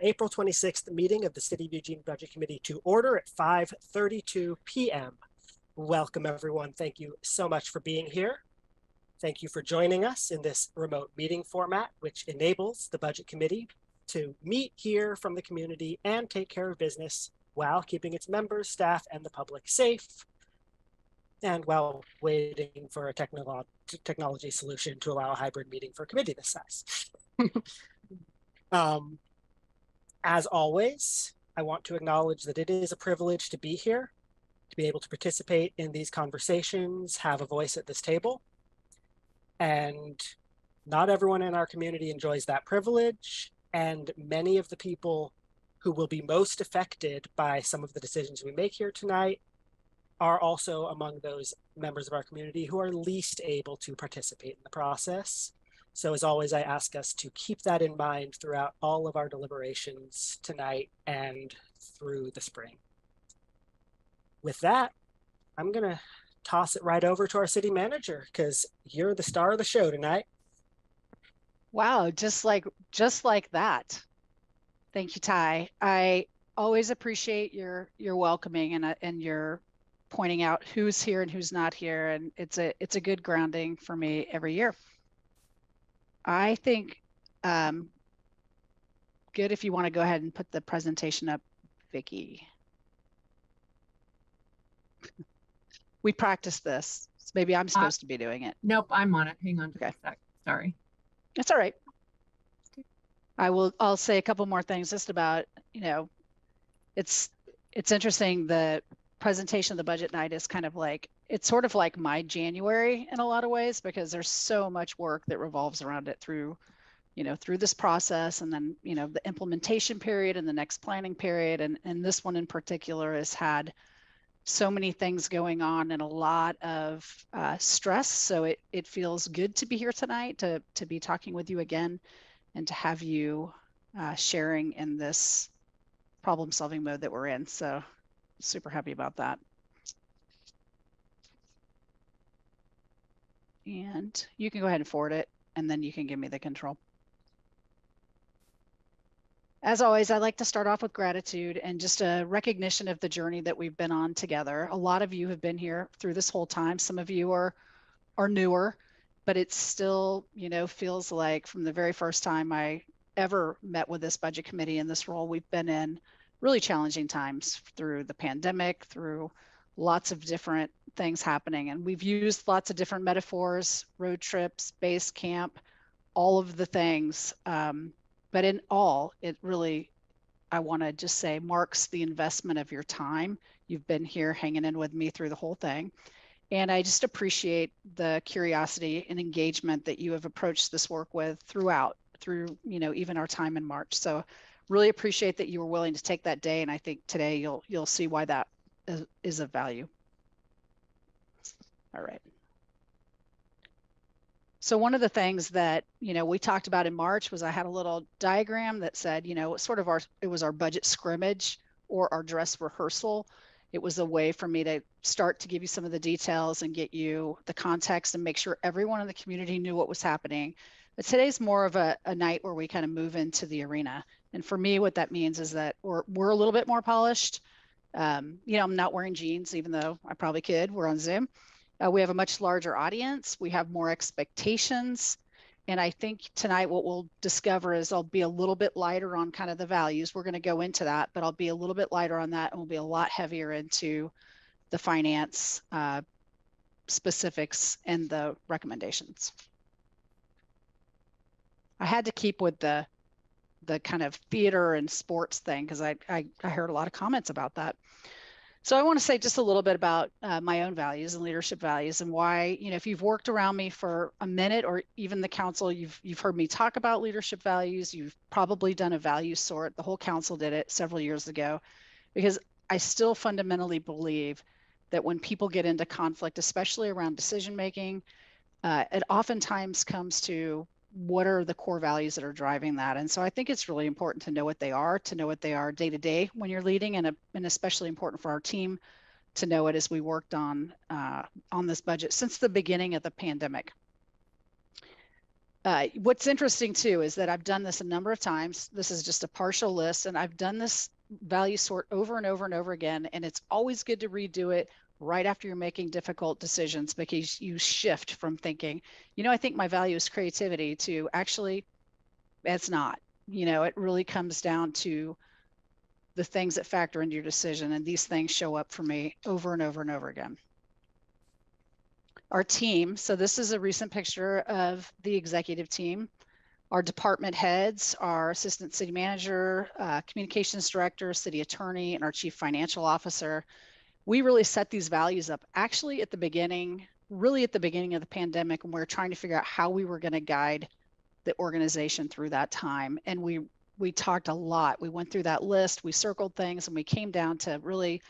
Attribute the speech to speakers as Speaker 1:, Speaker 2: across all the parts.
Speaker 1: April 26th meeting of the City of Eugene Budget Committee to order at 5:32 p.m. Welcome, everyone. Thank you so much for being here. Thank you for joining us in this remote meeting format, which enables the Budget Committee to meet, hear from the community, and take care of business while keeping its members, staff, and the public safe, and while waiting for a technology solution to allow a hybrid meeting for a committee this size. As always, I want to acknowledge that it is a privilege to be here, to be able to participate in these conversations, have a voice at this table. And not everyone in our community enjoys that privilege. And many of the people who will be most affected by some of the decisions we make here tonight are also among those members of our community who are least able to participate in the process. So as always, I ask us to keep that in mind throughout all of our deliberations tonight and through the spring. With that, I'm gonna toss it right over to our city manager because you're the star of the show tonight.
Speaker 2: Wow, just like that. Thank you, Ty. I always appreciate your welcoming and your pointing out who's here and who's not here, and it's a good grounding for me every year. I think good if you want to go ahead and put the presentation up, Vicki. We practiced this. So maybe I'm supposed to be doing it.
Speaker 3: Nope, I'm on it. Hang on just a sec. Sorry.
Speaker 2: That's all right. I'll say a couple more things just about, it's interesting. The presentation of the budget night is kind of like, it's sort of like my January in a lot of ways, because there's so much work that revolves around it through this process, and then, the implementation period and the next planning period. And this one in particular has had so many things going on and a lot of stress. So it feels good to be here tonight, to be talking with you again, and to have you sharing in this problem solving mode that we're in. So super happy about that. And you can go ahead and forward it, and then you can give me the control. As always, I like to start off with gratitude and just a recognition of the journey that we've been on together. A lot of you have been here through this whole time. Some of you are newer, but it still, feels like from the very first time I ever met with this budget committee in this role, we've been in really challenging times through the pandemic, through lots of different things happening. And we've used lots of different metaphors, road trips, base camp, all of the things. But in all, it really, I want to just say, marks the investment of your time. You've been here hanging in with me through the whole thing. And I just appreciate the curiosity and engagement that you have approached this work with through, even our time in March. So really appreciate that you were willing to take that day. And I think today you'll see why that is of value. All right. So one of the things that, we talked about in March was I had a little diagram that said, it was our budget scrimmage or our dress rehearsal. It was a way for me to start to give you some of the details and get you the context and make sure everyone in the community knew what was happening. But today's more of a night where we kind of move into the arena. And for me, what that means is that we're a little bit more polished. I'm not wearing jeans, even though I probably could. We're on Zoom. We have a much larger audience. We have more expectations. And I think tonight what we'll discover is I'll be a little bit lighter on kind of the values. We're going to go into that, but I'll be a little bit lighter on that, and we'll be a lot heavier into the finance specifics and the recommendations. I had to keep with the kind of theater and sports thing because I heard a lot of comments about that. So I want to say just a little bit about my own values and leadership values, and why, if you've worked around me for a minute, or even the council, you've heard me talk about leadership values. You've probably done a value sort. The whole council did it several years ago, because I still fundamentally believe that when people get into conflict, especially around decision making, it oftentimes comes to what are the core values that are driving that. And so I think it's really important to know what they are day to day when you're leading, and especially important for our team to know it as we worked on this budget since the beginning of the pandemic. What's interesting too is that I've done this a number of times. This is just a partial list, and I've done this value sort over and over and over again. And it's always good to redo it right after you're making difficult decisions, because you shift from thinking, I think my value is creativity, to actually, it's not. It really comes down to the things that factor into your decision. And these things show up for me over and over and over again. Our team. So this is a recent picture of the executive team. Our department heads, our assistant city manager, communications director, city attorney, and our chief financial officer. We really set these values up actually at the beginning, really at the beginning of the pandemic, when we were trying to figure out how we were going to guide the organization through that time. And we talked a lot. We went through that list, we circled things, and we came down to really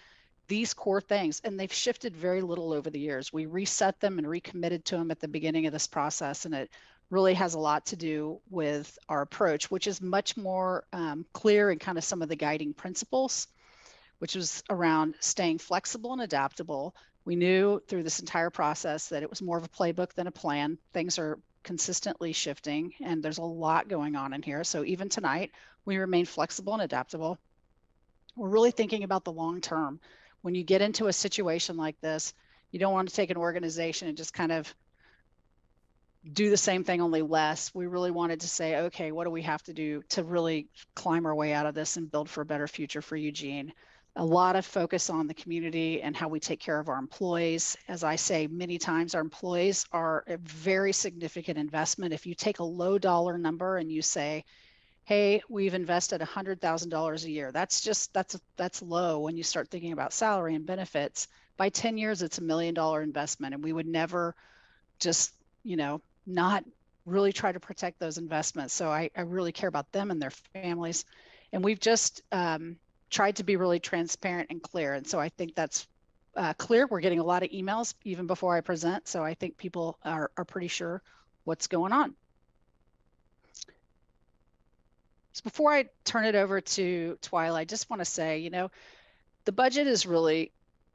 Speaker 2: these core things, and they've shifted very little over the years. We reset them and recommitted to them at the beginning of this process, and it really has a lot to do with our approach, which is much more clear in kind of some of the guiding principles, which was around staying flexible and adaptable. We knew through this entire process that it was more of a playbook than a plan. Things are consistently shifting, and there's a lot going on in here. So even tonight, we remain flexible and adaptable. We're really thinking about the long term. When you get into a situation like this, you don't want to take an organization and just kind of do the same thing, only less. We really wanted to say, okay, what do we have to do to really climb our way out of this and build for a better future for Eugene? A lot of focus on the community and how we take care of our employees. As I say many times, our employees are a very significant investment. If you take a low dollar number and you say, hey, we've invested $100,000 a year. That's low when you start thinking about salary and benefits. By 10 years, it's $1 million investment, and we would never just, not really try to protect those investments. So I really care about them and their families, and we've just tried to be really transparent and clear. And so I think that's clear. We're getting a lot of emails even before I present, so I think people are pretty sure what's going on. So before I turn it over to Twyla, I just want to say, the budget is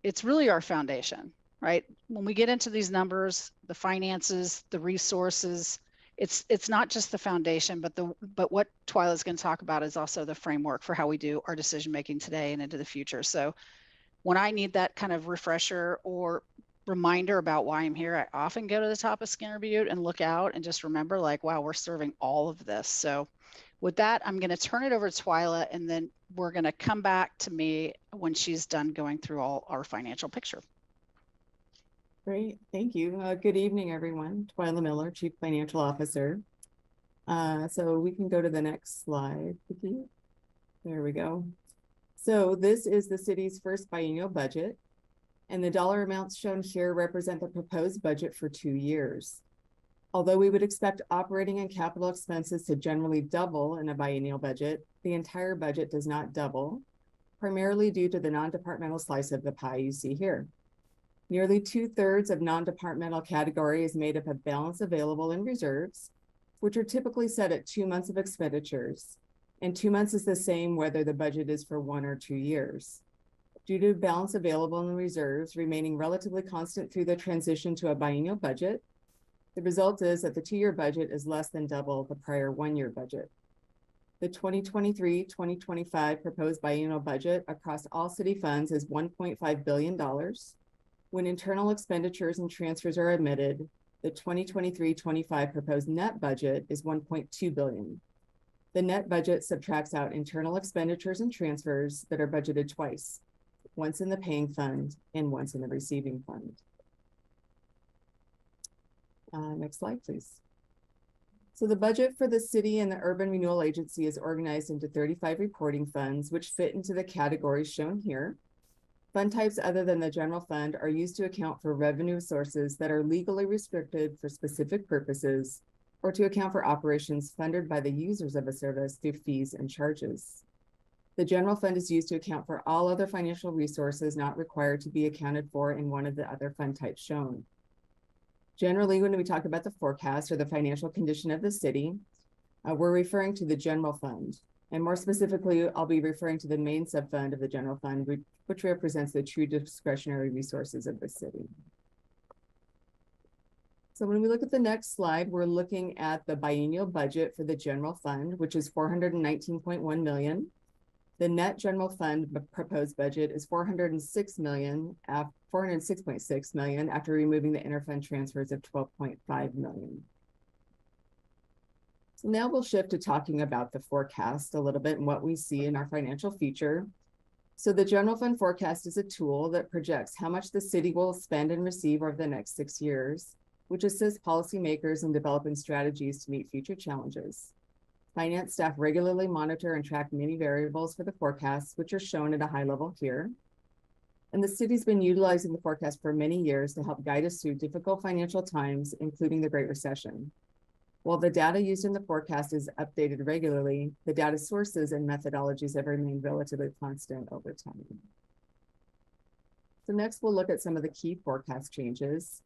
Speaker 2: it's really our foundation, right? When we get into these numbers, the finances, the resources, it's not just the foundation, but what Twyla is going to talk about is also the framework for how we do our decision making today and into the future. So when I need that kind of refresher or reminder about why I'm here, I often go to the top of Skinner Butte and look out and just remember, like, wow, we're serving all of this. So with that, I'm going to turn it over to Twyla, and then we're going to come back to me when she's done going through all our financial picture.
Speaker 4: Great, thank you. Good evening, everyone. Twyla Miller, Chief Financial Officer. So we can go to the next slide, Vicki. There we go. So this is the city's first biennial budget, and the dollar amounts shown here represent the proposed budget for 2 years. Although we would expect operating and capital expenses to generally double in a biennial budget, the entire budget does not double, primarily due to the non-departmental slice of the pie you see here. Nearly 2/3 of non-departmental category is made up of balance available and reserves, which are typically set at 2 months of expenditures, and 2 months is the same whether the budget is for 1 or 2 years. Due to balance available and reserves remaining relatively constant through the transition to a biennial budget, the result is that the 2-year budget is less than double the prior 1-year budget. The 2023-2025 proposed biennial budget across all city funds is $1.5 billion. When internal expenditures and transfers are omitted, the 2023-25 proposed net budget is $1.2 billion. The net budget subtracts out internal expenditures and transfers that are budgeted twice, once in the paying fund and once in the receiving fund. Next slide, please. So the budget for the city and the Urban Renewal Agency is organized into 35 reporting funds, which fit into the categories shown here. Fund types other than the general fund are used to account for revenue sources that are legally restricted for specific purposes, or to account for operations funded by the users of a service through fees and charges. The general fund is used to account for all other financial resources not required to be accounted for in one of the other fund types shown. Generally, when we talk about the forecast or the financial condition of the city, we're referring to the general fund. And more specifically, I'll be referring to the main subfund of the general fund, which represents the true discretionary resources of the city. So when we look at the next slide, we're looking at the biennial budget for the general fund, which is 419.1 million. The net general fund proposed budget is 406 million, 406.6 million after removing the interfund transfers of 12.5 million. So now we'll shift to talking about the forecast a little bit and what we see in our financial future. So the general fund forecast is a tool that projects how much the city will spend and receive over the next 6 years, which assists policymakers in developing strategies to meet future challenges. Finance staff regularly monitor and track many variables for the forecast, which are shown at a high level here. And the city's been utilizing the forecast for many years to help guide us through difficult financial times, including the Great Recession. While the data used in the forecast is updated regularly, the data sources and methodologies have remained relatively constant over time. So next we'll look at some of the key forecast changes.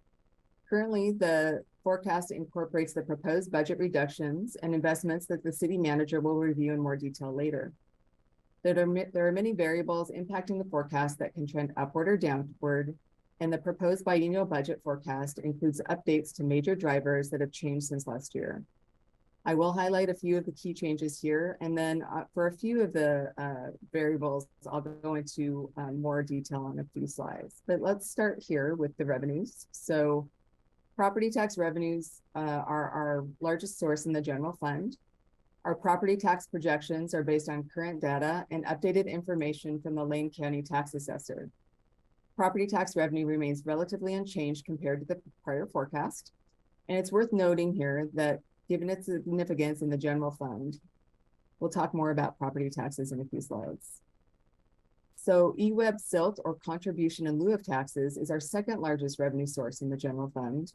Speaker 4: Currently, the forecast incorporates the proposed budget reductions and investments that the city manager will review in more detail later. There are many variables impacting the forecast that can trend upward or downward, and the proposed biennial budget forecast includes updates to major drivers that have changed since last year. I will highlight a few of the key changes here, and then for a few of the variables, I'll go into more detail on a few slides. But let's start here with the revenues. So property tax revenues are our largest source in the general fund. Our property tax projections are based on current data and updated information from the Lane County tax assessor. Property tax revenue remains relatively unchanged compared to the prior forecast. And it's worth noting here that given its significance in the general fund, we'll talk more about property taxes in a few slides. So EWEB SILT, or contribution in lieu of taxes, is our second largest revenue source in the general fund.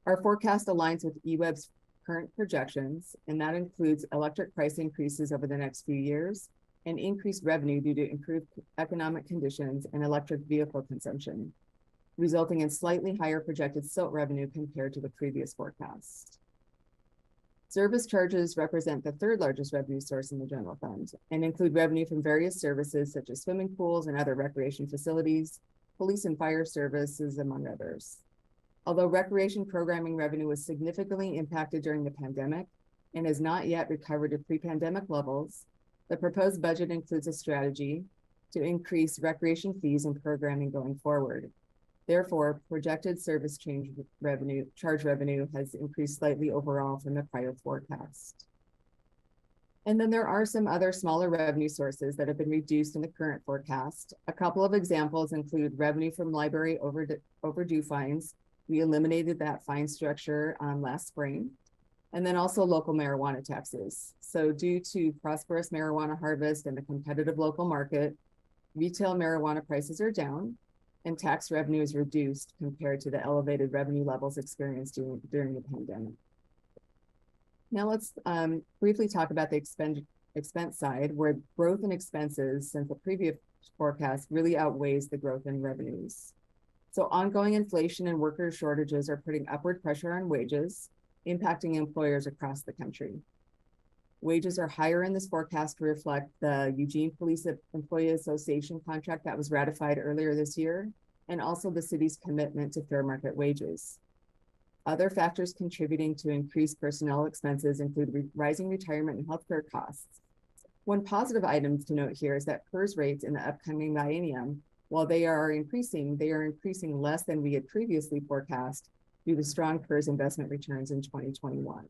Speaker 4: Our forecast aligns with EWEB's current projections, and that includes electric price increases over the next few years and increased revenue due to improved economic conditions and electric vehicle consumption, resulting in slightly higher projected SILT revenue compared to the previous forecast. Service charges represent the third largest revenue source in the general fund and include revenue from various services such as swimming pools and other recreation facilities, police and fire services, among others. Although recreation programming revenue was significantly impacted during the pandemic and has not yet recovered to pre-pandemic levels, the proposed budget includes a strategy to increase recreation fees and programming going forward. Therefore, projected service charge revenue has increased slightly overall from the prior forecast. And then there are some other smaller revenue sources that have been reduced in the current forecast. A couple of examples include revenue from library overdue fines. We eliminated that fine structure last spring. And then also local marijuana taxes. So due to prosperous marijuana harvest and the competitive local market, retail marijuana prices are down and tax revenue is reduced compared to the elevated revenue levels experienced during the pandemic. Now let's briefly talk about the expense side, where growth in expenses since the previous forecast really outweighs the growth in revenues. So ongoing inflation and worker shortages are putting upward pressure on wages, impacting employers across the country. Wages are higher in this forecast to reflect the Eugene Police Employee Association contract that was ratified earlier this year, and also the city's commitment to fair market wages. Other factors contributing to increased personnel expenses include rising retirement and healthcare costs. One positive item to note here is that PERS rates in the upcoming biennium, while they are increasing less than we had previously forecast due to strong PERS investment returns in 2021.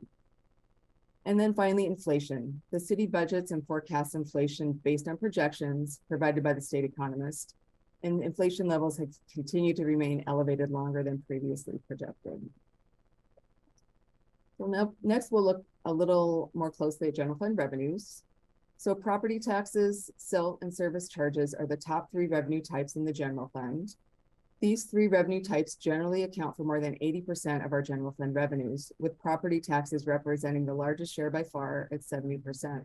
Speaker 4: And then finally, inflation. The city budgets and forecasts inflation based on projections provided by the state economist, and inflation levels have continued to remain elevated longer than previously projected. So next we'll look a little more closely at general fund revenues. So property taxes, SILT, and service charges are the top three revenue types in the general fund. These three revenue types generally account for more than 80% of our general fund revenues, with property taxes representing the largest share by far at 70%.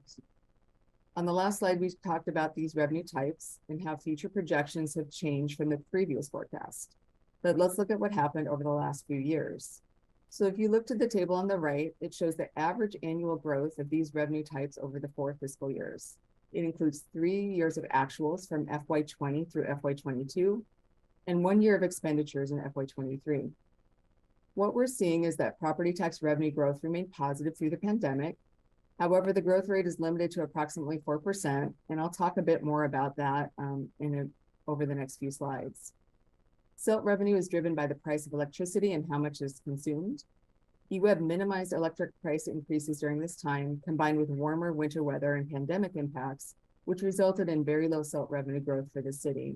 Speaker 4: On the last slide, we talked about these revenue types and how future projections have changed from the previous forecast. But let's look at what happened over the last few years. So if you look to the table on the right, it shows the average annual growth of these revenue types over the 4 fiscal years. It includes 3 years of actuals from FY20 through FY22, and 1 year of expenditures in FY23. what we're seeing is that property tax revenue growth remained positive through the pandemic. However, the growth rate is limited to approximately 4%, and I'll talk a bit more about that over the next few slides. Silt revenue is driven by the price of electricity and how much is consumed. EWEB minimized electric price increases during this time, combined with warmer winter weather and pandemic impacts, which resulted in very low silt revenue growth for the city.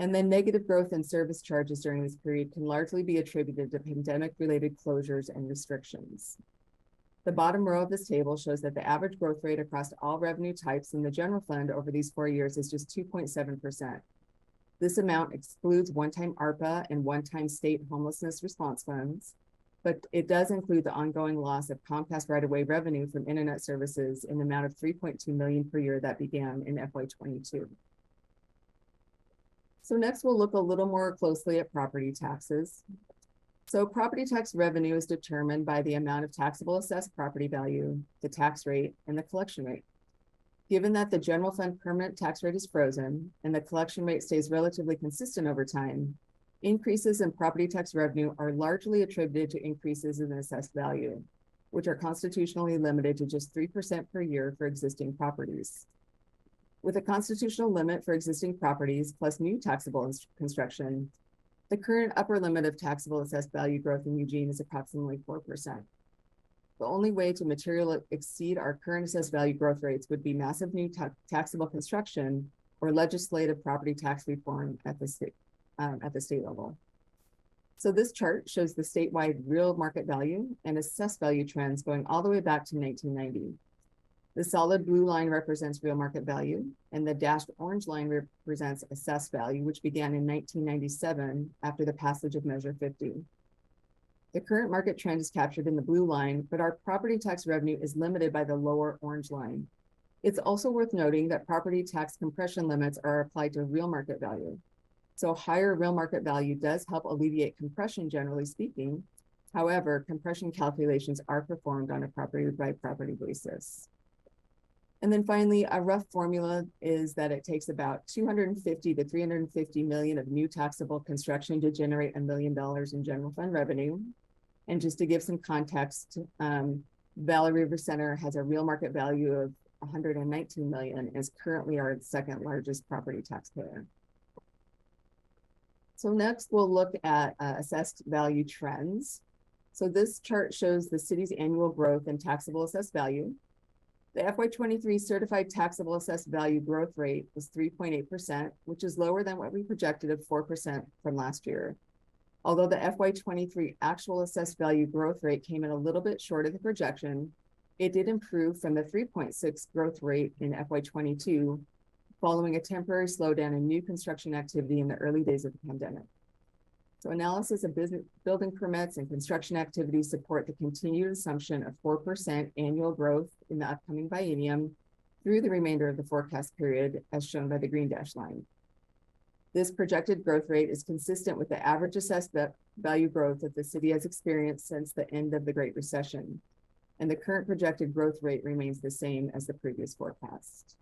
Speaker 4: And then negative growth in service charges during this period can largely be attributed to pandemic-related closures and restrictions. The bottom row of this table shows that the average growth rate across all revenue types in the general fund over these 4 years is just 2.7%. This amount excludes one-time ARPA and one-time state homelessness response funds, but it does include the ongoing loss of Comcast right-of-way revenue from internet services in the amount of $3.2 million per year that began in FY22. So next we'll look a little more closely at property taxes. So property tax revenue is determined by the amount of taxable assessed property value, the tax rate, and the collection rate. Given that the general fund permanent tax rate is frozen and the collection rate stays relatively consistent over time, increases in property tax revenue are largely attributed to increases in assessed value, which are constitutionally limited to just 3% per year for existing properties. With a constitutional limit for existing properties plus new taxable construction, the current upper limit of taxable assessed value growth in Eugene is approximately 4%. The only way to materially exceed our current assessed value growth rates would be massive new taxable construction or legislative property tax reform at the state level. So this chart shows the statewide real market value and assessed value trends going all the way back to 1990. The solid blue line represents real market value, and the dashed orange line represents assessed value, which began in 1997 after the passage of Measure 50. The current market trend is captured in the blue line, but our property tax revenue is limited by the lower orange line. It's also worth noting that property tax compression limits are applied to real market value. So higher real market value does help alleviate compression, generally speaking. However, compression calculations are performed on a property by property basis. And then finally, a rough formula is that it takes about 250 to 350 million of new taxable construction to generate $1 million in general fund revenue. And just to give some context, Valley River Center has a real market value of 119 million and is currently our second largest property taxpayer. So next we'll look at assessed value trends. So this chart shows the city's annual growth in taxable assessed value. The FY23 certified taxable assessed value growth rate was 3.8%, which is lower than what we projected of 4% from last year. Although the FY23 actual assessed value growth rate came in a little bit short of the projection, it did improve from the 3.6 growth rate in FY22, following a temporary slowdown in new construction activity in the early days of the pandemic. So analysis of building permits and construction activities support the continued assumption of 4% annual growth in the upcoming biennium through the remainder of the forecast period, as shown by the green dash line. This projected growth rate is consistent with the average assessed value growth that the city has experienced since the end of the Great Recession, and the current projected growth rate remains the same as the previous forecast.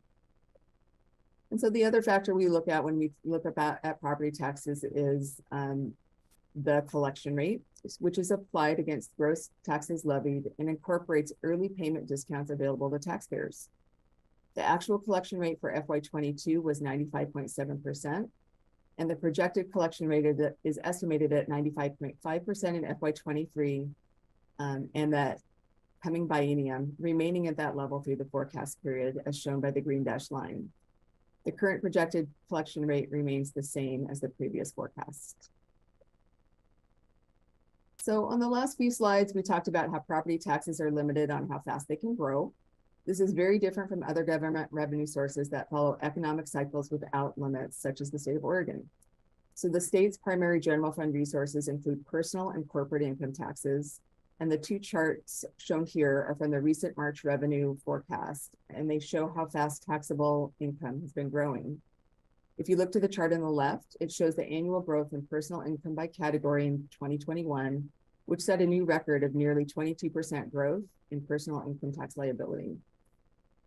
Speaker 4: And so the other factor we look at when we look at property taxes is the collection rate, which is applied against gross taxes levied and incorporates early payment discounts available to taxpayers. The actual collection rate for FY22 was 95.7%, and the projected collection rate is estimated at 95.5% in FY23, and that coming biennium remaining at that level through the forecast period, as shown by the green dash line. The current projected collection rate remains the same as the previous forecast. So on the last few slides, we talked about how property taxes are limited on how fast they can grow. This is very different from other government revenue sources that follow economic cycles without limits, such as the state of Oregon. So the state's primary general fund resources include personal and corporate income taxes. And the two charts shown here are from the recent March revenue forecast, and they show how fast taxable income has been growing. If you look to the chart on the left, it shows the annual growth in personal income by category in 2021, which set a new record of nearly 22% growth in personal income tax liability.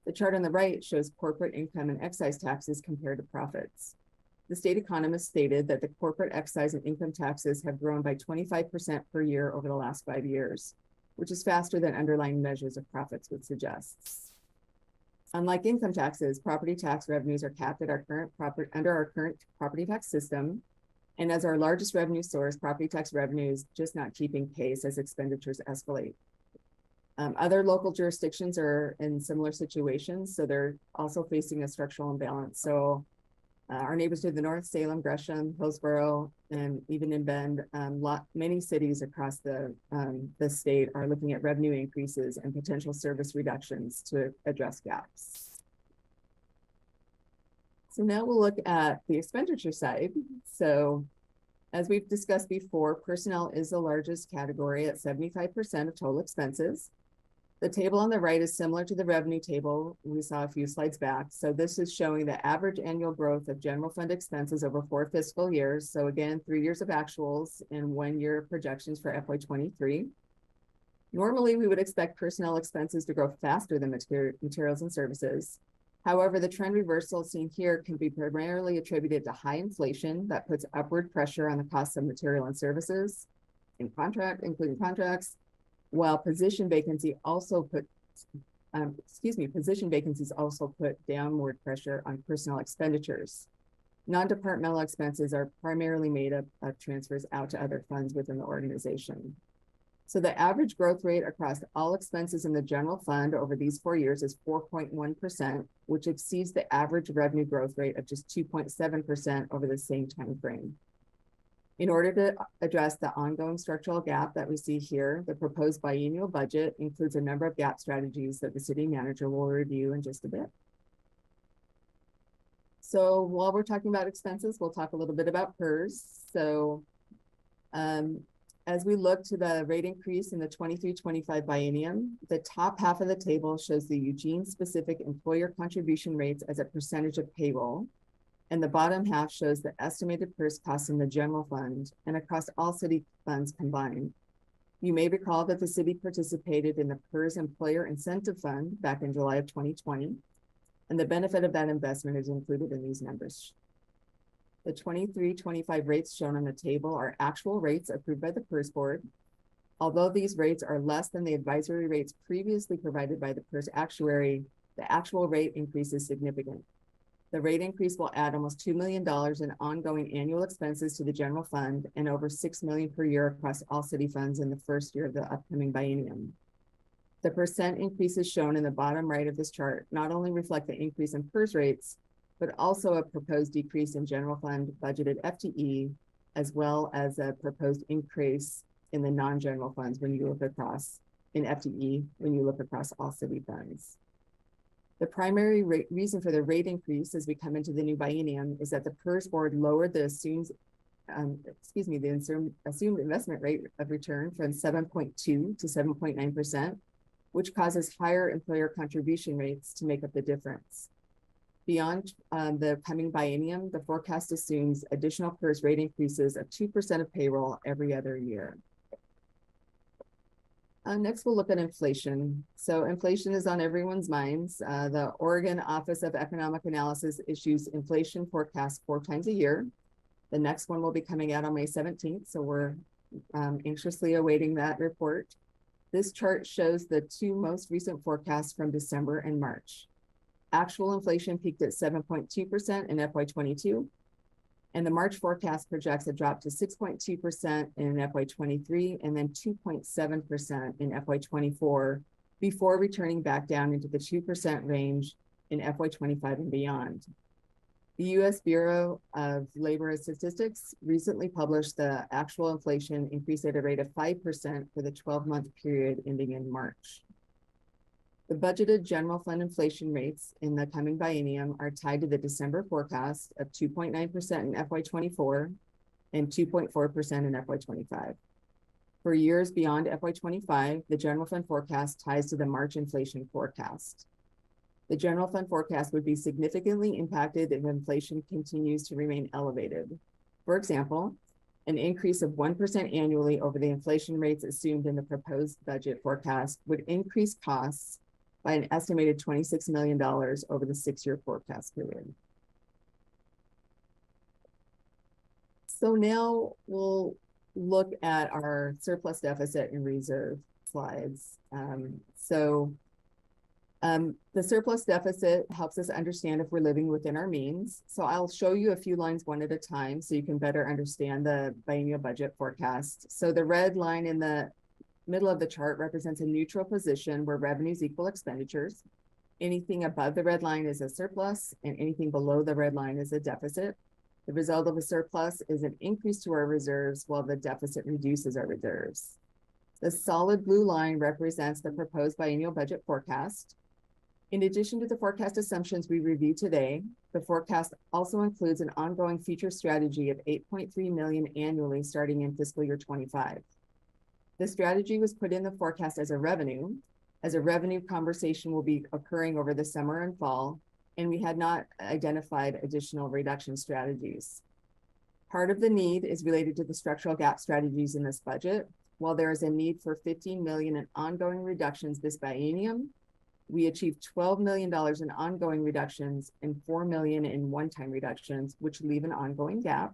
Speaker 4: The chart on the right shows corporate income and excise taxes compared to profits. the state economist stated that the corporate excise and income taxes have grown by 25% per year over the last 5 years, which is faster than underlying measures of profits would suggest. Unlike income taxes, property tax revenues are capped at under our current property tax system. And as our largest revenue source, property tax revenues just not keeping pace as expenditures escalate. Other local jurisdictions are in similar situations, so they're also facing a structural imbalance. So our neighbors to the north, Salem, Gresham, Hillsborough, and even in Bend, many cities across the state are looking at revenue increases and potential service reductions to address gaps. So now we'll look at the expenditure side. So as we've discussed before, personnel is the largest category at 75% of total expenses. The table on the right is similar to the revenue table we saw a few slides back. So this is showing the average annual growth of general fund expenses over 4 fiscal years. So again, 3 years of actuals and 1 year of projections for FY23. Normally, we would expect personnel expenses to grow faster than materials and services. However, the trend reversal seen here can be primarily attributed to high inflation that puts upward pressure on the cost of material and services, including contracts, while position vacancies also put downward pressure on personnel expenditures. Non-departmental expenses are primarily made up of transfers out to other funds within the organization. So the average growth rate across all expenses in the general fund over these 4 years is 4.1%, which exceeds the average revenue growth rate of just 2.7% over the same time frame. In order to address the ongoing structural gap that we see here, the proposed biennial budget includes a number of gap strategies that the city manager will review in just a bit. So while we're talking about expenses, we'll talk a little bit about PERS. So as we look to the rate increase in the 23-25 biennium, the top half of the table shows the Eugene specific employer contribution rates as a percentage of payroll. And the bottom half shows the estimated PERS costs in the general fund and across all city funds combined. You may recall that the city participated in the PERS Employer Incentive Fund back in July of 2020, and the benefit of that investment is included in these numbers. The 23-25 rates shown on the table are actual rates approved by the PERS board. Although these rates are less than the advisory rates previously provided by the PERS actuary, the actual rate increase is significant. The rate increase will add almost $2 million in ongoing annual expenses to the general fund and over $6 million per year across all city funds in the first year of the upcoming biennium. The percent increases shown in the bottom right of this chart not only reflect the increase in PERS rates, but also a proposed decrease in general fund budgeted FTE, as well as a proposed increase in the non-general funds when you look across in FTE, when you look across all city funds. The primary reason for the rate increase as we come into the new biennium is that the PERS board lowered the assumed investment rate of return from 7.2 to 7.9%, which causes higher employer contribution rates to make up the difference. Beyond the coming biennium, the forecast assumes additional PERS rate increases of 2% of payroll every other year. Next, we'll look at inflation. So inflation is on everyone's minds. The Oregon Office of Economic Analysis issues inflation forecasts 4 times a year. The next one will be coming out on May 17th, so we're anxiously awaiting that report. This chart shows the 2 most recent forecasts from December and March. Actual inflation peaked at 7.2% in FY22, and the March forecast projects a drop to 6.2% in FY23 and then 2.7% in FY24 before returning back down into the 2% range in FY25 and beyond. The U.S. Bureau of Labor and Statistics recently published the actual inflation increase at a rate of 5% for the 12-month period ending in March. The budgeted general fund inflation rates in the coming biennium are tied to the December forecast of 2.9% in FY24 and 2.4% in FY25. For years beyond FY25, the general fund forecast ties to the March inflation forecast. The general fund forecast would be significantly impacted if inflation continues to remain elevated. For example, an increase of 1% annually over the inflation rates assumed in the proposed budget forecast would increase costs by an estimated $26 million over the 6-year forecast period. So now we'll look at our surplus, deficit, and reserve slides. The surplus deficit helps us understand if we're living within our means. So I'll show you a few lines one at a time so you can better understand the biennial budget forecast. So the red line in the middle of the chart represents a neutral position where revenues equal expenditures. Anything above the red line is a surplus, and anything below the red line is a deficit. The result of a surplus is an increase to our reserves, while the deficit reduces our reserves. The solid blue line represents the proposed biennial budget forecast. In addition to the forecast assumptions we reviewed today, the forecast also includes an ongoing future strategy of $8.3 million annually starting in fiscal year 25. The strategy was put in the forecast as a revenue conversation will be occurring over the summer and fall, and we had not identified additional reduction strategies. Part of the need is related to the structural gap strategies in this budget. While there is a need for $15 million in ongoing reductions this biennium, we achieved $12 million in ongoing reductions and $4 million in one-time reductions, which leave an ongoing gap.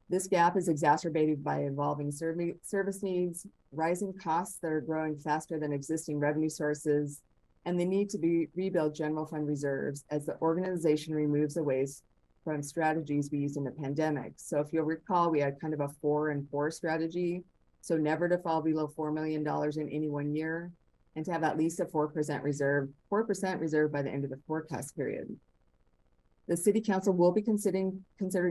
Speaker 4: This gap is exacerbated by evolving service needs, rising costs that are growing faster than existing revenue sources, and the need to rebuild general fund reserves as the organization removes away from strategies we used in the pandemic. So if you'll recall, we had kind of a 4 and 4 strategy. So never to fall below $4 million in any one year, and to have at least a 4% reserve by the end of the forecast period. The City Council will be considering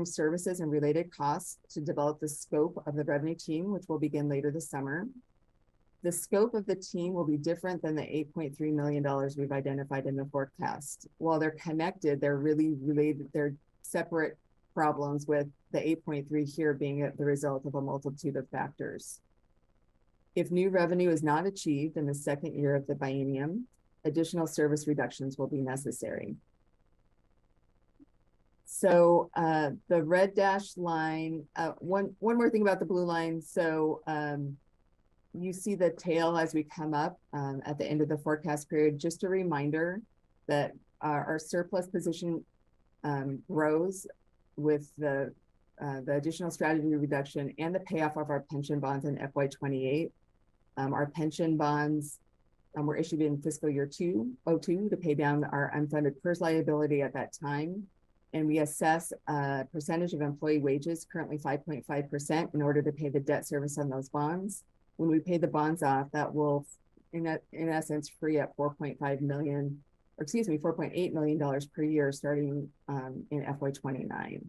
Speaker 4: services and related costs to develop the scope of the revenue team, which will begin later this summer. The scope of the team will be different than the $8.3 million we've identified in the forecast. While they're connected, they're really related, they're separate problems, with the 8.3 here being the result of a multitude of factors. If new revenue is not achieved in the second year of the biennium, additional service reductions will be necessary. So the red dashed line, one more thing about the blue line. So you see the tail as we come up at the end of the forecast period. Just a reminder that our surplus position grows with the additional strategy reduction and the payoff of our pension bonds in FY28. Our pension bonds were issued in fiscal year 2002 to pay down our unfunded PERS liability at that time. And we assess a percentage of employee wages, currently 5.5%, in order to pay the debt service on those bonds. When we pay the bonds off, that will, in essence, free up $4.8 million per year starting in FY29.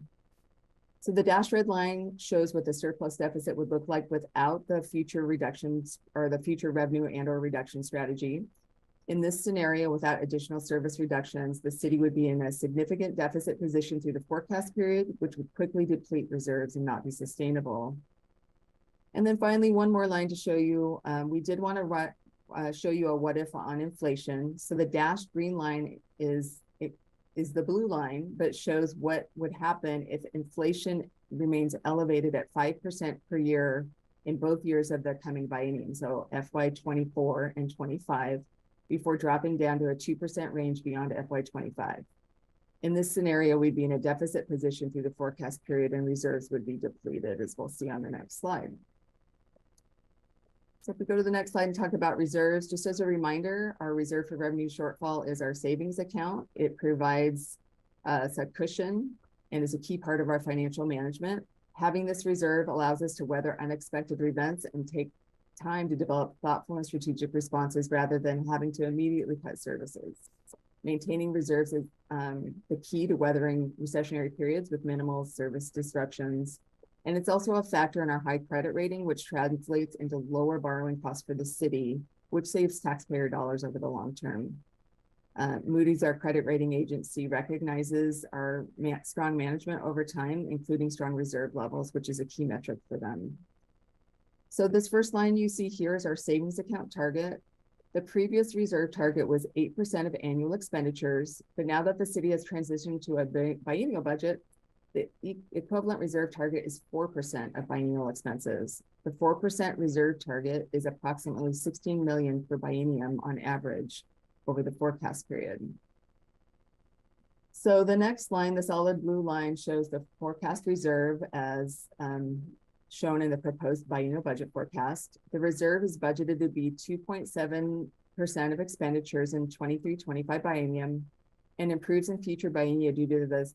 Speaker 4: So the dashed red line shows what the surplus deficit would look like without the future reductions or the future revenue and or reduction strategy. In this scenario, without additional service reductions, the city would be in a significant deficit position through the forecast period, which would quickly deplete reserves and not be sustainable. And then finally, one more line to show you. We did want to show you a what if on inflation. So the dashed green line is the blue line, but shows what would happen if inflation remains elevated at 5% per year in both years of the coming biennium, so FY24 and 25, before dropping down to a 2% range beyond FY25. In this scenario, we'd be in a deficit position through the forecast period, and reserves would be depleted, as we'll see on the next slide. So if we go to the next slide and talk about reserves, just as a reminder, our reserve for revenue shortfall is our savings account. It provides us a cushion and is a key part of our financial management. Having this reserve allows us to weather unexpected events and take time to develop thoughtful and strategic responses rather than having to immediately cut services. Maintaining reserves is the key to weathering recessionary periods with minimal service disruptions. And it's also a factor in our high credit rating, which translates into lower borrowing costs for the city, which saves taxpayer dollars over the long term. Moody's, our credit rating agency, recognizes our strong management over time, including strong reserve levels, which is a key metric for them. So this first line you see here is our savings account target. The previous reserve target was 8% of annual expenditures, but now that the city has transitioned to a biennial budget, the equivalent reserve target is 4% of biennial expenses. The 4% reserve target is approximately $16 million per biennium on average over the forecast period. So the next line, the solid blue line, shows the forecast reserve as shown in the proposed biennial budget forecast. The reserve is budgeted to be 2.7% of expenditures in 23-25 biennium and improves in future biennia due to the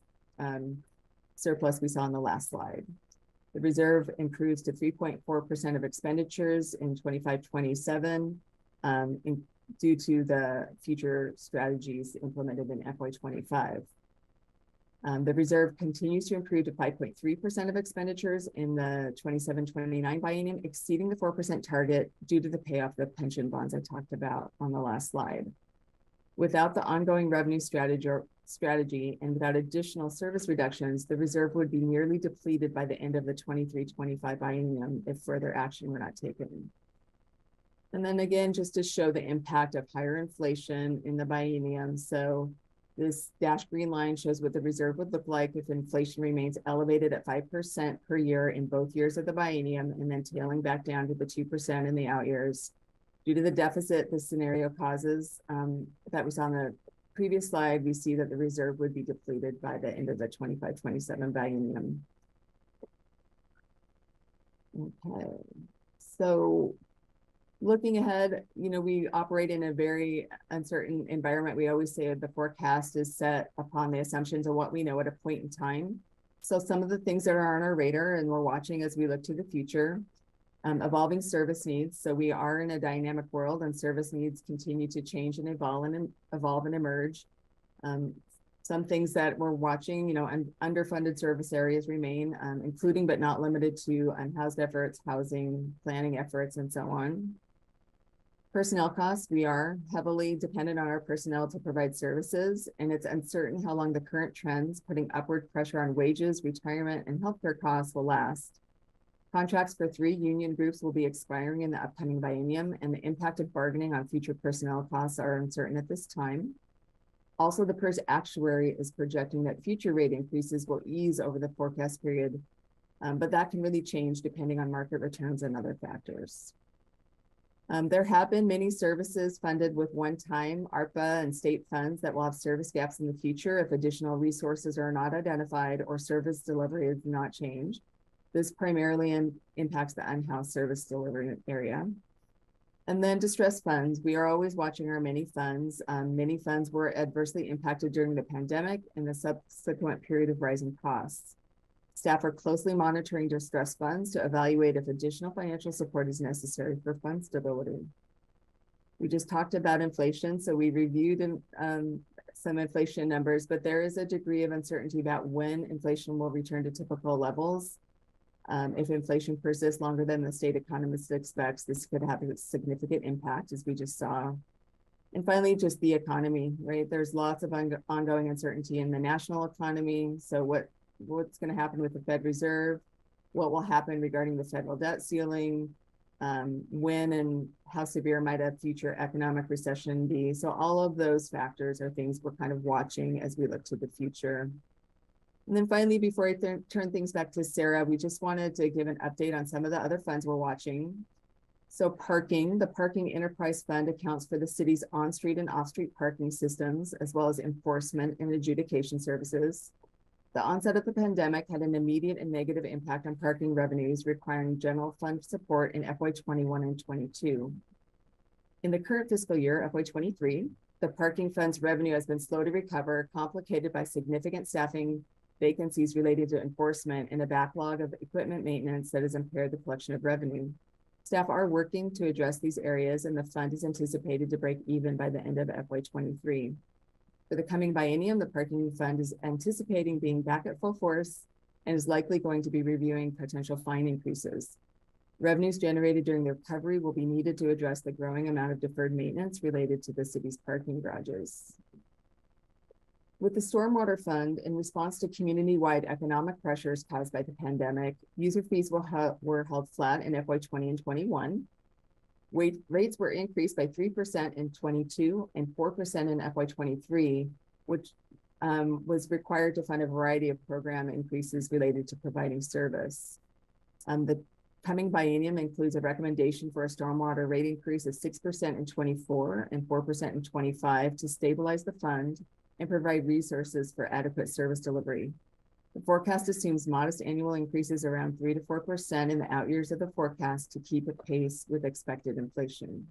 Speaker 4: surplus we saw in the last slide. The reserve improves to 3.4% of expenditures in 25-27 due to the future strategies implemented in FY25. The reserve continues to improve to 5.3% of expenditures in the 27-29 biennium, exceeding the 4% target due to the payoff of the pension bonds I talked about on the last slide. Without the ongoing revenue strategy and without additional service reductions, the reserve would be nearly depleted by the end of the 23-25 biennium if further action were not taken. And then again, just to show the impact of higher inflation in the biennium. So this dashed green line shows what the reserve would look like if inflation remains elevated at 5% per year in both years of the biennium, and then tailing back down to the 2% in the out years. Due to the deficit this scenario causes that we saw on the previous slide, we see that the reserve would be depleted by the end of the 25-27 biennium. Okay, so looking ahead, you know, we operate in a very uncertain environment. We always say the forecast is set upon the assumptions of what we know at a point in time. So some of the things that are on our radar and we're watching as we look to the future, evolving service needs. So we are in a dynamic world and service needs continue to change and evolve and emerge. Some things that we're watching, you know, underfunded service areas remain, including but not limited to unhoused efforts, housing, planning efforts, and so on. Personnel costs, we are heavily dependent on our personnel to provide services, and it's uncertain how long the current trends putting upward pressure on wages, retirement, and healthcare costs will last. Contracts for 3 union groups will be expiring in the upcoming biennium, and the impact of bargaining on future personnel costs are uncertain at this time. Also, the PERS actuary is projecting that future rate increases will ease over the forecast period, but that can really change depending on market returns and other factors. There have been many services funded with one-time ARPA and state funds that will have service gaps in the future if additional resources are not identified or service delivery is not changed. This primarily impacts the unhoused service delivery area. And then distress funds. We are always watching our many funds. Many funds were adversely impacted during the pandemic and the subsequent period of rising costs. Staff are closely monitoring distress funds to evaluate if additional financial support is necessary for fund stability. We just talked about inflation, so we reviewed some inflation numbers, but there is a degree of uncertainty about when inflation will return to typical levels. If inflation persists longer than the state economist expects, this could have a significant impact, as we just saw. And finally, just the economy, right? There's lots of ongoing uncertainty in the national economy. So what's going to happen with the Fed Reserve? What will happen regarding the federal debt ceiling? When and how severe might a future economic recession be? So all of those factors are things we're kind of watching as we look to the future. And then finally, before I turn things back to Sarah, we just wanted to give an update on some of the other funds we're watching. So parking, the Parking Enterprise Fund accounts for the city's on-street and off-street parking systems, as well as enforcement and adjudication services. The onset of the pandemic had an immediate and negative impact on parking revenues, requiring general fund support in FY21 and 22. In the current fiscal year, FY23, the parking fund's revenue has been slow to recover, complicated by significant staffing vacancies related to enforcement and a backlog of equipment maintenance that has impaired the collection of revenue. Staff are working to address these areas, and the fund is anticipated to break even by the end of FY23. For the coming biennium, the parking fund is anticipating being back at full force and is likely going to be reviewing potential fine increases. Revenues generated during the recovery will be needed to address the growing amount of deferred maintenance related to the city's parking garages. With the Stormwater Fund, in response to community-wide economic pressures caused by the pandemic, user fees were held flat in FY20 and 21. Rates were increased by 3% in 22 and 4% in FY23, which was required to fund a variety of program increases related to providing service. The coming biennium includes a recommendation for a stormwater rate increase of 6% in 24 and 4% in 25 to stabilize the fund and provide resources for adequate service delivery. The forecast assumes modest annual increases around 3 to 4% in the out years of the forecast to keep it pace with expected inflation.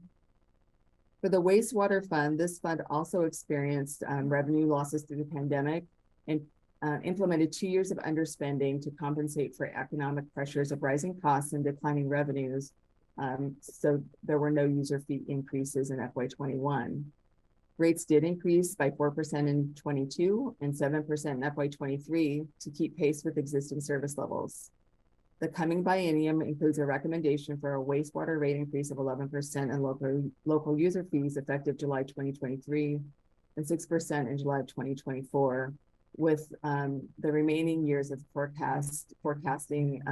Speaker 4: For the wastewater fund, this fund also experienced revenue losses through the pandemic and implemented 2 years of underspending to compensate for economic pressures of rising costs and declining revenues. So there were no user fee increases in FY21. Rates did increase by 4% in 22 and 7% in FY23 to keep pace with existing service levels. The coming biennium includes a recommendation for a wastewater rate increase of 11% and local user fees effective July 2023 and 6% in July 2024, with the remaining years of forecasting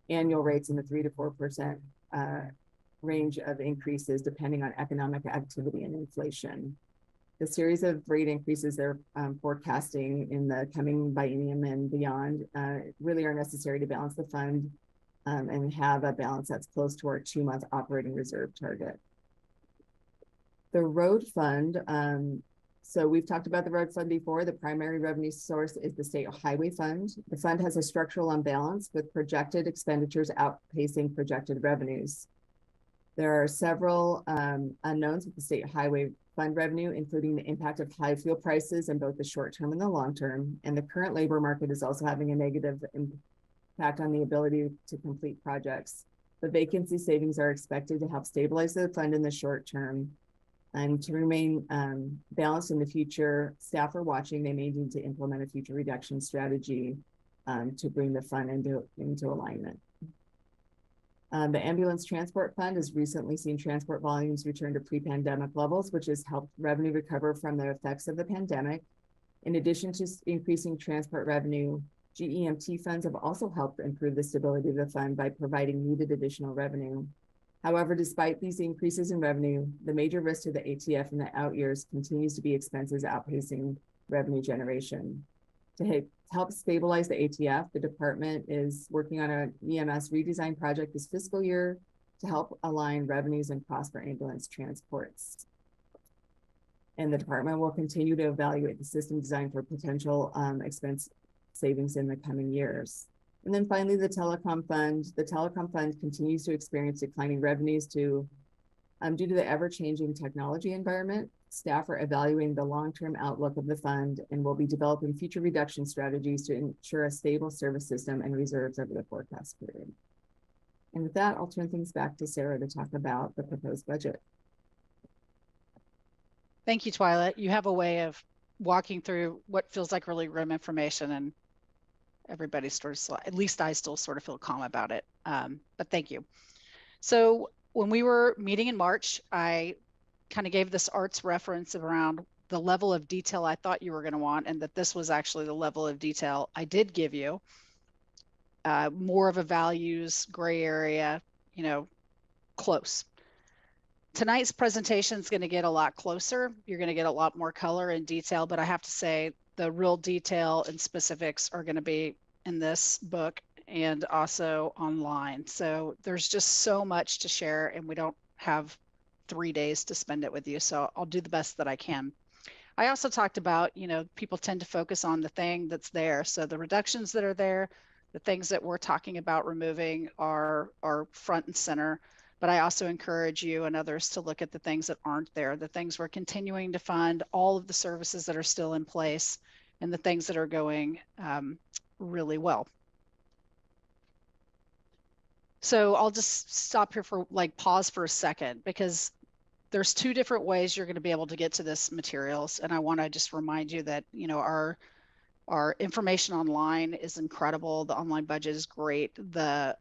Speaker 4: annual rates in the 3 to 4% range of increases depending on economic activity and inflation. The series of rate increases they're forecasting in the coming biennium and beyond really are necessary to balance the fund and have a balance that's close to our 2-month operating reserve target. The road fund, so we've talked about the road fund before. The primary revenue source is the state highway fund. The fund has a structural imbalance with projected expenditures outpacing projected revenues. There are several unknowns with the state highway fund revenue, including the impact of high fuel prices in both the short term and the long term. And the current labor market is also having a negative impact on the ability to complete projects. The vacancy savings are expected to help stabilize the fund in the short term. And to remain balanced in the future, staff are watching. They may need to implement a future reduction strategy to bring the fund into alignment. The ambulance transport fund has recently seen transport volumes return to pre-pandemic levels, which has helped revenue recover from the effects of the pandemic. In addition to increasing transport revenue, GEMT funds have also helped improve the stability of the fund by providing needed additional revenue. However, despite these increases in revenue, the major risk to the ATF in the out years continues to be expenses outpacing revenue generation. To help stabilize the ATF, the department is working on an EMS redesign project this fiscal year to help align revenues and costs for ambulance transports. And the department will continue to evaluate the system design for potential expense savings in the coming years. And then finally, the telecom fund. The telecom fund continues to experience declining revenues due to the ever-changing technology environment. Staff are evaluating the long-term outlook of the fund and will be developing future reduction strategies to ensure a stable service system and reserves over the forecast period. And with that, I'll turn things back to Sarah to talk about the proposed budget.
Speaker 2: Thank you, Twyla. You have a way of walking through what feels like really grim information, and everybody sort of, at least I still sort of feel calm about it. But thank you. So when we were meeting in March, I kind of gave this arts reference around the level of detail I thought you were going to want, and that this was actually the level of detail I did give you. More of a values gray area, close. Tonight's presentation is going to get a lot closer. You're going to get a lot more color and detail, but I have to say the real detail and specifics are going to be in this book and also online. So there's just so much to share, and we don't have 3 days to spend it with you. So I'll do the best that I can. I also talked about, people tend to focus on the thing that's there. So the reductions that are there, the things that we're talking about removing are front and center. But I also encourage you and others to look at the things that aren't there, the things we're continuing to fund, all of the services that are still in place, and the things that are going really well. So I'll just stop here for pause for a second, because there's 2 different ways you're going to be able to get to this materials. And I want to just remind you that, our information online is incredible. The online budget is great. The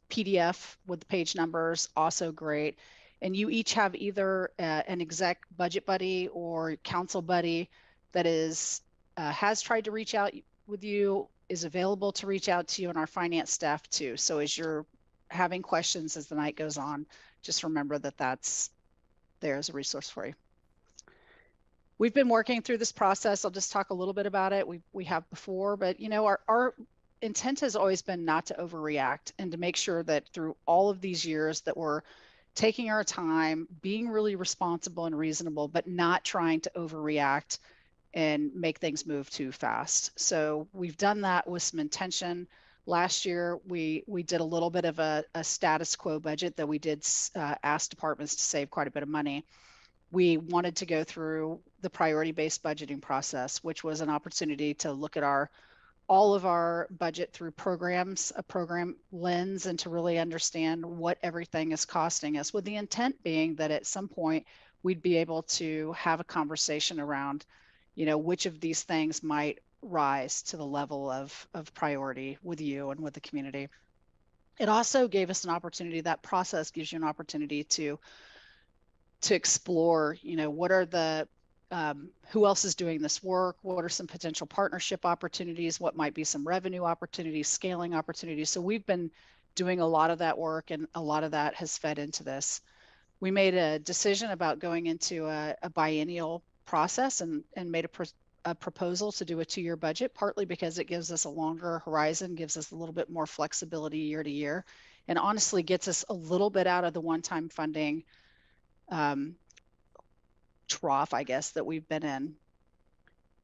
Speaker 2: PDF with the page numbers, also great. And you each have either an exec budget buddy or council buddy that has tried to reach out with you, is available to reach out to you, and our finance staff too. So as you're having questions as the night goes on, just remember that that's there as a resource for you. We've been working through this process. I'll just talk a little bit about it. We have before, but our intent has always been not to overreact, and to make sure that through all of these years that we're taking our time, being really responsible and reasonable, but not trying to overreact and make things move too fast. So we've done that with some intention. Last year, we did a little bit of a status quo budget that we did ask departments to save quite a bit of money. We wanted to go through the priority-based budgeting process, which was an opportunity to look at all of our budget through programs, a program lens, and to really understand what everything is costing us, with the intent being that at some point we'd be able to have a conversation around, which of these things might rise to the level of priority with you and with the community. It also gave us an opportunity, that process gives you an opportunity to explore, what are the, who else is doing this work? What are some potential partnership opportunities? What might be some revenue opportunities, scaling opportunities? So we've been doing a lot of that work, and a lot of that has fed into this. We made a decision about going into a biennial process and made a proposal to do a 2-year budget, partly because it gives us a longer horizon, gives us a little bit more flexibility year to year, and honestly gets us a little bit out of the one-time funding trough, I guess, that we've been in.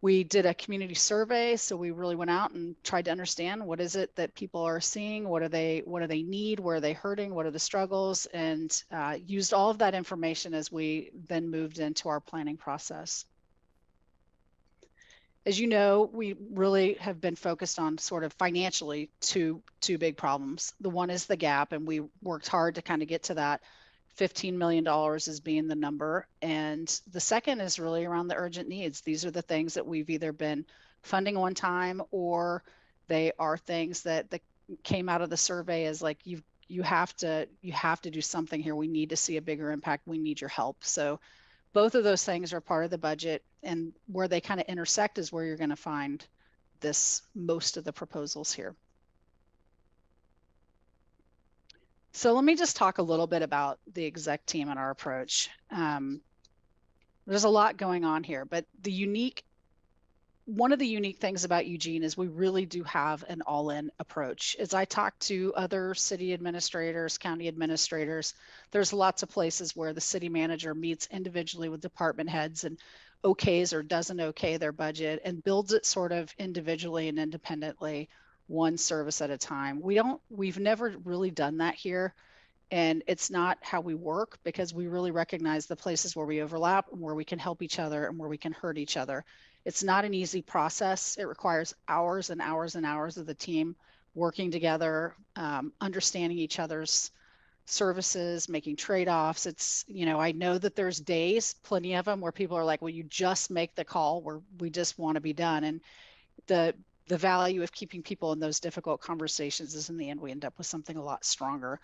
Speaker 2: We did a community survey, so we really went out and tried to understand what is it that people are seeing, what do they need, where are they hurting, what are the struggles, and used all of that information as we then moved into our planning process. As you know, we really have been focused on sort of financially two big problems. The one is the gap, and we worked hard to kind of get to that. $15 million as being the number. And the second is really around the urgent needs. These are the things that we've either been funding on time, or they are things that came out of the survey as like, you have to do something here. We need to see a bigger impact. We need your help. So both of those things are part of the budget, and where they kind of intersect is where you're going to find most of the proposals here. So let me just talk a little bit about the exec team and our approach. There's a lot going on here, but one of the unique things about Eugene is we really do have an all-in approach. As I talk to other city administrators, county administrators, there's lots of places where the city manager meets individually with department heads and okays or doesn't okay their budget and builds it sort of individually and independently, one service at a time. We've never really done that here. And it's not how we work, because we really recognize the places where we overlap and where we can help each other and where we can hurt each other. It's not an easy process. It requires hours and hours and hours of the team working together, understanding each other's services, making trade-offs. It's, I know that there's days, plenty of them, where people are like, well, you just make the call where we just want to be done. And the value of keeping people in those difficult conversations is, in the end, we end up with something a lot stronger.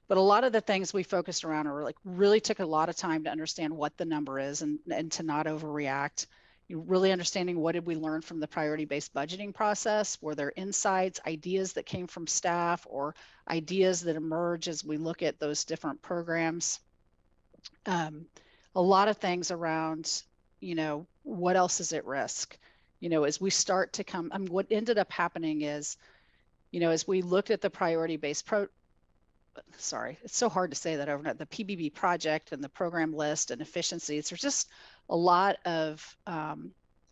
Speaker 2: But a lot of the things we focused around are like, really took a lot of time to understand what the number is and to not overreact. Really understanding, what did we learn from the priority-based budgeting process? Were there insights, ideas that came from staff, or ideas that emerge as we look at those different programs? A lot of things around, what else is at risk? As we start to come, what ended up happening is, as we looked at the priority-based sorry, it's so hard to say that overnight, the PBB project and the program list and efficiencies, there's just a lot of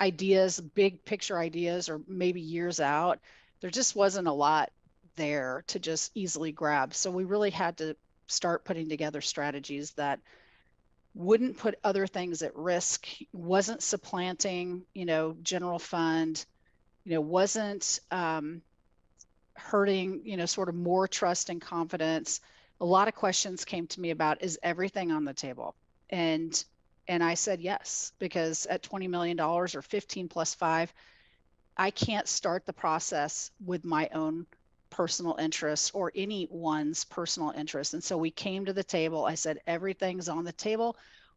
Speaker 2: ideas, big picture ideas, or maybe years out. There just wasn't a lot there to just easily grab. So we really had to start putting together strategies that wouldn't put other things at risk, wasn't supplanting, general fund, wasn't hurting, sort of more trust and confidence. A lot of questions came to me about, is everything on the table? And I said yes, because at $20 million or 15 plus 5, I can't start the process with my own personal interests or anyone's personal interests. And so we came to the table. I said, everything's on the table.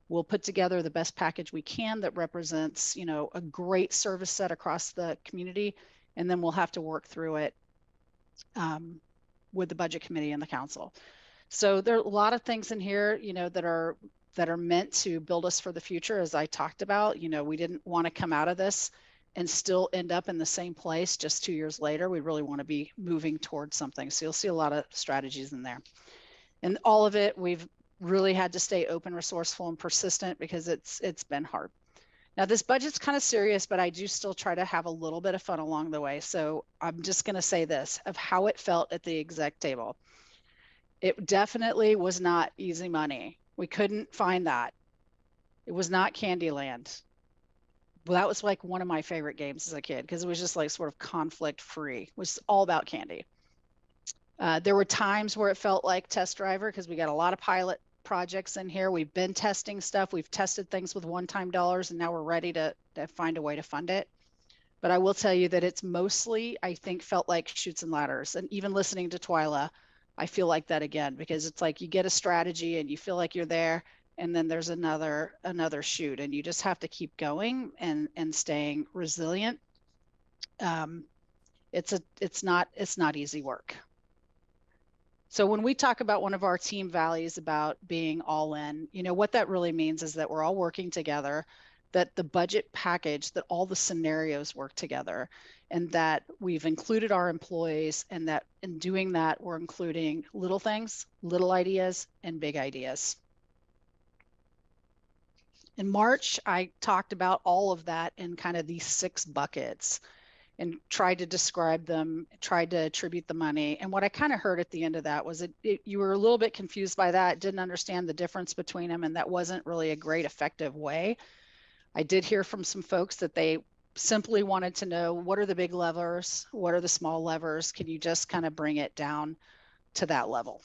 Speaker 2: We'll put together the best package we can that represents, a great service set across the community. And then we'll have to work through it with the budget committee and the council. So there are a lot of things in here, that are meant to build us for the future. As I talked about, we didn't want to come out of this and still end up in the same place just 2 years later. We really want to be moving towards something. So you'll see a lot of strategies in there. And all of it, we've really had to stay open, resourceful, and persistent, because it's been hard. Now this budget's kind of serious, but I do still try to have a little bit of fun along the way. So I'm just going to say this of how it felt at the exec table. It definitely was not easy money. We couldn't find that. It was not Candyland. Well, that was like one of my favorite games as a kid because it was just like sort of conflict free. It was all about candy. There were times where it felt like Test Driver because we got a lot of pilot projects in here. We've been testing stuff. We've tested things with one-time dollars, and now we're ready to find a way to fund it. But I will tell you that it's mostly, I think, felt like Chutes and Ladders. And even listening to Twyla, I feel like that again, because it's like you get a strategy and you feel like you're there, and then there's another shoot, and you just have to keep going and staying resilient. It's not easy work. So when we talk about one of our team values about being all in, you know, what that really means is that we're all working together, that the budget package, that all the scenarios work together, and that we've included our employees, and that in doing that, we're including little things, little ideas, and big ideas. In March, I talked about all of that in kind of these 6 buckets and tried to describe them, tried to attribute the money. And what I kind of heard at the end of that was you were a little bit confused by that, didn't understand the difference between them, and that wasn't really a great effective way. I did hear from some folks that they simply wanted to know, what are the big levers? What are the small levers? Can you just kind of bring it down to that level?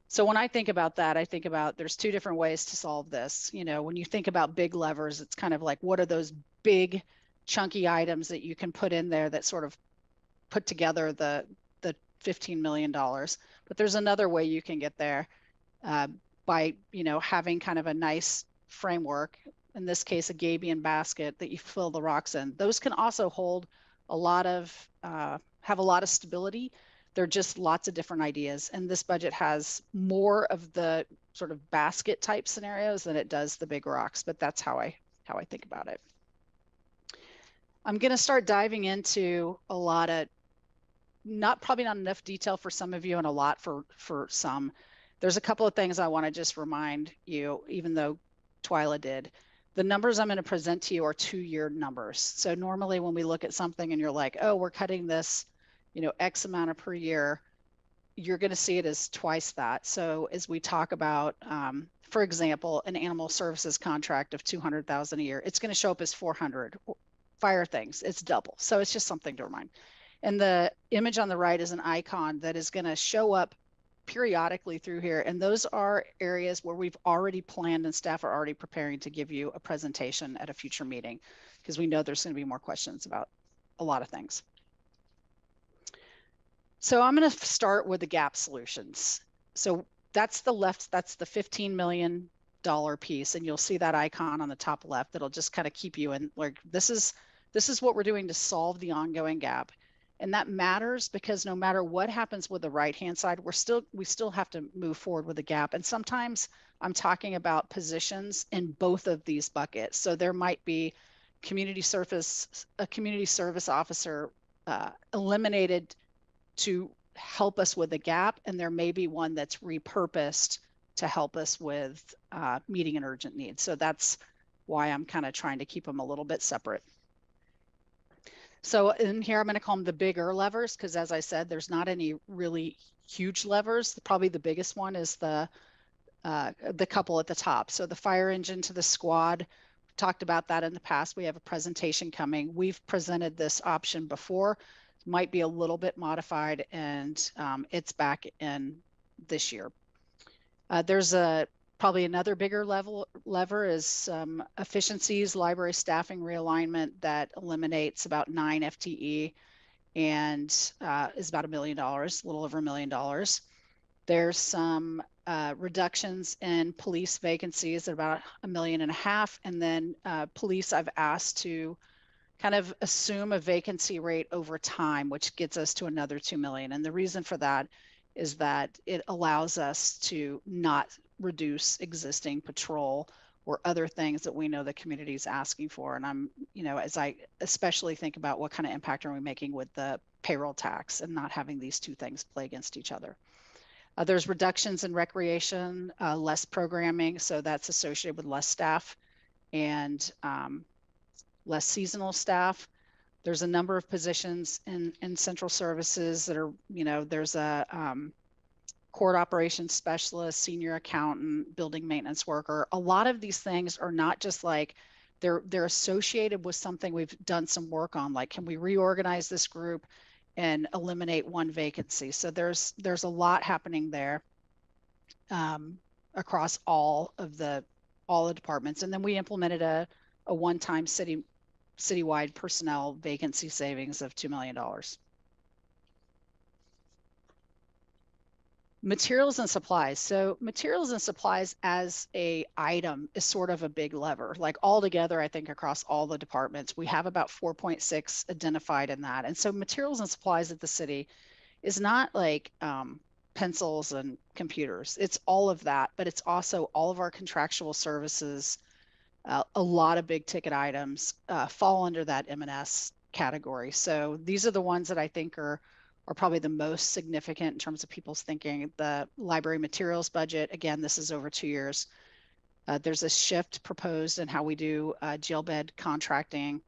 Speaker 2: So when I think about that, I think about there's 2 different ways to solve this. You know, when you think about big levers, it's kind of like, what are those big chunky items that you can put in there that sort of put together the $15 million. But there's another way you can get there by, you know, having kind of a nice framework, in this case, a Gabion basket that you fill the rocks in. Those can also hold a lot of, have a lot of stability. They're just lots of different ideas. And this budget has more of the sort of basket type scenarios than it does the big rocks, but that's how I think about it. I'm going to start diving into a lot of, probably not enough detail for some of you and a lot for some. There's a couple of things I want to just remind you, even though Twyla did. The numbers I'm going to present to you are 2-year numbers. So normally when we look at something and you're like, oh, we're cutting this, you know, X amount of per year, you're going to see it as twice that. So as we talk about, for example, an animal services contract of 200,000 a year, it's going to show up as 400. Fire things, it's double. So it's just something to remind. And the image on the right is an icon that is going to show up periodically through here. And those are areas where we've already planned and staff are already preparing to give you a presentation at a future meeting, because we know there's going to be more questions about a lot of things. So I'm going to start with the gap solutions. So that's the left, that's the $15 million piece. And you'll see that icon on the top left. That'll just kind of keep you in, like, this is what we're doing to solve the ongoing gap. And that matters because no matter what happens with the right-hand side, we still have to move forward with the gap. And sometimes I'm talking about positions in both of these buckets. So there might be a community service officer eliminated to help us with the gap, and there may be one that's repurposed to help us with meeting an urgent need. So that's why I'm kind of trying to keep them a little bit separate. So in here, I'm going to call them the bigger levers, because as I said, there's not any really huge levers. Probably the biggest one is the couple at the top. So the fire engine to the squad, we've talked about that in the past. We have a presentation coming. We've presented this option before, might be a little bit modified, and it's back in this year. There's probably another bigger lever is efficiencies, library staffing realignment that eliminates about 9 FTE and is about $1 million, a little over $1 million. There's some reductions in police vacancies at about $1.5 million. And then police, I've asked to kind of assume a vacancy rate over time, which gets us to another 2 million. And the reason for that is that it allows us to not reduce existing patrol or other things that we know the community is asking for. And I'm, you know, as I especially think about what kind of impact are we making with the payroll tax and not having these 2 things play against each other. There's reductions in recreation, less programming, so that's associated with less staff and less seasonal staff. There's a number of positions in central services that are, there's a court operations specialist, senior accountant, building maintenance worker. A lot of these things are not just like they're associated with something we've done some work on, like can we reorganize this group and eliminate one vacancy. So there's a lot happening there across all the departments. And then we implemented a one-time citywide personnel vacancy savings of $2 million. Materials and supplies. So materials and supplies as a item is sort of a big lever. Like all together, I think across all the departments, we have about 4.6 identified in that. And so materials and supplies at the city is not like pencils and computers. It's all of that, but it's also all of our contractual services. A lot of big ticket items fall under that M&S category. So these are the ones that I think are probably the most significant in terms of people's thinking. The library materials budget, again, this is over 2 years. There's a shift proposed in how we do jail bed contracting.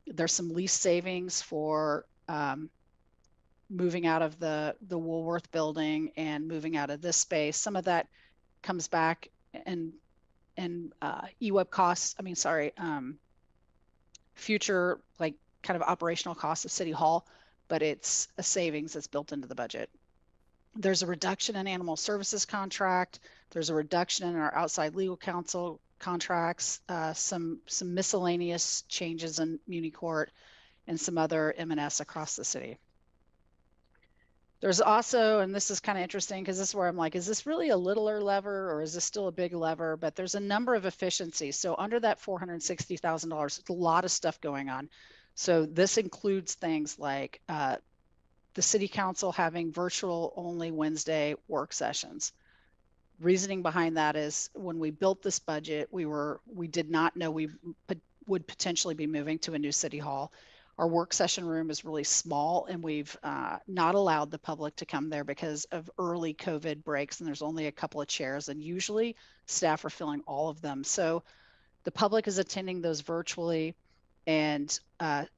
Speaker 2: There's some lease savings for moving out of the Woolworth building and moving out of this space. Some of that comes back and EWEB costs, future like kind of operational costs of City Hall, but it's a savings that's built into the budget. There's a reduction in animal services contract. There's a reduction in our outside legal counsel contracts, some miscellaneous changes in Muni Court, and some other M&S across the city. There's also, and this is kind of interesting because this is where I'm like, is this really a littler lever or is this still a big lever? But there's a number of efficiencies. So under that $460,000, a lot of stuff going on. So this includes things like the city council having virtual only Wednesday work sessions. Reasoning behind that is when we built this budget, we did not know we would potentially be moving to a new city hall. Our work session room is really small and we've not allowed the public to come there because of early COVID breaks and there's only a couple of chairs and usually staff are filling all of them. So the public is attending those virtually and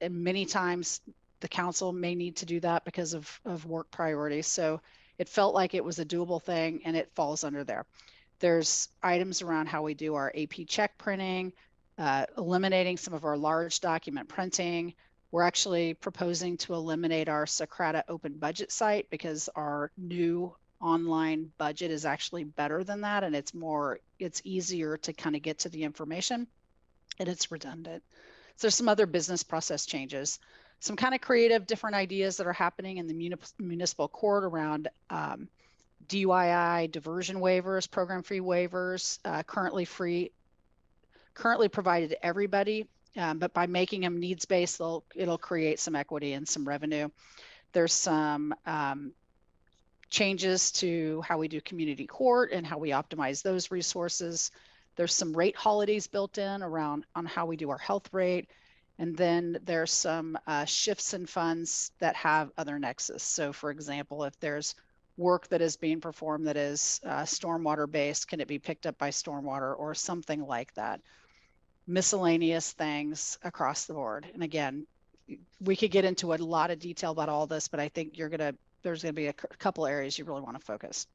Speaker 2: many times the council may need to do that because of work priorities. So it felt like it was a doable thing and it falls under there. There's items around how we do our AP check printing, eliminating some of our large document printing. We're actually proposing to eliminate our Socrata open budget site because our new online budget is actually better than that. And it's easier to kind of get to the information and it's redundant. So there's some other business process changes, some kind of creative different ideas that are happening in the municipal court around DUII, diversion waivers, program fee waivers, currently provided to everybody. But by making them needs-based, it'll create some equity and some revenue. There's some changes to how we do community court and how we optimize those resources. There's some rate holidays built in on how we do our health rate. And then there's some shifts in funds that have other nexus. So for example, if there's work that is being performed that is stormwater based, can it be picked up by stormwater or something like that? Miscellaneous things across the board. And again, we could get into a lot of detail about all this, but I think there's gonna be a couple areas you really want to focus.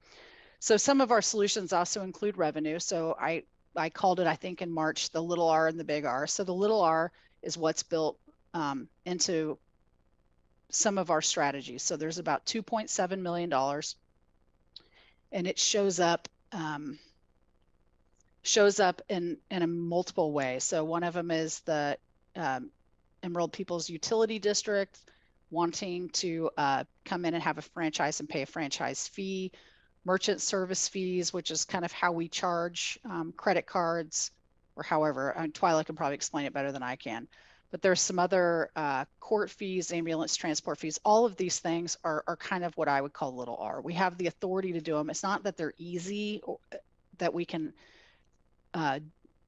Speaker 2: So some of our solutions also include revenue. So I called it, I think in March, the little R and the big R. So the little R is what's built into some of our strategies. So there's about $2.7 million and it shows up in a multiple ways. So one of them is the Emerald People's Utility District wanting to come in and have a franchise and pay a franchise fee, merchant service fees, which is kind of how we charge credit cards or however. Twyla can probably explain it better than I can. But there's some other court fees, ambulance transport fees. All of these things are kind of what I would call little R. We have the authority to do them. It's not that they're easy or that we can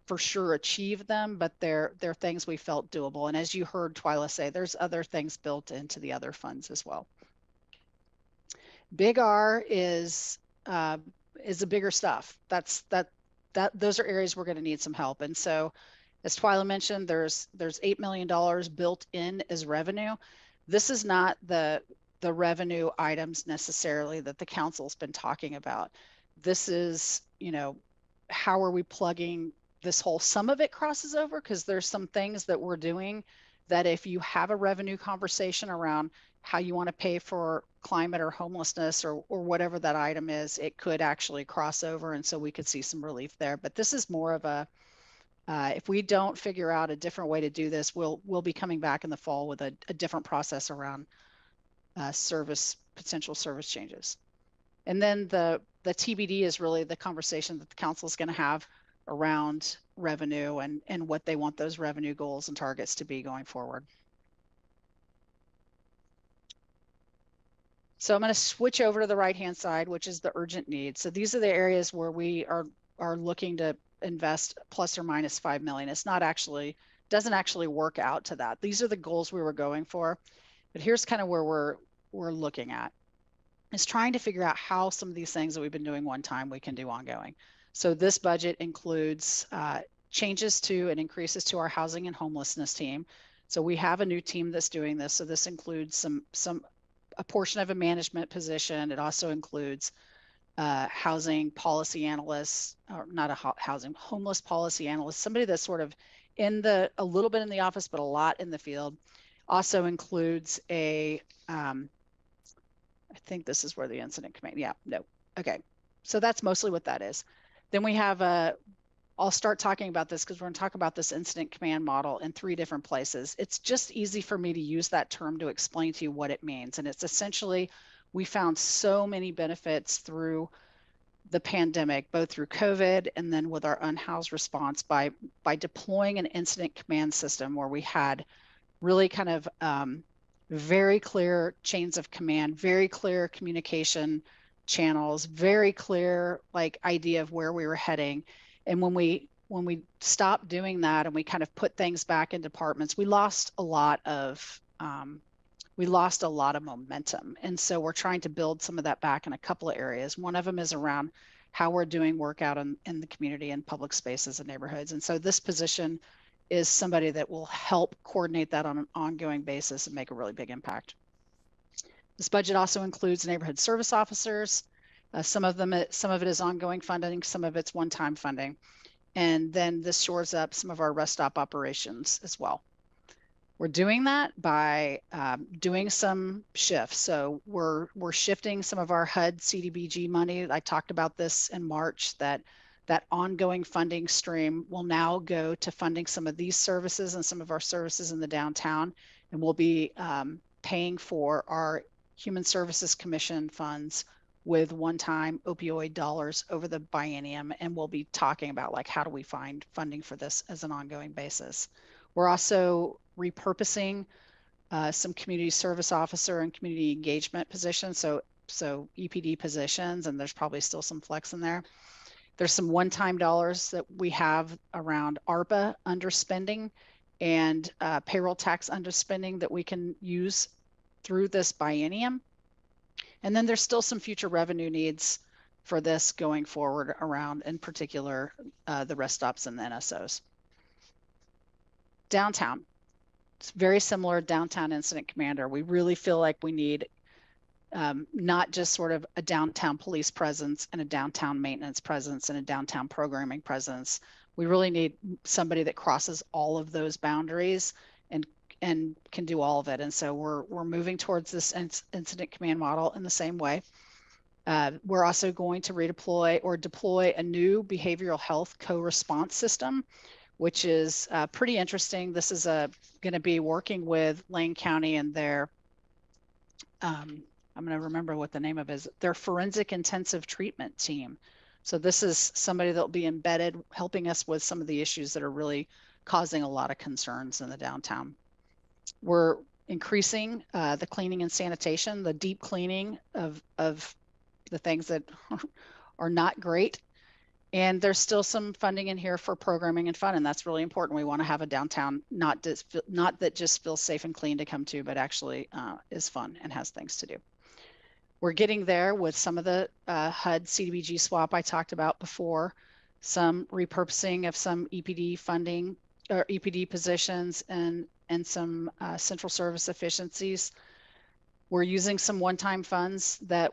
Speaker 2: for sure achieve them, but they're things we felt doable. And as you heard Twyla say, there's other things built into the other funds as well. Big R is is the bigger stuff. Those are areas we're going to need some help. And so, as Twyla mentioned, there's $8 million built in as revenue. This is not the revenue items necessarily that the council's been talking about. This is, how are we plugging this whole, some of it crosses over because there's some things that we're doing that if you have a revenue conversation around how you want to pay for climate or homelessness or whatever that item is, it could actually cross over. And so we could see some relief there. But this is more of a, if we don't figure out a different way to do this, we'll be coming back in the fall with a different process around potential service changes. And then the TBD is really the conversation that the council is going to have around revenue and what they want those revenue goals and targets to be going forward. So I'm going to switch over to the right-hand side, which is the urgent needs. So these are the areas where we are looking to invest plus or minus 5 million. It's not actually, doesn't actually work out to that. These are the goals we were going for, but here's kind of where we're looking at. Is trying to figure out how some of these things that we've been doing one time we can do ongoing. So this budget includes changes to and increases to our housing and homelessness team. So we have a new team that's doing this. So this includes a portion of a management position. It also includes housing policy analysts, or not a homeless policy analyst, somebody that's sort of a little bit in the office, but a lot in the field. Also includes I think this is where the incident command, yeah, no. Okay, so that's mostly what that is. Then we have I'll start talking about this because we're going to talk about this incident command model in 3 different places. It's just easy for me to use that term to explain to you what it means. And it's essentially, we found so many benefits through the pandemic, both through COVID and then with our unhoused response by deploying an incident command system where we had really kind of very clear chains of command, very clear communication channels, very clear idea of where we were heading. And when we stopped doing that and we kind of put things back in departments, we lost a lot of momentum. And so we're trying to build some of that back in a couple of areas. One of them is around how we're doing work out in the community and public spaces and neighborhoods. And so this position is somebody that will help coordinate that on an ongoing basis and make a really big impact. This budget also includes neighborhood service officers. Some of it is ongoing funding, some of it's one-time funding. And then this shores up some of our rest stop operations as well. We're doing that by doing some shifts. So we're shifting some of our HUD CDBG money. I talked about this in March, that ongoing funding stream will now go to funding some of these services and some of our services in the downtown. And we'll be paying for our Human Services Commission funds with one-time opioid dollars over the biennium. And we'll be talking about how do we find funding for this as an ongoing basis. We're also repurposing some community service officer and community engagement positions. So EPD positions, and there's probably still some flex in there. There's some one-time dollars that we have around ARPA underspending and payroll tax underspending that we can use through this biennium. And then there's still some future revenue needs for this going forward around, in particular, the rest stops and the NSOs. Downtown. It's very similar downtown incident commander. We really feel like we need not just sort of a downtown police presence and a downtown maintenance presence and a downtown programming presence. We really need somebody that crosses all of those boundaries and can do all of it. And so we're moving towards this incident command model in the same way. We're also going to redeploy or deploy a new behavioral health co-response system, which is pretty interesting. This is going to be working with Lane County and their, I'm going to remember what the name of it is, their forensic intensive treatment team. So this is somebody that will be embedded, helping us with some of the issues that are really causing a lot of concerns in the downtown. We're increasing the cleaning and sanitation, the deep cleaning of the things that are not great. And there's still some funding in here for programming and fun, and that's really important. We want to have a downtown not that just feels safe and clean to come to, but actually is fun and has things to do. We're getting there with some of the HUD CDBG swap I talked about before, some repurposing of some EPD funding or EPD positions, and some central service efficiencies. We're using some one-time funds that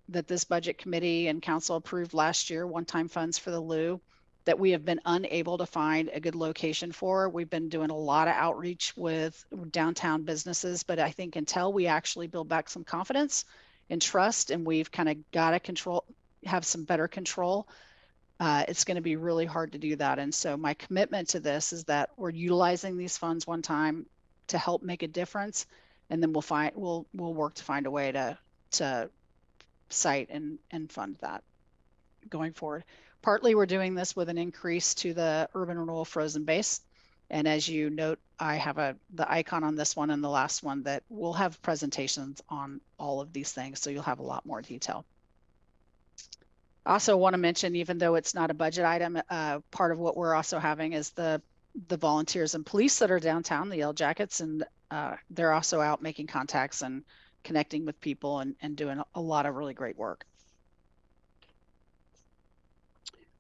Speaker 2: this budget committee and council approved last year, one-time funds for the Lou, that we have been unable to find a good location for. We've been doing a lot of outreach with downtown businesses, but I think until we actually build back some confidence and trust, and we've kind of got to have some better control, it's going to be really hard to do that. And so my commitment to this is that we're utilizing these funds one time to help make a difference, and then we'll work to find a way to cite and fund that going forward. Partly we're doing this with an increase to the urban renewal frozen base. And as you note, I have the icon on this one and the last one that we'll have presentations on all of these things. So you'll have a lot more detail. I also want to mention, even though it's not a budget item, part of what we're also having is the volunteers and police that are downtown, the Yellow Jackets, and they're also out making contacts and connecting with people and doing a lot of really great work.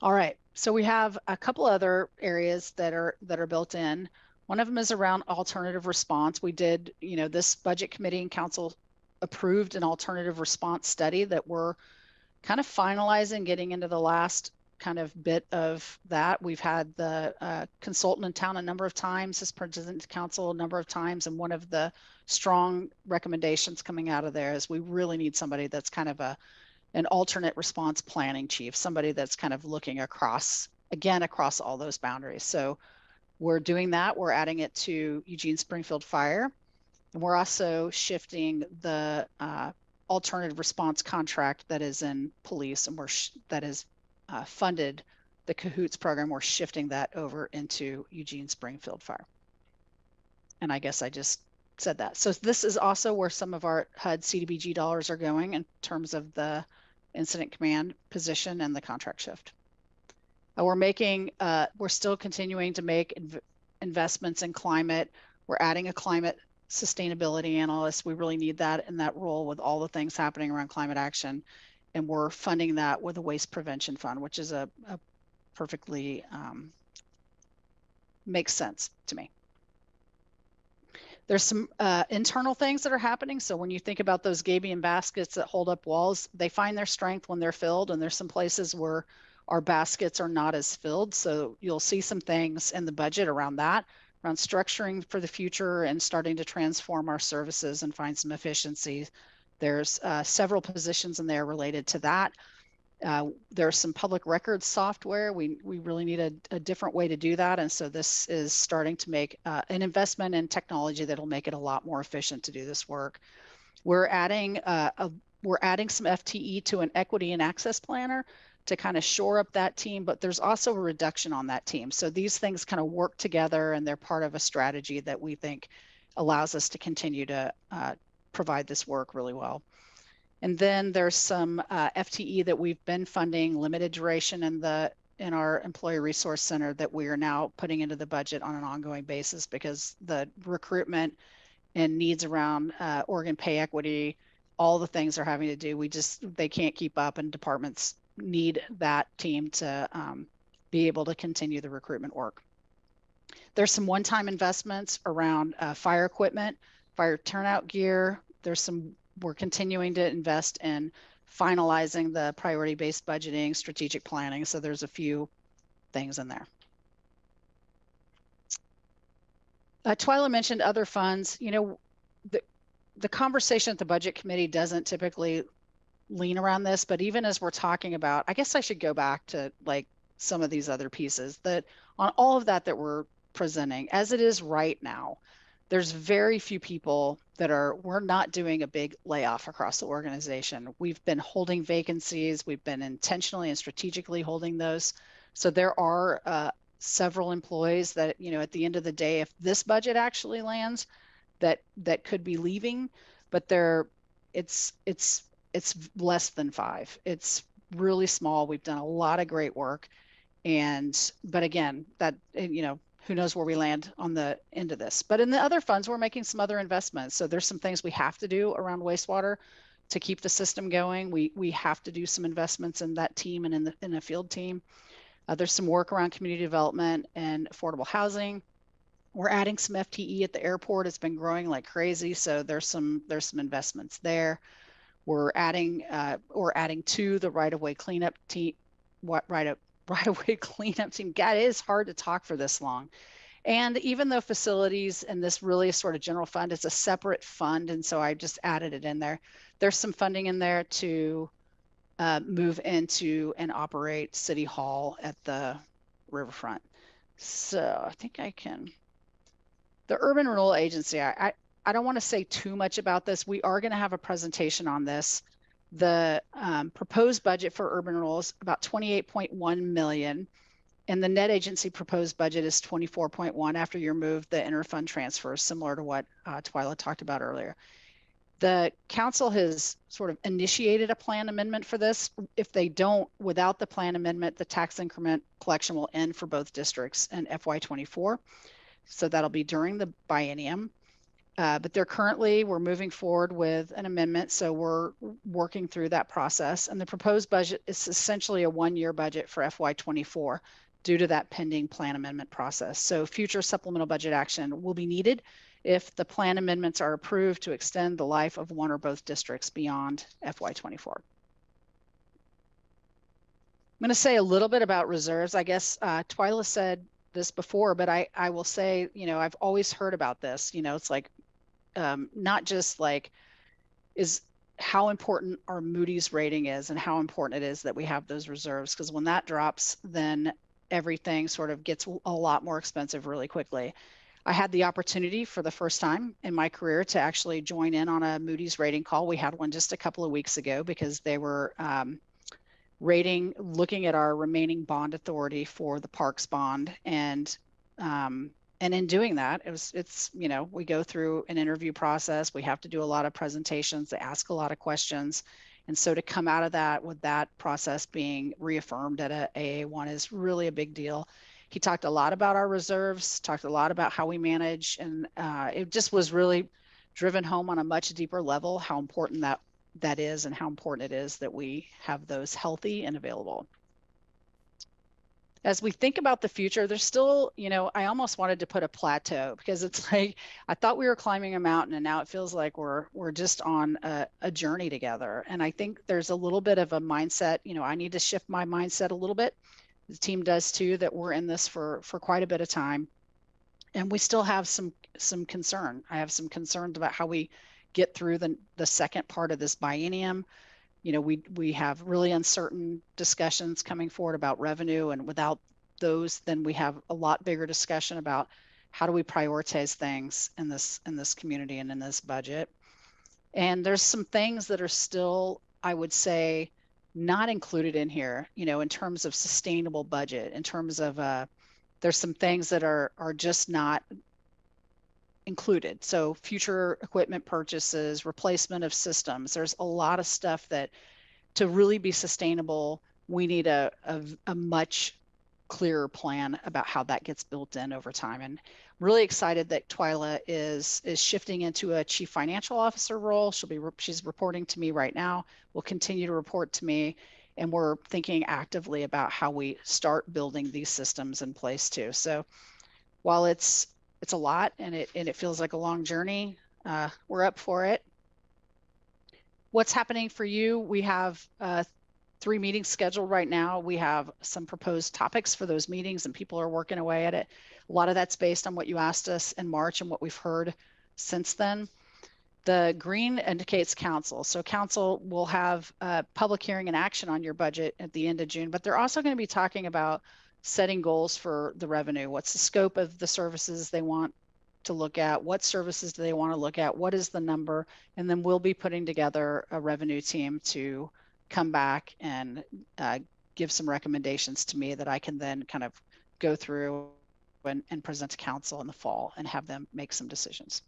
Speaker 2: All right, so we have a couple other areas that are built in. One of them is around alternative response. We did, this budget committee and council approved an alternative response study that we're kind of finalizing, getting into the last kind of bit of that. We've had the consultant in town a number of times, has presented to council a number of times, and one of the strong recommendations coming out of there is we really need somebody that's kind of an alternate response planning chief, somebody that's kind of looking across all those boundaries. So we're doing that. We're adding it to Eugene Springfield Fire, and we're also shifting the alternative response contract that is in police, and that is funded the Cahoots program. We're shifting that over into Eugene Springfield Fire. And I guess I just said that. So this is also where some of our HUD CDBG dollars are going in terms of the incident command position and the contract shift. We're still continuing to make investments in climate. We're adding a climate sustainability analyst. We really need that in that role with all the things happening around climate action. And we're funding that with a waste prevention fund, which is a perfectly makes sense to me. There's some internal things that are happening. So when you think about those gabion baskets that hold up walls, they find their strength when they're filled. And there's some places where our baskets are not as filled. So you'll see some things in the budget around that, around structuring for the future and starting to transform our services and find some efficiencies. There's several positions in there related to that. There's some public records software. We really need a different way to do that. And so this is starting to make an investment in technology that'll make it a lot more efficient to do this work. We're adding some FTE to an equity and access planner to kind of shore up that team, but there's also a reduction on that team. So these things kind of work together, and they're part of a strategy that we think allows us to continue to provide this work really well. And then there's some FTE that we've been funding limited duration in our employee resource center that we are now putting into the budget on an ongoing basis, because the recruitment and needs around organ pay equity, all the things they're having to do, they can't keep up, and departments need that team to be able to continue the recruitment work. There's some one-time investments around fire equipment, fire turnout gear. We're continuing to invest in finalizing the priority-based budgeting, strategic planning. So there's a few things in there. Twyla mentioned other funds. The conversation at the budget committee doesn't typically lean around this, but even as we're talking about, I guess I should go back to like some of these other pieces that on all of that we're presenting as it is right now. There's very few people we're not doing a big layoff across the organization. We've been holding vacancies. We've been intentionally and strategically holding those. So there are several employees that, at the end of the day, if this budget actually lands, that could be leaving, but it's less than 5. It's really small. We've done a lot of great work. But again, that, who knows where we land on the end of this. But in the other funds, we're making some other investments. So there's some things we have to do around wastewater. to keep the system going. We have to do some investments in that team and in the field team. There's some work around community development and affordable housing. We're adding some FTE at the airport. It's been growing like crazy, so there's some investments there. We're adding to the right-of-way cleanup team. Right-of-way cleanup team. God, it is hard to talk for this long. And even though facilities and this really is sort of general fund, it's a separate fund, and so I just added it in there. There's some funding in there to move into and operate City Hall at the riverfront. So I think I can. The Urban Renewal Agency, I don't want to say too much about this. We are going to have a presentation on this. The proposed budget for urban renewal is about 28.1 million. And the net agency proposed budget is 24.1 after you remove the interfund transfers, similar to what Twyla talked about earlier. The council has sort of initiated a plan amendment for this. If they don't, without the plan amendment, the tax increment collection will end for both districts in FY24. So that'll be during the biennium. But we're moving forward with an amendment. So we're working through that process. And the proposed budget is essentially a one-year budget for FY24 due to that pending plan amendment process. So future supplemental budget action will be needed if the plan amendments are approved to extend the life of one or both districts beyond FY24. I'm going to say a little bit about reserves. I guess Twyla said this before, but I will say, I've always heard about this. It's like not just like is how important our Moody's rating is and how important it is that we have those reserves, because when that drops, then everything sort of gets a lot more expensive really quickly. I had the opportunity for the first time in my career to actually join in on a Moody's rating call. We had one just a couple of weeks ago because they were looking at our remaining bond authority for the parks bond. And in doing that, we go through an interview process. We have to do a lot of presentations. They ask a lot of questions. And so to come out of that with that process being reaffirmed at a AA1 is really a big deal. He talked a lot about our reserves, talked a lot about how we manage, and it just was really driven home on a much deeper level how important that is and how important it is that we have those healthy and available. As we think about the future, there's still, I almost wanted to put a plateau, because it's like, I thought we were climbing a mountain and now it feels like we're just on a journey together. And I think there's a little bit of a mindset, I need to shift my mindset a little bit. The team does too, that we're in this for quite a bit of time. And we still have some concern. I have some concerns about how we get through the second part of this biennium. We have really uncertain discussions coming forward about revenue, and without those, then we have a lot bigger discussion about how do we prioritize things in this community and in this budget. And there's some things that are still, I would say, not included in here, in terms of sustainable budget, in terms of there's some things that are just not included. So future equipment purchases, replacement of systems. There's a lot of stuff that to really be sustainable, we need a much clearer plan about how that gets built in over time. And I'm really excited that Twyla is shifting into a chief financial officer role. She's reporting to me right now, will continue to report to me. And we're thinking actively about how we start building these systems in place too. So while it's a lot and it feels like a long journey, we're up for it. What's happening for you? We have 3 meetings scheduled right now. We have some proposed topics for those meetings and people are working away at it. A lot of that's based on what you asked us in March and what we've heard since then. The green indicates council. So council will have a public hearing and action on your budget at the end of June, but they're also going to be talking about setting goals for the revenue. What's the scope of the services they want to look at? What services do they want to look at? What is the number? And then we'll be putting together a revenue team to come back and give some recommendations to me that I can then kind of go through and present to council in the fall and have them make some decisions.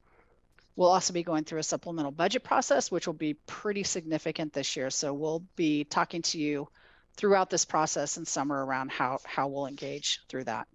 Speaker 2: We'll also be going through a supplemental budget process, which will be pretty significant this year. So we'll be talking to you throughout this process in summer around how we'll engage through that.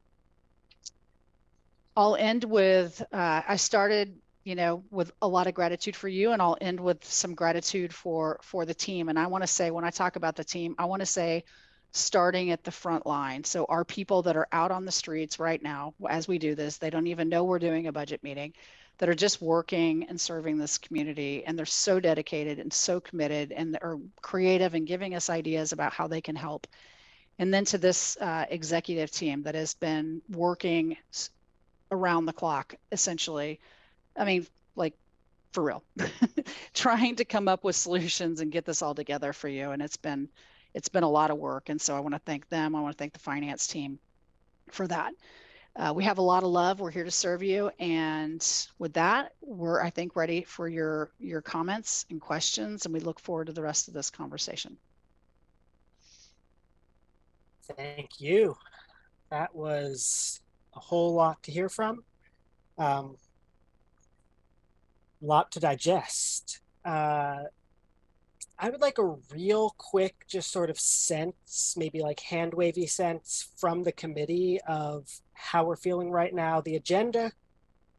Speaker 2: I'll end with, I started you know, with a lot of gratitude for you, and I'll end with some gratitude for the team. And I want to say, when I talk about the team, I want to say starting at the front line. So our people that are out on the streets right now, as we do this, they don't even know we're doing a budget meeting, that are just working and serving this community. And they're so dedicated and so committed and are creative and giving us ideas about how they can help. And then to this executive team that has been working around the clock, essentially. I mean, like, for real, trying to come up with solutions and get this all together for you. And it's been a lot of work. And so I want to thank them. I want to thank the finance team for that. We have a lot of love. We're here to serve you. And with that, we're, I think, ready for your comments and questions. And we look forward to the rest of this conversation.
Speaker 1: Thank you. That was a whole lot to hear from. Lot to digest. I would like a real quick, just sort of sense, maybe like hand wavy sense from the committee of how we're feeling right now. The agenda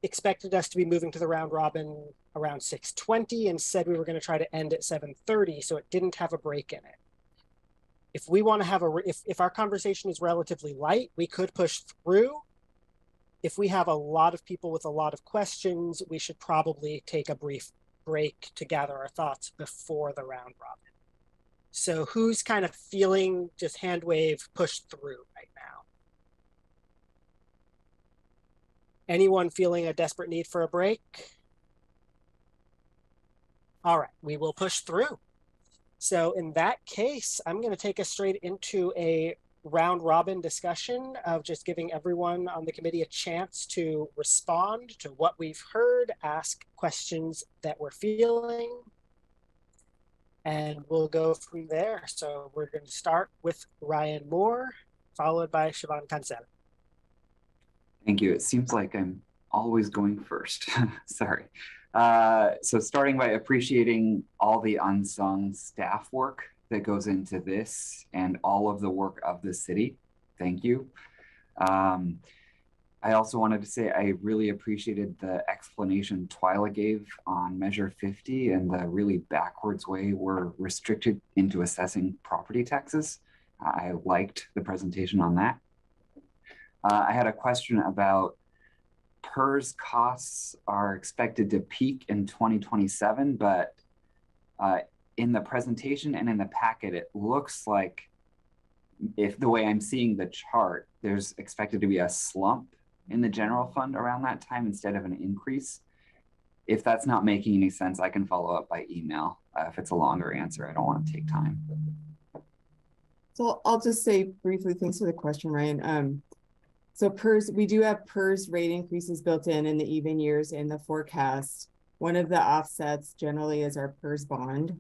Speaker 1: expected us to be moving to the round robin around 6:20 and said we were going to try to end at 7:30, so it didn't have a break in it. If we want to have if our conversation is relatively light, we could push through. If we have a lot of people with a lot of questions, we should probably take a brief break to gather our thoughts before the round robin. So who's kind of feeling just hand wave push through right now? Anyone feeling a desperate need for a break? All right, we will push through. So in that case, I'm going to take us straight into a round robin discussion of just giving everyone on the committee a chance to respond to what we've heard, ask questions that we're feeling, and we'll go from there. So we're going to start with Ryan Moore, followed by Siobhan Cancel.
Speaker 5: Thank you. It seems like I'm always going first. Sorry. So starting by appreciating all the unsung staff work that goes into this and all of the work of the city. Thank you. I also wanted to say I really appreciated the explanation Twyla gave on Measure 50 and the really backwards way we're restricted into assessing property taxes. I liked the presentation on that. I had a question about PERS costs are expected to peak in 2027, but in the presentation and in the packet, it looks like, if the way I'm seeing the chart, there's expected to be a slump in the general fund around that time instead of an increase. If that's not making any sense, I can follow up by email. If it's a longer answer, I don't want to take time.
Speaker 4: So I'll just say briefly, thanks for the question, Ryan. So PERS, we do have PERS rate increases built in the even years in the forecast. One of the offsets generally is our PERS bond.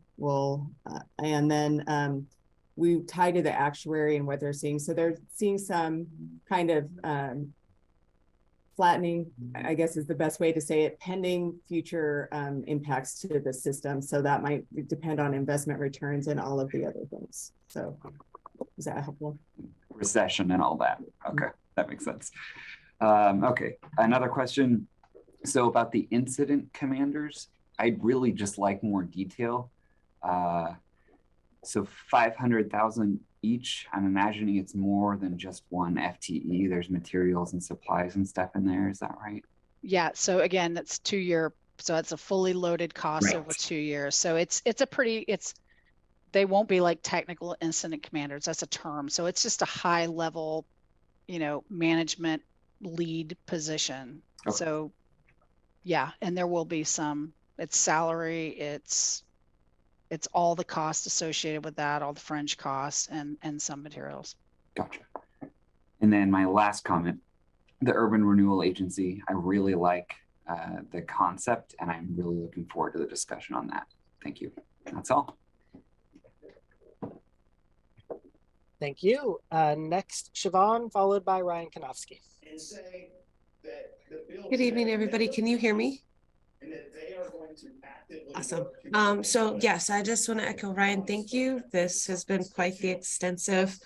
Speaker 4: And then we tie to the actuary and what they're seeing. So they're seeing some kind of flattening, I guess is the best way to say it, pending future impacts to the system. So that might depend on investment returns and all of the other things. So is that helpful?
Speaker 5: Recession and all that. Okay, that makes sense. Okay, another question. So about the incident commanders, I'd really just like more detail. So 500,000 each. I'm imagining it's more than just one FTE. There's materials and supplies and stuff in there. Is that right?
Speaker 2: Yeah. So again, that's 2 year. So it's a fully loaded cost over 2 years. So they won't be like technical incident commanders. That's a term. So it's just a high level, management lead position. Okay. So yeah. And there will be it's salary, it's all the costs associated with that, all the fringe costs and some materials.
Speaker 5: Gotcha. And then my last comment, the Urban Renewal Agency, I really like the concept and I'm really looking forward to the discussion on that. Thank you. That's all.
Speaker 1: Thank you. Next, Siobhan, followed by Ryan Kanofsky.
Speaker 6: Good evening, everybody. Can you hear me? Awesome. So yes, I just want to echo Ryan. Thank you. This has been quite the extensive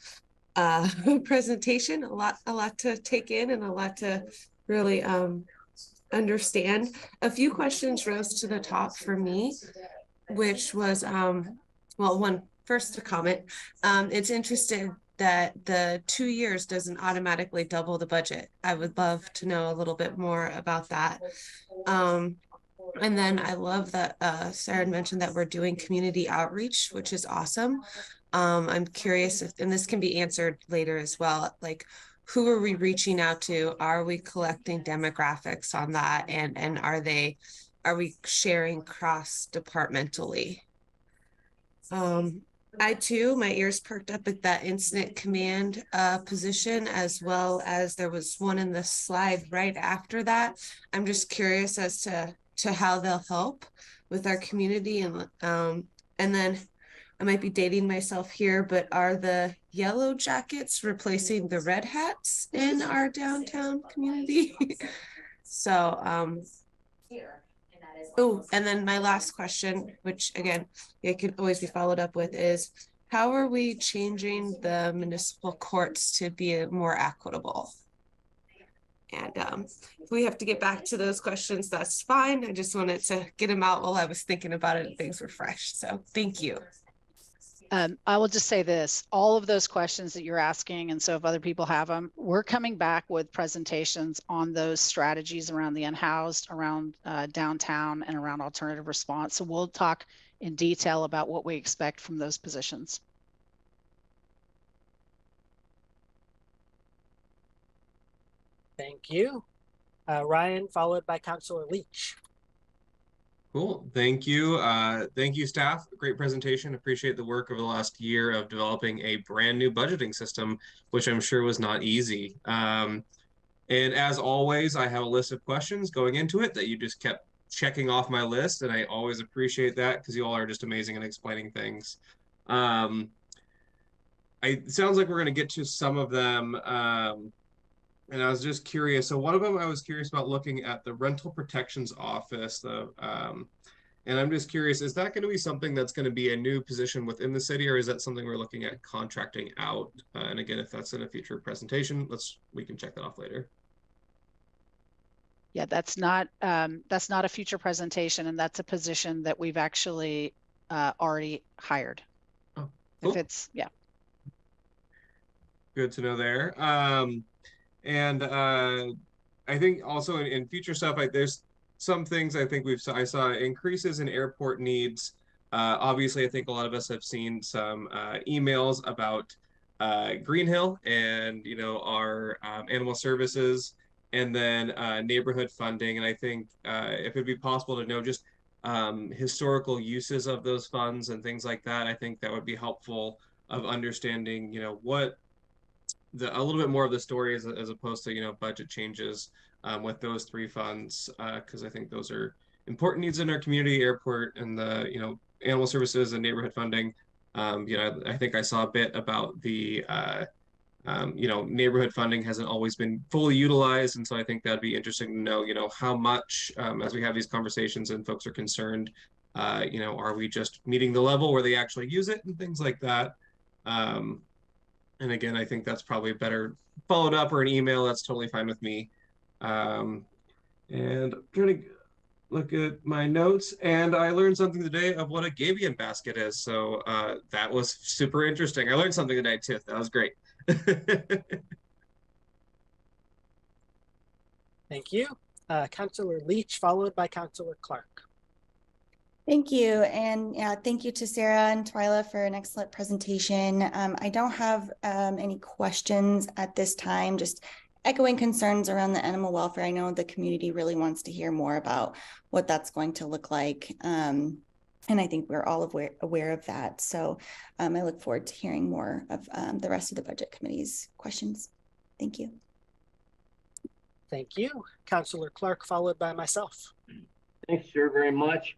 Speaker 6: presentation. A lot to take in and a lot to really understand. A few questions rose to the top for me, which was, well, one, first a comment. It's interesting that the 2 years doesn't automatically double the budget. I would love to know a little bit more about that. And then I love that Sarah mentioned that we're doing community outreach, which is awesome. I'm curious if, and this can be answered later as well, like who are we reaching out to? Are we collecting demographics on that? And are we sharing cross-departmentally? I too, my ears perked up at that incident command position, as well as there was one in the slide right after that. I'm just curious as to how they'll help with our community, and then I might be dating myself here, but are the yellow jackets replacing the red hats in our downtown community? So oh, and then my last question, which again, it could always be followed up with, is how are we changing the municipal courts to be more equitable? And if we have to get back to those questions, that's fine. I just wanted to get them out while I was thinking about it and things were fresh. So thank you.
Speaker 2: I will just say this, all of those questions that you're asking, and so if other people have them, we're coming back with presentations on those strategies around the unhoused, around downtown, and around alternative response. So we'll talk in detail about what we expect from those positions.
Speaker 1: Thank you. Ryan, followed by Councilor Leach.
Speaker 7: Cool. Thank you. Thank you, staff. Great presentation. Appreciate the work over the last year of developing a brand new budgeting system, which I'm sure was not easy. And as always, I have a list of questions going into it that you just kept checking off my list. And I always appreciate that because you all are just amazing at explaining things. It sounds like we're going to get to some of them. And I was just curious. So one of them, I was curious about looking at the rental protections office. And I'm just curious, is that going to be something that's going to be a new position within the city, or is that something we're looking at contracting out? And again, if that's in a future presentation, we can check that off later.
Speaker 2: Yeah, that's not a future presentation, and that's a position that we've actually already hired.
Speaker 7: Oh, cool.
Speaker 2: If it's, yeah.
Speaker 7: Good to know there. And I think also in future stuff, there's some things I think I saw increases in airport needs. Obviously, I think a lot of us have seen some emails about Green Hill and, our animal services, and then neighborhood funding. And I think if it'd be possible to know just historical uses of those funds and things like that, I think that would be helpful of understanding, a little bit more of the story as opposed to, budget changes with those three funds, because I think those are important needs in our community: airport and the, animal services and neighborhood funding. I think I saw a bit about the, neighborhood funding hasn't always been fully utilized. And so I think that'd be interesting to know, how much, as we have these conversations and folks are concerned, are we just meeting the level where they actually use it and things like that. And again, I think that's probably better followed up or an email. That's totally fine with me. And I'm trying to look at my notes, and I learned something today of what a gabion basket is. So that was super interesting. I learned something today too. That was great.
Speaker 1: Thank you. Councilor Leach, followed by Councilor Clark.
Speaker 8: Thank you. And yeah, thank you to Sarah and Twyla for an excellent presentation. I don't have any questions at this time, just echoing concerns around the animal welfare. I know the community really wants to hear more about what that's going to look like. And I think we're all aware of that. So I look forward to hearing more of the rest of the budget committee's questions. Thank you.
Speaker 1: Thank you. Councilor Clark, followed by myself.
Speaker 9: Thanks, sir, very much.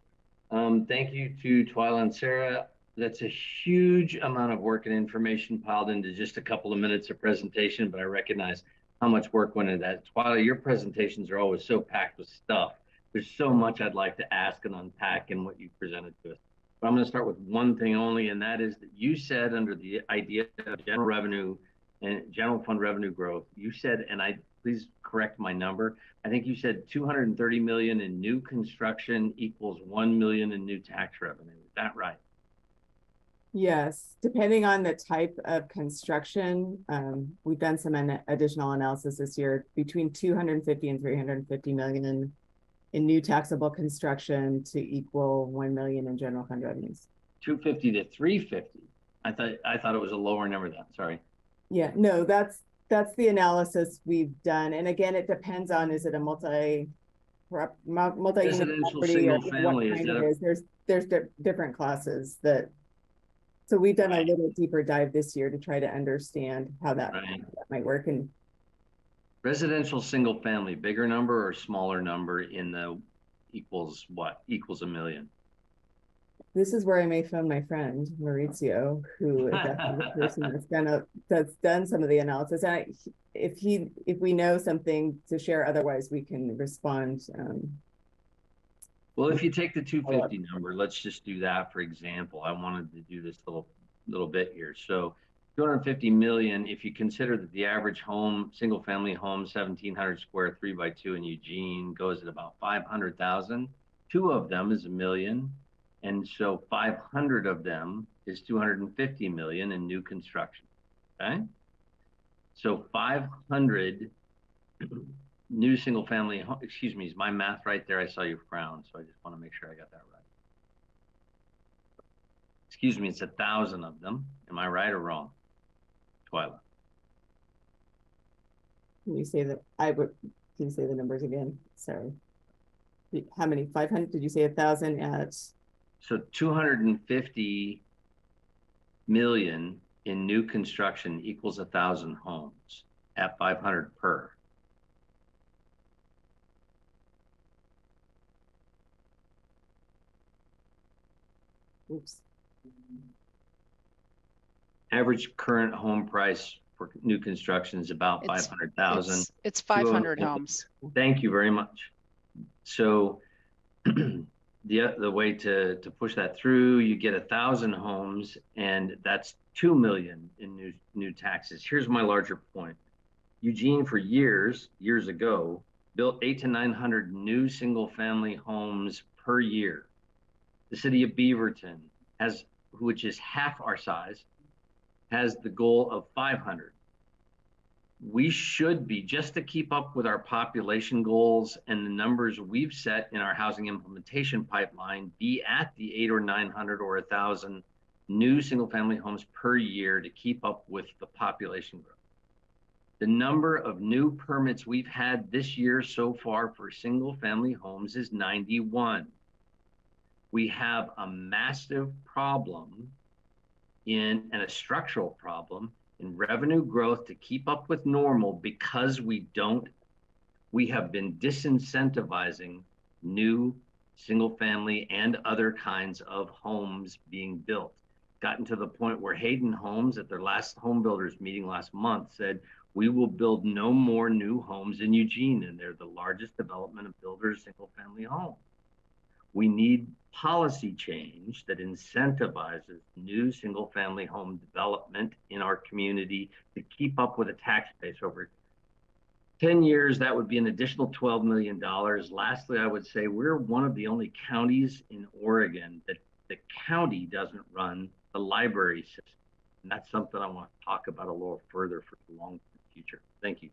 Speaker 9: Thank you to Twyla and Sarah. That's a huge amount of work and information piled into just a couple of minutes of presentation, but I recognize how much work went into that. Twyla, your presentations are always so packed with stuff. There's so much I'd like to ask and unpack in what you presented to us. But I'm going to start with one thing only, and that is that you said under the idea of general revenue and general fund revenue growth, you said, and please correct my number, I think you said 230 million in new construction equals 1 million in new tax revenue. Is that right?
Speaker 4: Yes, depending on the type of construction, we've done some additional analysis this year, between 250 and 350 million in new taxable construction to equal 1 million in general fund revenues.
Speaker 9: 250 to 350. I thought it was a lower number then. Sorry.
Speaker 4: Yeah, no, that's the analysis we've done. And again, it depends on, is it a multi-unit
Speaker 9: residential
Speaker 4: property,
Speaker 9: single
Speaker 4: or
Speaker 9: family?
Speaker 4: what kind it is. There's different classes that. So we've done a little deeper dive this year to try to understand how that might work. And
Speaker 9: residential single family, bigger number or smaller number in the equals what? Equals 1 million.
Speaker 4: This is where I may phone my friend Maurizio, who is actually the person that's done some of the analysis. And if we know something to share, otherwise we can respond.
Speaker 9: Well, if you take the 250 number, let's just do that for example. I wanted to do this little bit here. So 250 million, if you consider that the average home, single family home, 1,700 square, 3x2 in Eugene goes at about 500,000. 2 of them is 1 million. And so 500 of them is 250 million in new construction, okay? So 500 new single family, excuse me, is my math right there? I saw you frown, so I just want to make sure I got that right. Excuse me, it's 1,000 of them. Am I right or wrong, Twyla?
Speaker 4: Can you say that? Can you say the numbers again? Sorry. How many? 500? Did you say 1,000 at?
Speaker 9: So 250 million in new construction equals 1,000 homes at 500 per.
Speaker 4: Oops.
Speaker 9: Average current home price for new construction is about 500,000.
Speaker 2: It's 500 homes.
Speaker 9: Thank you very much. So the way to push that through, you get 1,000 homes, and that's 2 million in new taxes. Here's my larger point. Eugene, for years ago, built 800 to 900 new single family homes per year. The city of Beaverton has, which is half our size, has the goal of 500. We should be, just to keep up with our population goals and the numbers we've set in our housing implementation pipeline, be at the 800 or 900 or 1,000 new single family homes per year to keep up with the population growth. The number of new permits we've had this year so far for single family homes is 91. We have a massive problem and a structural problem in revenue growth to keep up with normal because we have been disincentivizing new single family and other kinds of homes being built. Gotten to the point where Hayden Homes at their last home builders meeting last month said, we will build no more new homes in Eugene, and they're the largest development of builders single family homes. We need policy change that incentivizes new single family home development in our community to keep up with a tax base. Over 10 years, that would be an additional $12 million. Lastly, I would say we're one of the only counties in Oregon that the county doesn't run the library system. And that's something I want to talk about a little further for the long future. Thank you.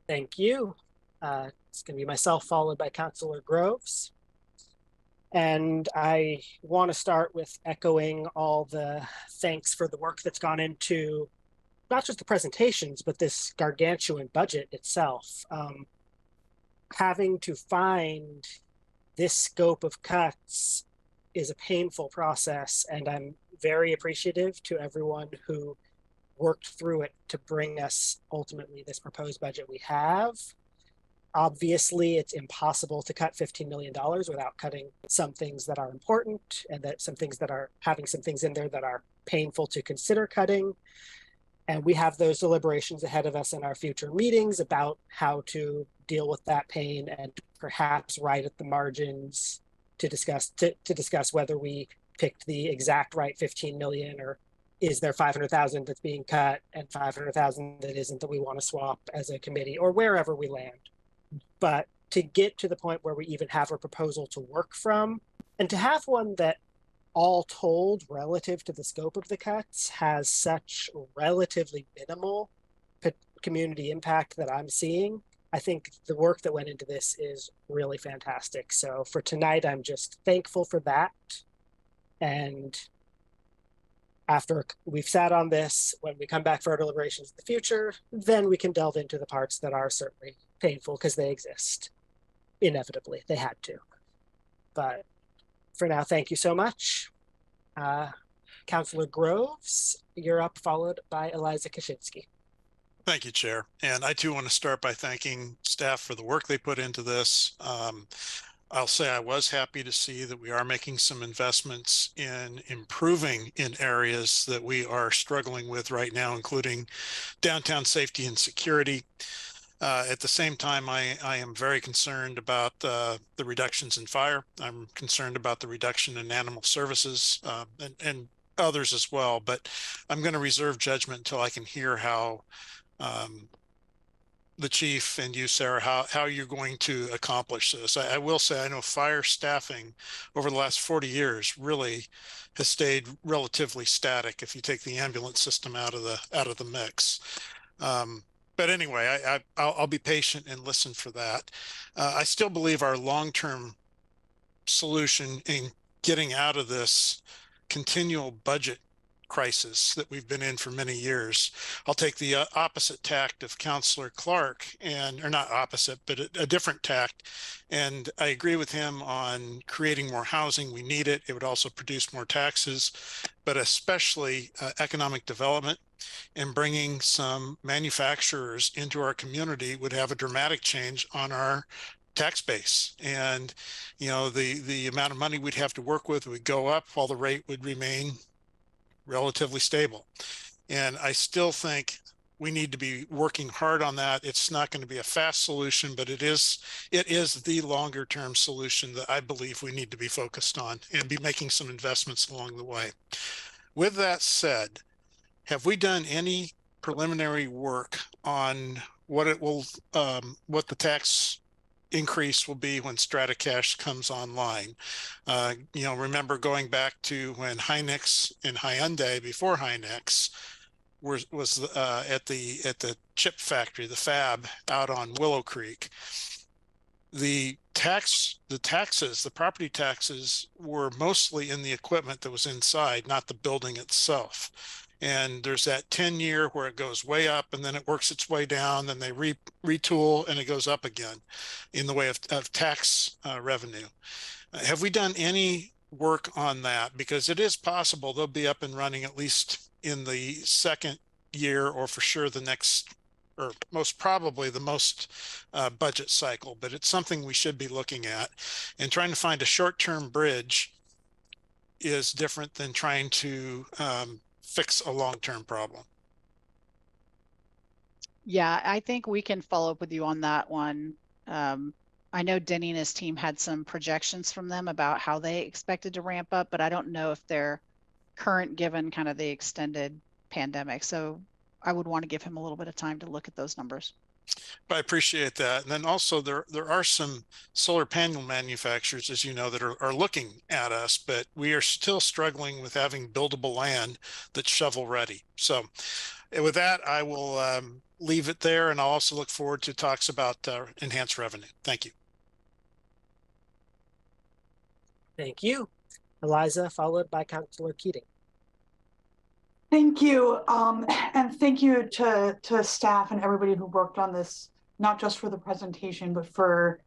Speaker 1: Thank you. It's going to be myself followed by Councillor Groves. And I want to start with echoing all the thanks for the work that's gone into not just the presentations, but this gargantuan budget itself. Having to find this scope of cuts is a painful process, and I'm very appreciative to everyone who worked through it to bring us ultimately this proposed budget we have. Obviously, it's impossible to cut $15 million without cutting some things that are important, and that some things that are having some things in there that are painful to consider cutting. And we have those deliberations ahead of us in our future meetings about how to deal with that pain, and perhaps right at the margins to discuss whether we picked the exact right 15 million or is there 500,000 that's being cut and 500,000 that isn't, that we want to swap as a committee or wherever we land. But to get to the point where we even have a proposal to work from, and to have one that all told relative to the scope of the cuts has such relatively minimal community impact that I'm seeing, I think the work that went into this is really fantastic. So for tonight, I'm just thankful for that. And after we've sat on this, when we come back for our deliberations in the future, then we can delve into the parts that are certainly painful because they exist. Inevitably, they had to. But for now, thank you so much. Councillor Groves, you're up, followed by Eliza Kaczynski.
Speaker 10: Thank you, Chair. And I too want to start by thanking staff for the work they put into this. I'll say I was happy to see that we are making some investments in improving in areas that we are struggling with right now, including downtown safety and security. At the same time, I am very concerned about the reductions in fire. I'm concerned about the reduction in animal how and others as well, but I'm going to reserve judgment until I can hear how the chief and you, Sarah, how you're going to accomplish this. I will say I know fire staffing over the last 40 years really has stayed relatively static if you take the ambulance system out of the mix. But anyway, I'll be patient and listen for that. I still believe our long-term solution in getting out of this continual budget crisis that we've been in for many years. I'll take the opposite tact of Councillor Clark, or not opposite, but a different tact. And I agree with him on creating more housing. We need it. It would also produce more taxes, but especially economic development and bringing some manufacturers into our community would have a dramatic change on our tax base. And, you know, the amount of money we'd have to work with would go up while the rate would remain relatively stable. And I still think we need to be working hard on that. It's not going to be a fast solution, but it is the longer term solution that I believe we need to be focused on and be making some investments along the way. With that said, have we done any preliminary work on what the tax increase will be when StrataCash comes online? You know, remember going back to when Hynix and Hyundai, before Hynix, was at the chip factory, the fab out on Willow Creek. The property taxes were mostly in the equipment that was inside, not the building itself. And there's that 10-year where it goes way up and then it works its way down, then they retool and it goes up again in the way of tax revenue. Have we done any work on that? Because it is possible they'll be up and running at least in the second year, or for sure the next, or most probably the most budget cycle, but it's something we should be looking at. And trying to find a short-term bridge is different than trying to fix a long-term problem.
Speaker 2: Yeah, I think we can follow up with you on that one. I know Denny and his team had some projections from them about how they expected to ramp up, but I don't know if they're current given kind of the extended pandemic. So I would want to give him a little bit of time to look at those numbers.
Speaker 10: I appreciate that. And then also there are some solar panel manufacturers, as you know, that are looking at us, but we are still struggling with having buildable land that's shovel ready. So with that, I will leave it there, and I'll also look forward to talks about enhanced revenue. Thank you.
Speaker 1: Thank you. Eliza, followed by Councillor Keating.
Speaker 11: Thank you. And thank you to staff and everybody who worked on this, not just for the presentation, but for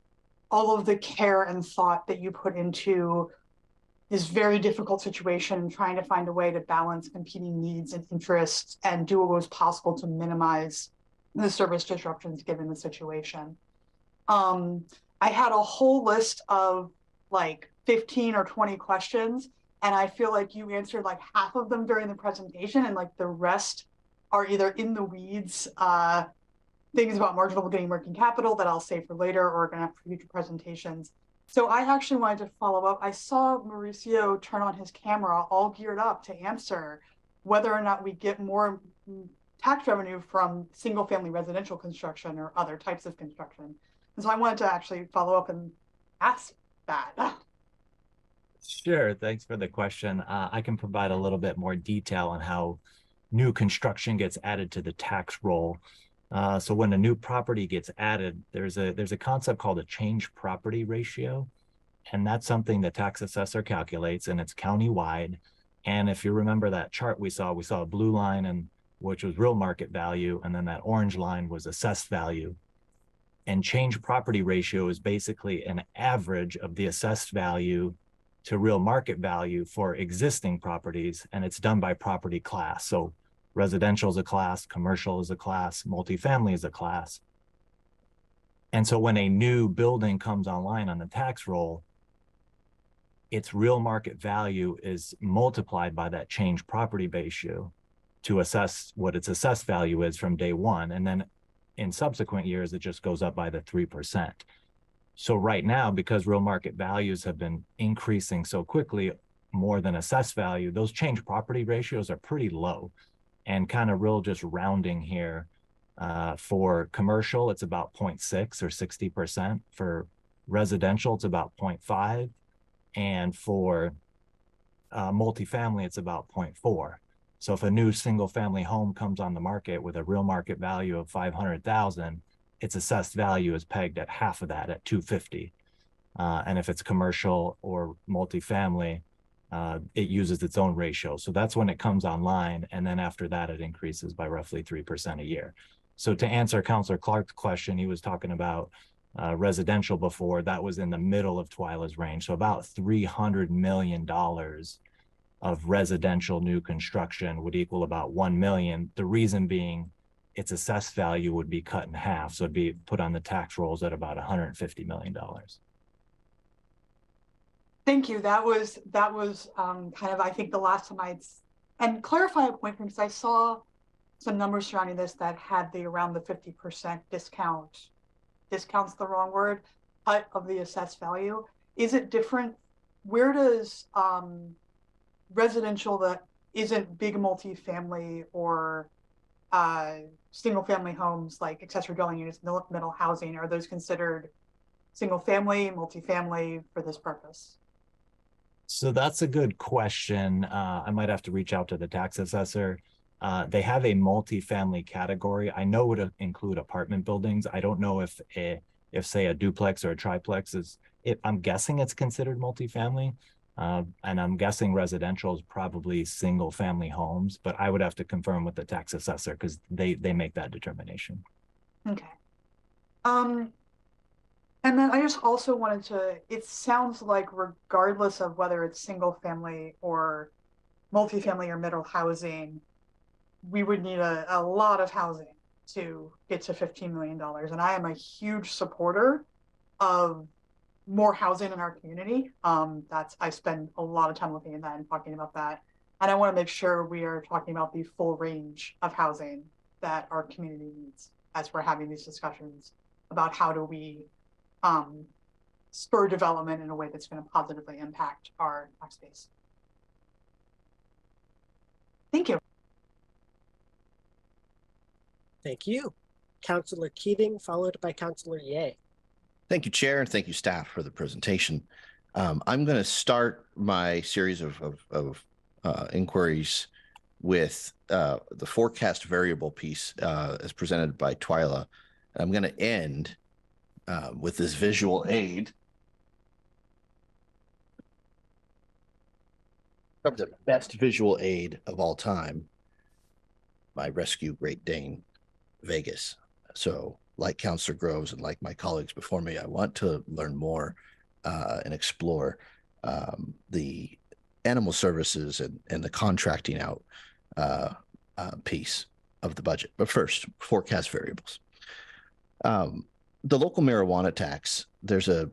Speaker 11: all of the care and thought that you put into this very difficult situation and trying to find a way to balance competing needs and interests and do what was possible to minimize the service disruptions given the situation. I had a whole list of like 15 or 20 questions, and I feel like you answered like half of them during the presentation, and like the rest are either in the weeds, things about marginal gain working capital that I'll save for later or are gonna have for future presentations. So I actually wanted to follow up. I saw Mauricio turn on his camera all geared up to answer. whether or not we get more tax revenue from single family residential construction or other types of construction. And so I wanted to actually follow up and ask that.
Speaker 12: Sure, thanks for the question. I can provide a little bit more detail on how new construction gets added to the tax roll. So when a new property gets added, there's a concept called a change property ratio. And that's something the tax assessor calculates, and it's countywide. And if you remember that chart we saw a blue line, and which was real market value, and then that orange line was assessed value. And change property ratio is basically an average of the assessed value to real market value for existing properties, and it's done by property class. So residential is a class, commercial is a class, multifamily is a class. And so when a new building comes online on the tax roll, its real market value is multiplied by that change property ratio to assess what its assessed value is from day one. And then in subsequent years, it just goes up by the 3%. So right now, because real market values have been increasing so quickly, more than assessed value, those change property ratios are pretty low. And kind of real just rounding here, for commercial, it's about 0.6 or 60%. For residential, it's about 0.5. And for multifamily, it's about 0.4. So if a new single family home comes on the market with a real market value of 500,000, its assessed value is pegged at half of that, at 250. And if it's commercial or multifamily, it uses its own ratio. So that's when it comes online. And then after that, it increases by roughly 3% a year. So to answer Councilor Clark's question, he was talking about residential before. That was in the middle of Twyla's range. So about $300 million of residential new construction would equal about 1 million. The reason being its assessed value would be cut in half. So it'd be put on the tax rolls at about $150 million.
Speaker 11: Thank you. That was kind of, I think, the last time and clarify a point, because I saw some numbers surrounding this that had around the 50% discount. Discount's the wrong word, cut of the assessed value. Is it different? Where does residential that isn't big multifamily or single family homes like accessory dwelling units, middle housing, are those considered single family, multifamily for this purpose?
Speaker 12: So that's a good question. I might have to reach out to the tax assessor. They have a multifamily category. I know it would include apartment buildings. I don't know if say a duplex or a triplex I'm guessing it's considered multifamily. And I'm guessing residential is probably single family homes, but I would have to confirm with the tax assessor because they make that determination.
Speaker 11: Okay. And then I just also wanted to, it sounds like regardless of whether it's single family or multifamily or middle housing, we would need a lot of housing to get to $15 million. And I am a huge supporter of more housing in our community. I spend a lot of time looking at that and talking about that. And I want to make sure we are talking about the full range of housing that our community needs as we're having these discussions about how do we spur development in a way that's going to positively impact our tax base. Thank you.
Speaker 1: Thank you. Councilor Keating, followed by Councilor Ye.
Speaker 13: Thank you, Chair, and thank you, staff, for the presentation. I'm going to start my series of inquiries with the forecast variable piece as presented by Twyla. I'm going to end with this visual aid. The best visual aid of all time, my rescue Great Dane, Vegas. So like Councilor Groves and like my colleagues before me, I want to learn more and explore the animal services and the contracting out piece of the budget. But first, forecast variables. The local marijuana tax, there's a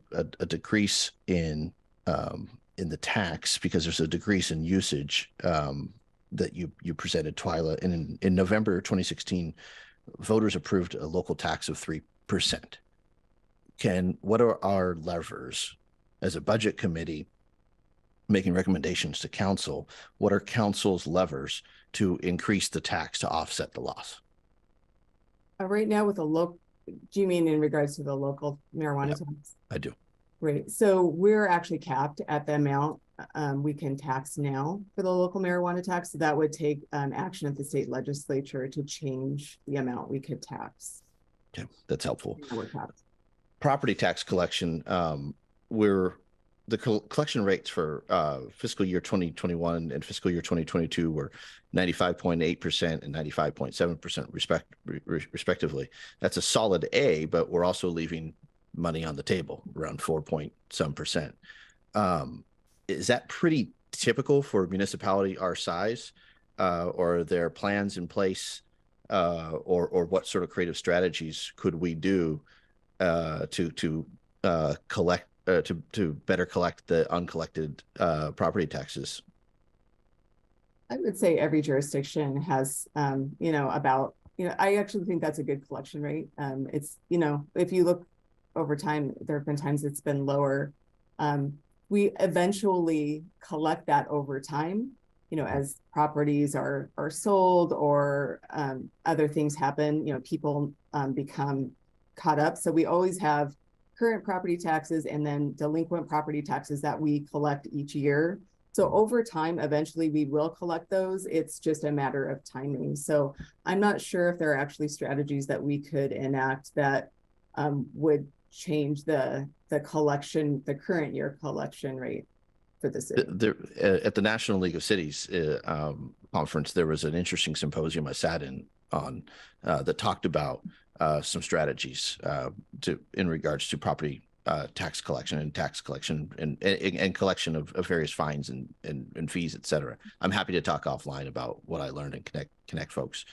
Speaker 13: decrease in the tax because there's a decrease in usage that you presented, Twyla. And in November 2016, voters approved a local tax of 3%. What are our levers as a budget committee making recommendations to council, what are council's levers to increase the tax to offset the loss?
Speaker 4: Right now with the local, do you mean in regards to the local marijuana tax?
Speaker 13: I do.
Speaker 4: Right. So we're actually capped at the amount we can tax now for the local marijuana tax. So that would take action at the state legislature to change the amount we could tax.
Speaker 13: Okay, that's helpful.
Speaker 4: We're capped.
Speaker 13: Property tax collection, the collection rates for fiscal year 2021 and fiscal year 2022 were 95.8% and 95.7% respectively. That's a solid A, but we're also leaving money on the table, around 4.some%. Is that pretty typical for a municipality our size, or are there plans in place, or what sort of creative strategies could we do to collect to better collect the uncollected property taxes?
Speaker 4: I would say every jurisdiction has, I actually think that's a good collection rate. It's, if you look over time, there have been times it's been lower. We eventually collect that over time, as properties are sold or other things happen, people become caught up. So we always have current property taxes and then delinquent property taxes that we collect each year. So over time, eventually we will collect those. It's just a matter of timing. So I'm not sure if there are actually strategies that we could enact that would change the collection, the current year collection rate for the city.
Speaker 13: At the National League of Cities conference, there was an interesting symposium I sat in on that talked about some strategies in regards to property tax collection and collection of various fines and fees, et cetera. I'm happy to talk offline about what I learned and connect folks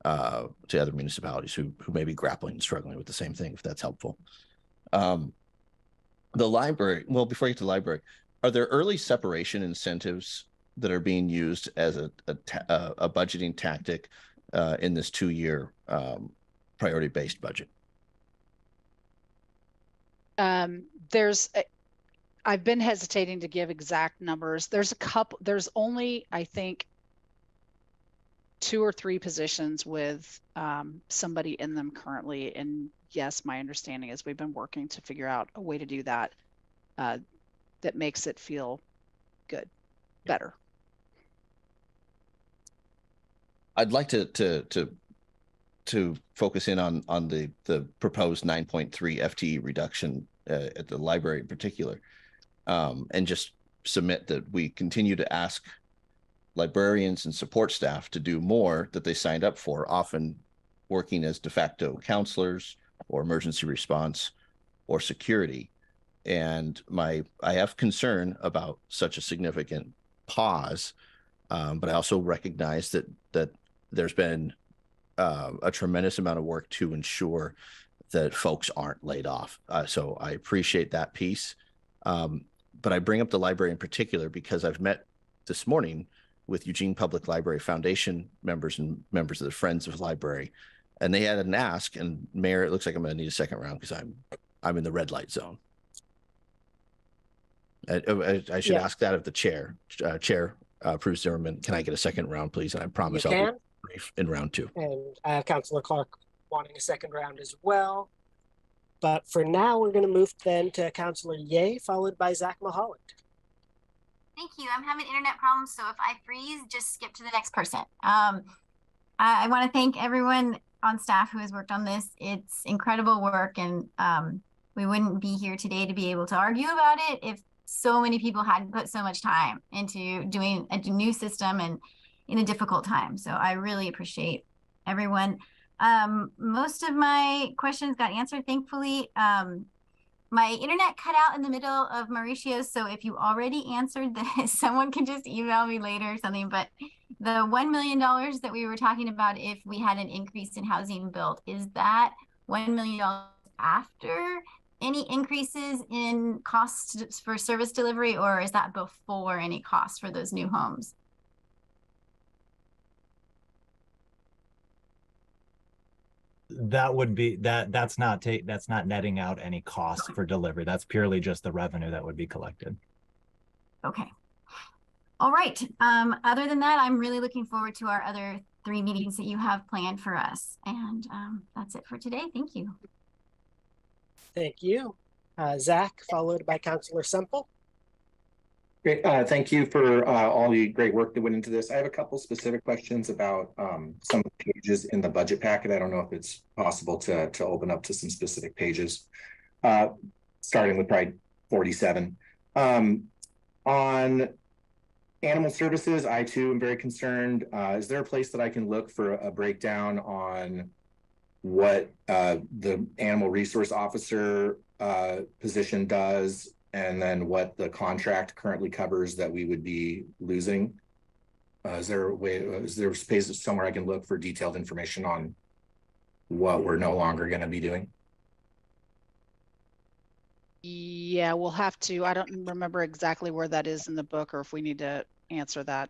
Speaker 13: to other municipalities who may be grappling and struggling with the same thing, if that's helpful. The library, well, before you get to the library, are there early separation incentives that are being used as a budgeting tactic in this 2-year priority-based budget?
Speaker 2: I've been hesitating to give exact numbers. There's only, I think, 2 or 3 positions with somebody in them currently. And yes, my understanding is we've been working to figure out a way to do that that makes it feel good, better.
Speaker 13: I'd like to focus in on the proposed 9.3 FTE reduction at the library in particular, and just submit that we continue to ask librarians and support staff to do more that they signed up for, often working as de facto counselors or emergency response or security. And I have concern about such a significant pause, but I also recognize that there's been a tremendous amount of work to ensure that folks aren't laid off. So I appreciate that piece. But I bring up the library in particular because I've met this morning with Eugene Public Library Foundation members and members of the Friends of the Library. And they had an ask, and Mayor, it looks like I'm going to need a second round because I'm in the red light zone. I should ask that of the chair. Chair Bruce Zimmerman, can I get a second round, please? And I promise I'll be brief in round 2.
Speaker 1: And I have Councilor Clark wanting a second round as well. But for now, we're going to move then to Councilor Ye, followed by Zach Mulholland.
Speaker 14: Thank you. I'm having internet problems, so if I freeze, just skip to the next person. I want to thank everyone on staff who has worked on this. It's incredible work, and we wouldn't be here today to be able to argue about it if so many people hadn't put so much time into doing a new system and in a difficult time. So I really appreciate everyone. Most of my questions got answered, thankfully. My internet cut out in the middle of Mauricio's, so if you already answered this, someone can just email me later or something. But the $1 million that we were talking about, if we had an increase in housing built, is that $1 million after any increases in costs for service delivery, or is that before any costs for those new homes?
Speaker 12: That would be that's not netting out any costs for delivery. That's purely just the revenue that would be collected.
Speaker 14: Okay. All right. Other than that, I'm really looking forward to our other 3 meetings that you have planned for us. And that's it for today. Thank you.
Speaker 1: Thank you. Zach, followed by Councilor Semple.
Speaker 15: Great. Thank you for all the great work that went into this. I have a couple specific questions about some of the pages in the budget packet. I don't know if it's possible to open up to some specific pages, starting with probably 47. On animal services, I too am very concerned. Is there a place that I can look for a breakdown on what the animal resource officer position does, and then what the contract currently covers that we would be losing? Is there a way, is there space somewhere I can look for detailed information on what we're no longer going to be doing?
Speaker 2: Yeah, we'll have to. I don't remember exactly where that is in the book, or if we need to answer that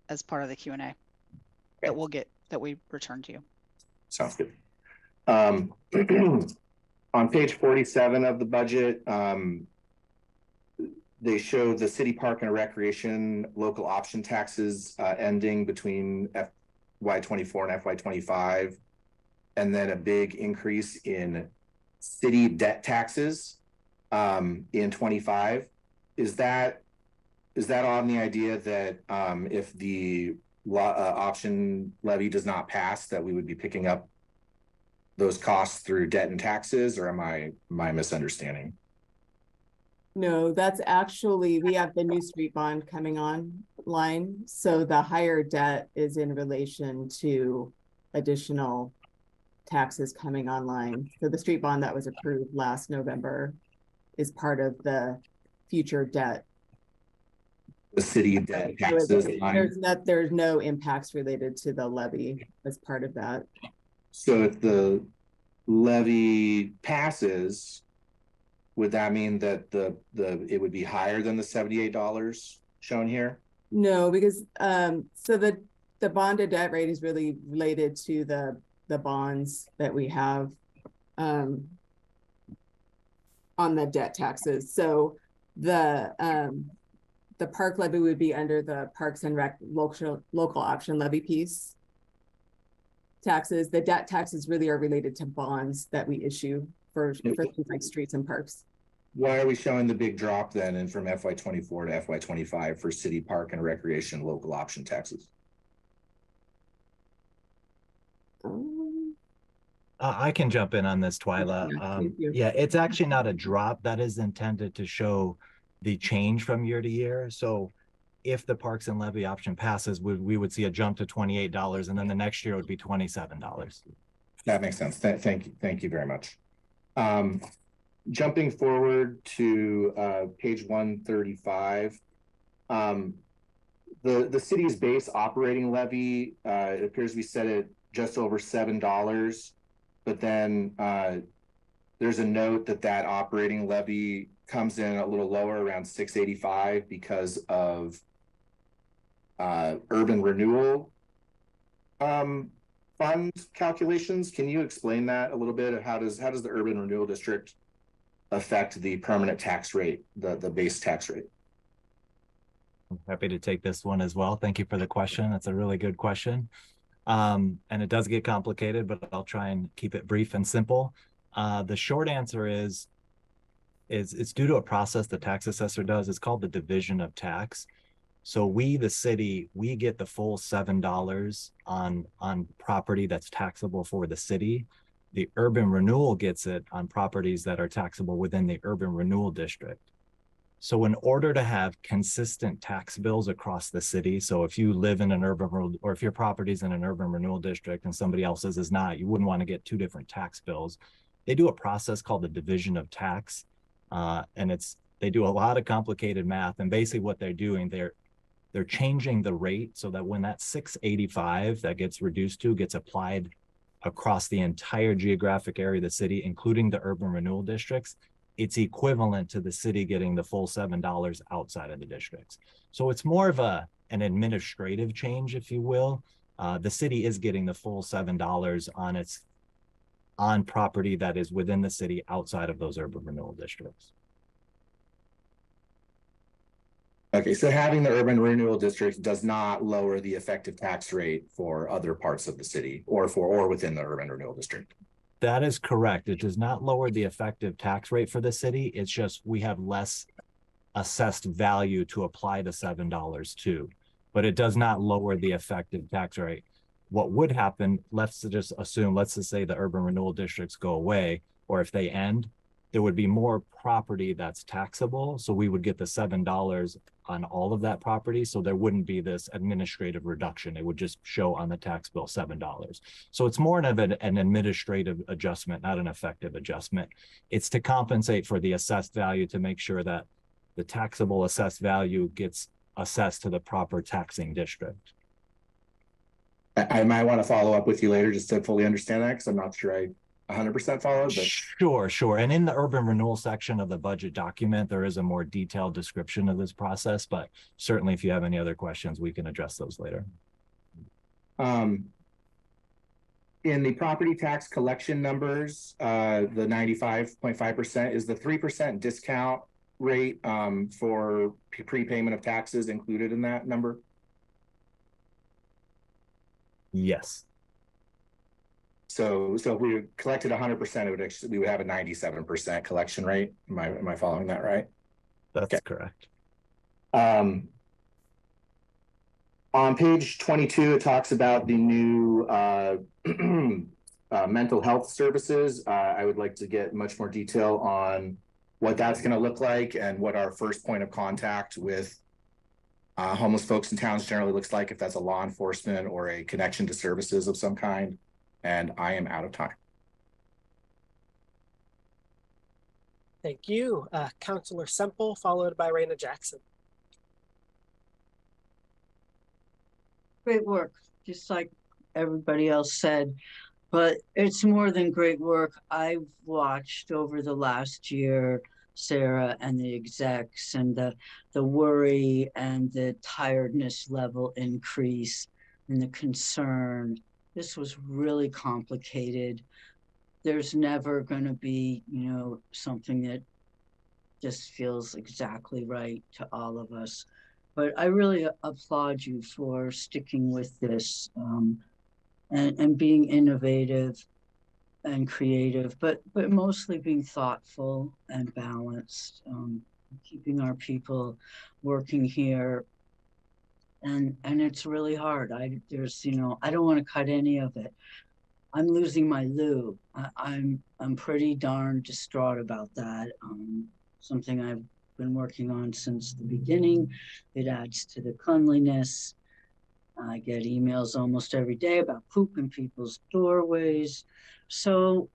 Speaker 2: as part of the Q&A. Okay. That we return to you.
Speaker 15: Sounds good. On page 47 of the budget, they show the city park and recreation local option taxes ending between FY24 and FY25, and then a big increase in city debt taxes in 25. Is that on the idea that if the option levy does not pass, that we would be picking up those costs through debt and taxes, or am I misunderstanding?
Speaker 4: No, that's actually, we have the new street bond coming online. So the higher debt is in relation to additional taxes coming online. So the street bond that was approved last November is part of the future debt.
Speaker 15: The city debt taxes line.
Speaker 4: There's no impacts related to the levy as part of that.
Speaker 15: So if the levy passes, would that mean that it would be higher than the $78 shown here?
Speaker 4: No, because so the bonded debt rate is really related to the bonds that we have on the debt taxes. So the park levy would be under the Parks and Rec local option levy piece. Taxes, the debt taxes really are related to bonds that we issue for things like streets and parks.
Speaker 15: Why are we showing the big drop then in from FY24 to FY25 for city park and recreation local option taxes?
Speaker 12: I can jump in on this, Twyla. Yeah, it's actually not a drop. That is intended to show the change from year to year. So if the parks and levy option passes, we would see a jump to $28, and then the next year would be $27.
Speaker 15: That makes sense. Thank you very much. Jumping forward to page 135, the city's base operating levy, it appears we set it just over $7, but then there's a note that operating levy comes in a little lower, around $685, because of urban renewal fund calculations. Can you explain that a little bit? How does the urban renewal district affect the permanent tax rate, the base tax rate?
Speaker 12: I'm happy to take this one as well. Thank you for the question. That's a really good question. And it does get complicated, but I'll try and keep it brief and simple. The short answer is it's due to a process the tax assessor does. It's called the division of tax. So we, the city, we get the full $7 on property that's taxable for the city. The urban renewal gets it on properties that are taxable within the urban renewal district. So in order to have consistent tax bills across the city, so if you live in an urban, or if your property's in an urban renewal district and somebody else's is not, you wouldn't want to get two different tax bills. They do a process called the division of tax, and they do a lot of complicated math. And basically what they're doing, they're changing the rate so that when that $685 that gets reduced to gets applied across the entire geographic area of the city, including the urban renewal districts, it's equivalent to the city getting the full $7 outside of the districts. So it's more of an administrative change, if you will. The city is getting the full $7 on property that is within the city outside of those urban renewal districts.
Speaker 15: Okay, so having the urban renewal district does not lower the effective tax rate for other parts of the city or within the urban renewal district.
Speaker 12: That is correct. It does not lower the effective tax rate for the city. It's just we have less assessed value to apply the $7 to, but it does not lower the effective tax rate. What would happen, let's just say the urban renewal districts go away, or if they end, there would be more property that's taxable. So we would get the $7 on all of that property. So there wouldn't be this administrative reduction. It would just show on the tax bill $7. So it's more of an administrative adjustment, not an effective adjustment. It's to compensate for the assessed value to make sure that the taxable assessed value gets assessed to the proper taxing district.
Speaker 15: I might want to follow up with you later just to fully understand that, because I'm not sure I 100% followed. But
Speaker 12: Sure. And in the urban renewal section of the budget document, there is a more detailed description of this process, but certainly if you have any other questions, we can address those later.
Speaker 15: In the property tax collection numbers, the 95.5% is the 3% discount rate for prepayment of taxes included in that number?
Speaker 12: Yes.
Speaker 15: So if we collected 100%, we would have a 97% collection rate. Am I following that right?
Speaker 12: That's correct.
Speaker 15: On page 22, it talks about the new mental health services. I would like to get much more detail on what that's going to look like and what our first point of contact with homeless folks in towns generally looks like, if that's a law enforcement or a connection to services of some kind. And I am out of time.
Speaker 1: Thank you. Councillor Semple, followed by Raina Jackson.
Speaker 16: Great work, just like everybody else said, but it's more than great work. I've watched over the last year, Sarah and the execs, and the worry and the tiredness level increase and the concern. This was really complicated. There's never going to be, something that just feels exactly right to all of us. But I really applaud you for sticking with this and being innovative and creative, but mostly being thoughtful and balanced, keeping our people working here. And it's really hard. I don't want to cut any of it. I'm losing my Lou. I'm pretty darn distraught about that. Something I've been working on since the beginning. It adds to the cleanliness. I get emails almost every day about poop in people's doorways. So,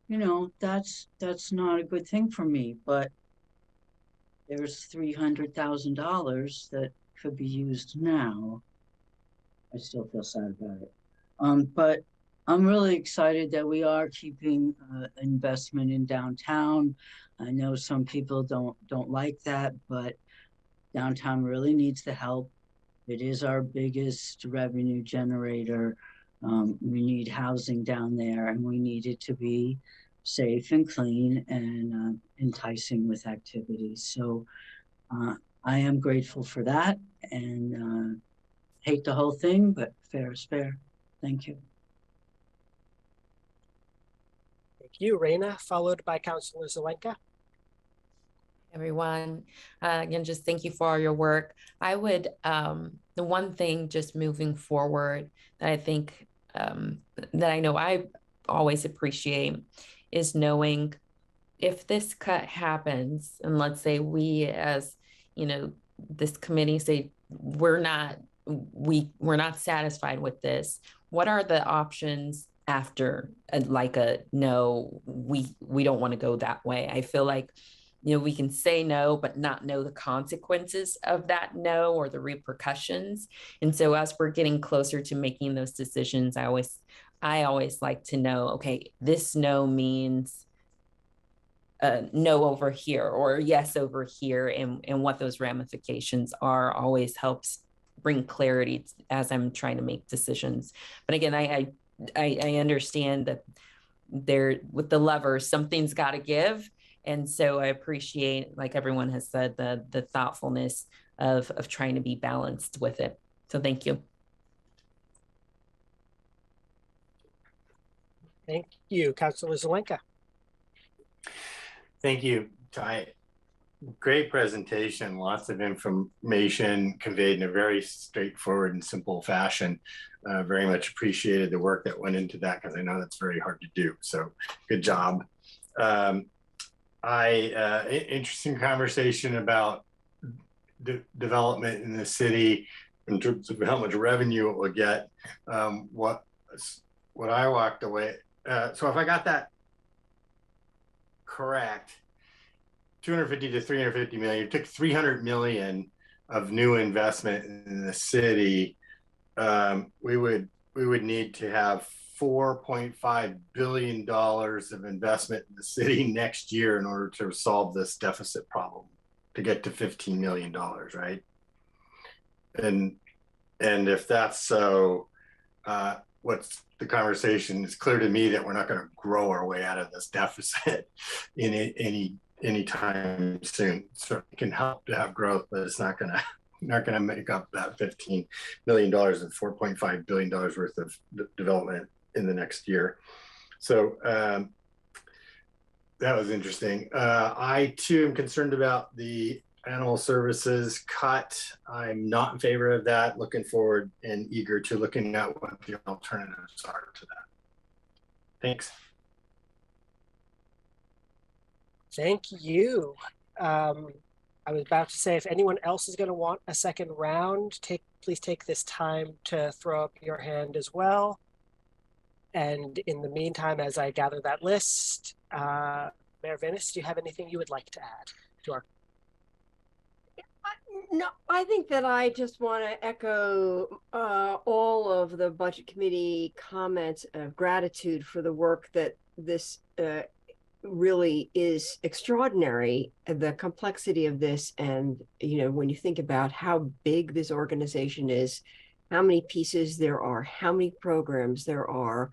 Speaker 16: that's not a good thing for me, but there's $300,000 that could be used now. I still feel sad about it. But I'm really excited that we are keeping investment in downtown. I know some people don't like that, but downtown really needs the help. It is our biggest revenue generator. We need housing down there, and we need it to be safe and clean and enticing with activities. So I am grateful for that, and hate the whole thing, but fair is fair. Thank you.
Speaker 1: Thank you, Raina, followed by Councillor Zelenka.
Speaker 17: Everyone, again, just thank you for all your work. I would, the one thing just moving forward that I think, that I know I always appreciate is knowing if this cut happens, and let's say we as, this committee say, we're not satisfied with this, what are the options after no, we don't want to go that way? I feel like, we can say no, but not know the consequences of that no or the repercussions. And so as we're getting closer to making those decisions, I always like to know, okay, this no means no over here or yes over here, and what those ramifications are always helps bring clarity as I'm trying to make decisions. But again, I understand that there with the levers, something's got to give. And so I appreciate, like everyone has said, the thoughtfulness of trying to be balanced with it. So thank you.
Speaker 1: Thank you, Councilor Zelenka.
Speaker 18: Thank you, Ty. Great presentation, lots of information conveyed in a very straightforward and simple fashion. Very much appreciated the work that went into that, because I know that's very hard to do. So good job. Interesting conversation about development in the city in terms of how much revenue it will get. What I walked away, so if I got that correct, 250 to 350 million, you took 300 million of new investment in the city. We would need to have $4.5 billion of investment in the city next year in order to solve this deficit problem, to get to $15 million, right? And if that's so, what's the conversation? It's clear to me that we're not going to grow our way out of this deficit in any time soon. So it can help to have growth, but it's not going to make up that $15 million and $4.5 billion worth of development in the next year. So that was interesting. I too am concerned about the animal services cut. I'm not in favor of that. Looking forward and eager to looking at what the alternatives are to that. Thanks.
Speaker 1: Thank you. I was about to say, if anyone else is going to want a second round, please take this time to throw up your hand as well. And in the meantime, as I gather that list, Mayor Venice, do you have anything you would like to add to our?
Speaker 19: No, I think that I just want to echo all of the Budget Committee comments of gratitude for the work that this really is extraordinary, the complexity of this. And, you know, when you think about how big this organization is, how many pieces there are, how many programs there are,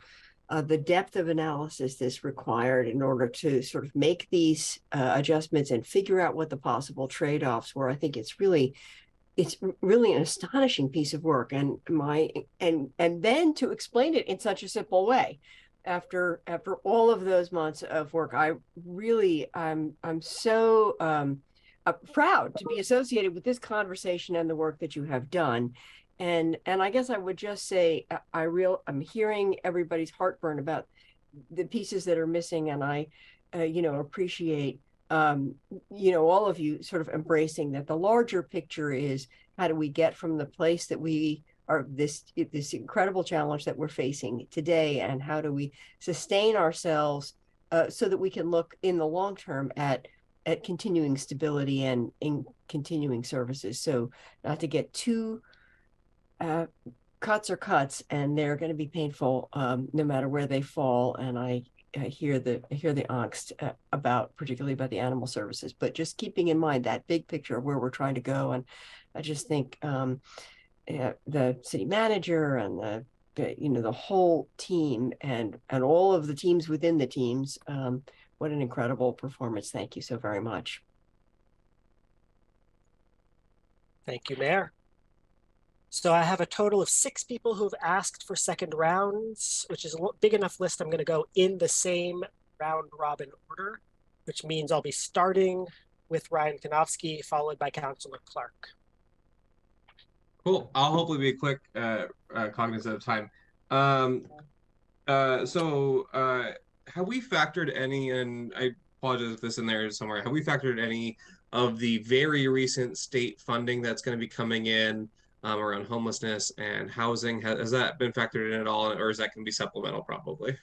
Speaker 19: the depth of analysis that's required in order to sort of make these adjustments and figure out what the possible trade-offs were. I think it's really an astonishing piece of work, and then to explain it in such a simple way. After all of those months of work, I'm so proud to be associated with this conversation and the work that you have done. And I guess I would just say I'm hearing everybody's heartburn about the pieces that are missing, and I appreciate all of you sort of embracing that the larger picture is, how do we get from the place that we are, this incredible challenge that we're facing today, and how do we sustain ourselves so that we can look in the long term at continuing stability and in continuing services. So not to get too cuts are cuts, and they're going to be painful no matter where they fall. And I hear the angst particularly about the animal services, but just keeping in mind that big picture of where we're trying to go. And I just think the city manager and the whole team and all of the teams within the teams, what an incredible performance. Thank you so very much.
Speaker 1: Thank you, Mayor. So I have a total of 6 people who have asked for second rounds, which is a big enough list. I'm going to go in the same round robin order, which means I'll be starting with Ryan Konofsky, followed by Councilor Clark.
Speaker 7: Cool. I'll hopefully be quick, cognizant of time. Have we factored any, and I apologize if this in there somewhere, have we factored any of the very recent state funding that's going to be coming in around homelessness and housing? Has that been factored in at all, or is that going to be supplemental probably?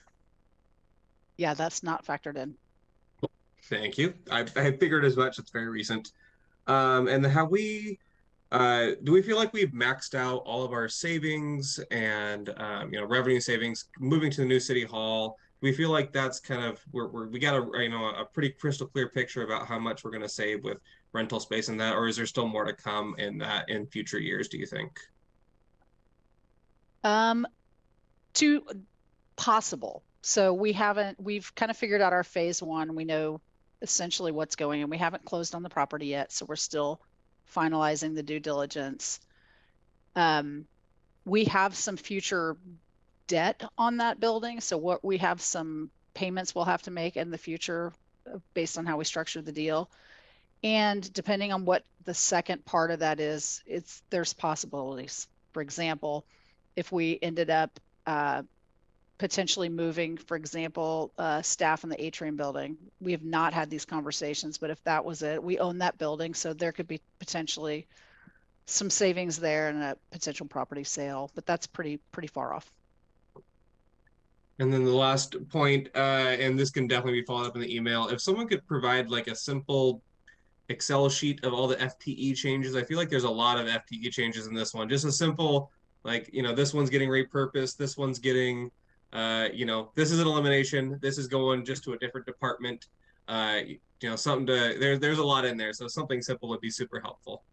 Speaker 2: Yeah, that's not factored in.
Speaker 7: Thank you. I figured as much. It's very recent. And have we, do we feel like we've maxed out all of our savings and revenue savings moving to the new city hall? Do we feel like that's kind of we got a pretty crystal clear picture about how much we're going to save with rental space and that, or is there still more to come in that in future years, do you think?
Speaker 2: Too possible. So we've kind of figured out our phase 1. We know essentially what's going, and we haven't closed on the property yet. So we're still finalizing the due diligence. We have some future debt on that building. So what we have some payments we'll have to make in the future based on how we structure the deal. And depending on what the second part of that is, there's possibilities. For example, if we ended up potentially moving, for example, staff in the atrium building, we have not had these conversations, but if that was it, we own that building. So there could be potentially some savings there and a potential property sale, but that's pretty far off.
Speaker 7: And then the last point, and this can definitely be followed up in the email, if someone could provide like a simple Excel sheet of all the FTE changes. I feel like there's a lot of FTE changes in this one. Just a simple, like, you know, this one's getting repurposed, this one's getting, you know, this is an elimination, this is going just to a different department. You know, something to, there's a lot in there. So something simple would be super helpful.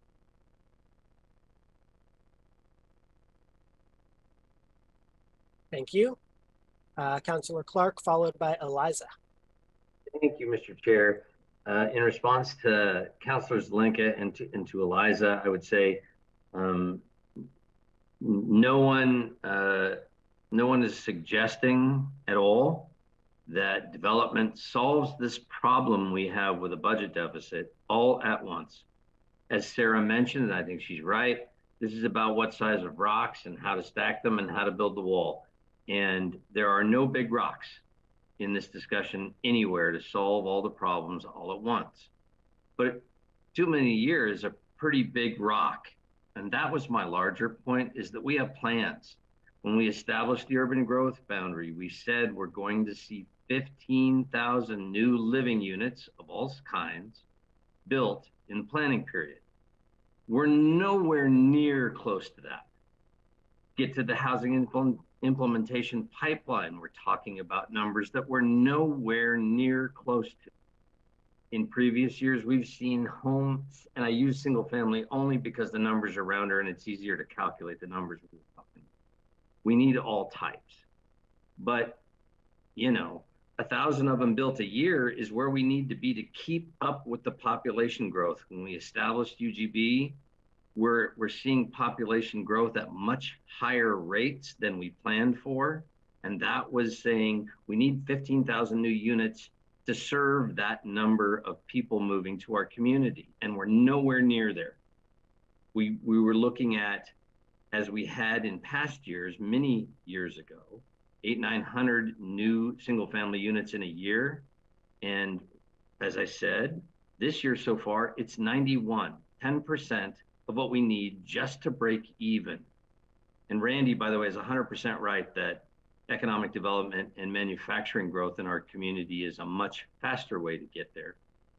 Speaker 1: Thank you. Councilor Clark, followed by Eliza.
Speaker 9: Thank you, Mr. Chair. In response to Councilors Linka and to Eliza, I would say no one is suggesting at all that development solves this problem we have with a budget deficit all at once. As Sarah mentioned, and I think she's right, this is about what size of rocks and how to stack them and how to build the wall. And there are no big rocks in this discussion anywhere to solve all the problems all at once. But too many years, a pretty big rock. And that was my larger point, is that we have plans. When we established the urban growth boundary, we said we're going to see 15,000 new living units of all kinds built in the planning period. We're nowhere near close to that. Get to the housing implementation pipeline, we're talking about numbers that we're nowhere near close to. In previous years, we've seen homes, and I use single family only because the numbers are rounder and it's easier to calculate the numbers. We need all types. But, you know, 1,000 of them built a year is where we need to be to keep up with the population growth. When we established UGB, we're seeing population growth at much higher rates than we planned for. And that was saying we need 15,000 new units to serve that number of people moving to our community. And we're nowhere near there. We were looking at, as we had in past years, many years ago, 800-900 new single family units in a year. And as I said, this year so far, it's 91, 10% of what we need just to break even. And Randy, by the way, is 100% right that economic development and manufacturing growth in our community is a much faster way to get there.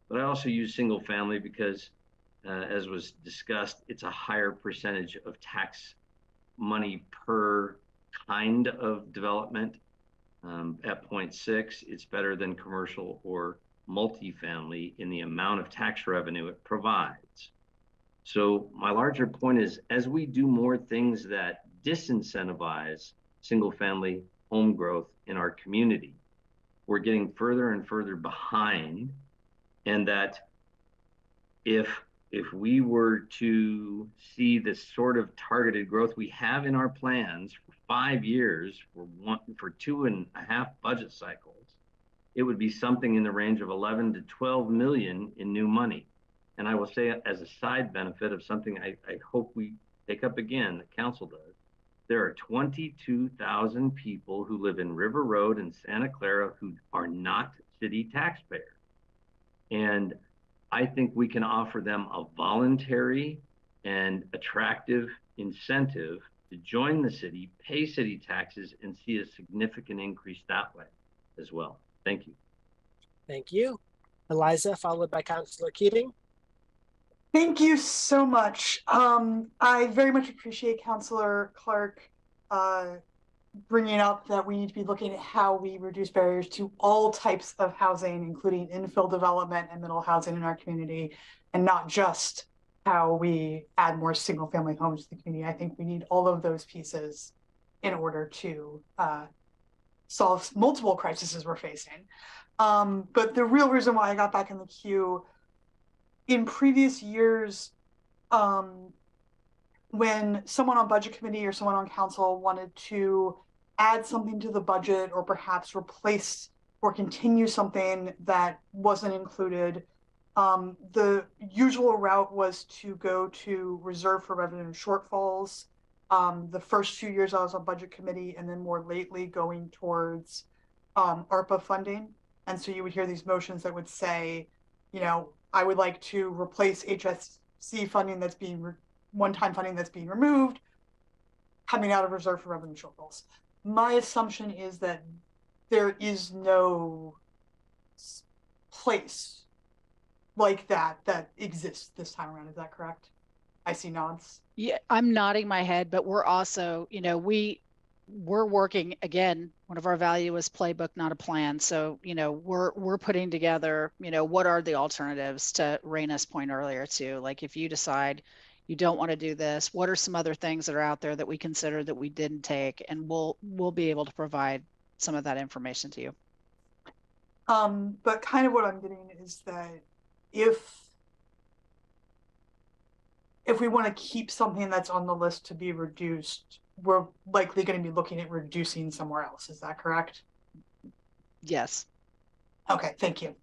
Speaker 9: But I also use single family because, as was discussed, it's a higher percentage of tax money per kind of development. At 0.6, it's better than commercial or multifamily in the amount of tax revenue it provides. So my larger point is, as we do more things that disincentivize single family home growth in our community, we're getting further and further behind. And that if we were to see this sort of targeted growth we have in our plans for 5 years, for 2.5 budget cycles, it would be something in the range of 11 to 12 million in new money. And I will say, as a side benefit of something I hope we take up again, the council does, there are 22,000 people who live in River Road and Santa Clara who are not city taxpayers. And I think we can offer them a voluntary and attractive incentive to join the city, pay city taxes, and see a significant increase that way as well. Thank you.
Speaker 1: Thank you. Eliza, followed by Councilor Keating.
Speaker 11: Thank you so much. I very much appreciate Councilor Clark bringing up that we need to be looking at how we reduce barriers to all types of housing, including infill development and middle housing in our community, and not just how we add more single family homes to the community. I think we need all of those pieces in order to solve multiple crises we're facing. But the real reason why I got back in the queue, in previous years, when someone on budget committee or someone on council wanted to add something to the budget or perhaps replace or continue something that wasn't included, the usual route was to go to reserve for revenue shortfalls. The first few years I was on budget committee, and then more lately going towards ARPA funding. And so you would hear these motions that would say, you know, I would like to replace HSC funding that's being one-time funding that's being removed, coming out of reserve for revenue shortfalls. My assumption is that there is no place like that exists this time around. Is that correct? I see nods.
Speaker 2: Yeah, I'm nodding my head, but we're also, you know, we're working again. One of our value is playbook, not a plan. So, you know, we're putting together, you know, what are the alternatives, to Raina's point earlier too. Like, if you decide you don't want to do this, what are some other things that are out there that we consider that we didn't take, and we'll be able to provide some of that information to you.
Speaker 11: But kind of what I'm getting is that if we want to keep something that's on the list to be reduced, we're likely going to be looking at reducing somewhere else. Is that correct?
Speaker 2: Yes.
Speaker 11: Okay, thank you.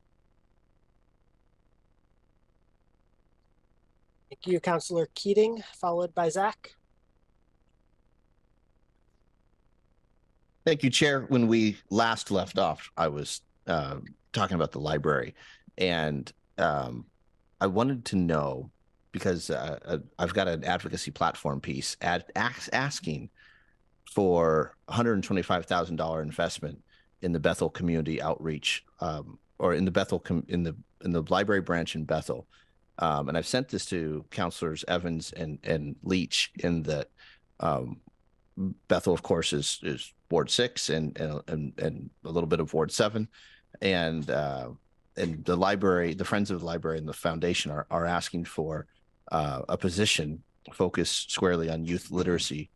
Speaker 1: Thank you, Councillor Keating, followed by Zach.
Speaker 13: Thank you, Chair. When we last left off, I was talking about the library, and I wanted to know, because I've got an advocacy platform piece asking for $125,000 investment in the Bethel community outreach, or in the Bethel in the library branch in Bethel, and I've sent this to Councilors Evans and Leach. In that Bethel, of course, is Ward 6 and a little bit of Ward 7, and the library, the Friends of the Library and the Foundation are asking for a position focused squarely on youth literacy,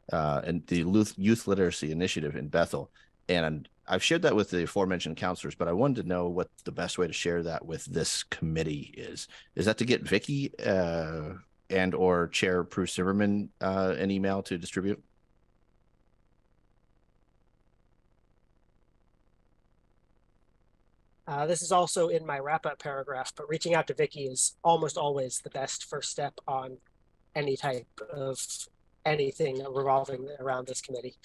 Speaker 13: and the youth literacy initiative in Bethel. And I've shared that with the aforementioned counselors, but I wanted to know what the best way to share that with this committee is. Is that to get Vicky and or Chair Bruce Zimmerman an email to distribute?
Speaker 1: This is also in my wrap-up paragraph, but reaching out to Vicky is almost always the best first step on any type of anything revolving around this committee.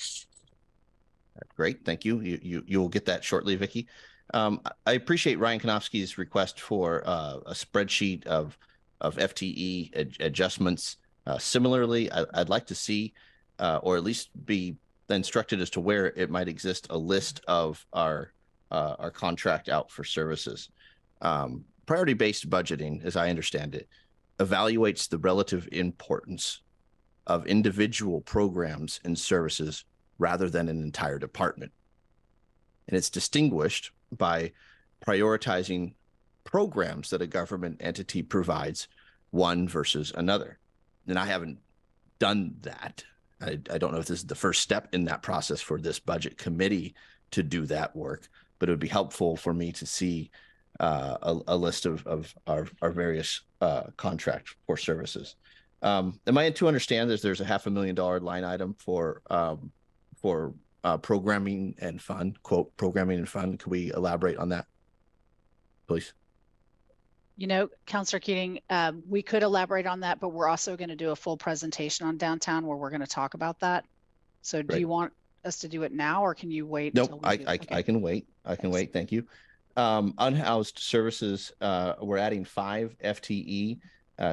Speaker 13: Great, thank you. You will get that shortly, Vicky. I appreciate Ryan Konofsky's request for a spreadsheet of FTE adjustments. Similarly, I'd like to see, or at least be instructed as to where it might exist, a list of our contract out for services. Priority-based budgeting, as I understand it, evaluates the relative importance of individual programs and services rather than an entire department. And it's distinguished by prioritizing programs that a government entity provides, one versus another. And I haven't done that. I don't know if this is the first step in that process for this budget committee to do that work, but it would be helpful for me to see a list of our various contracts for services. Am I to understand that there's a $500,000 line item for programming and fund, quote, programming and fund? Could we elaborate on that, please?
Speaker 2: You know, Councillor Keating, we could elaborate on that, but we're also going to do a full presentation on downtown where we're going to talk about that. So do you want us to do it now, or can you wait?
Speaker 13: Nope, I can wait. I can wait. Thank you. Unhoused services, we're adding 5 FTE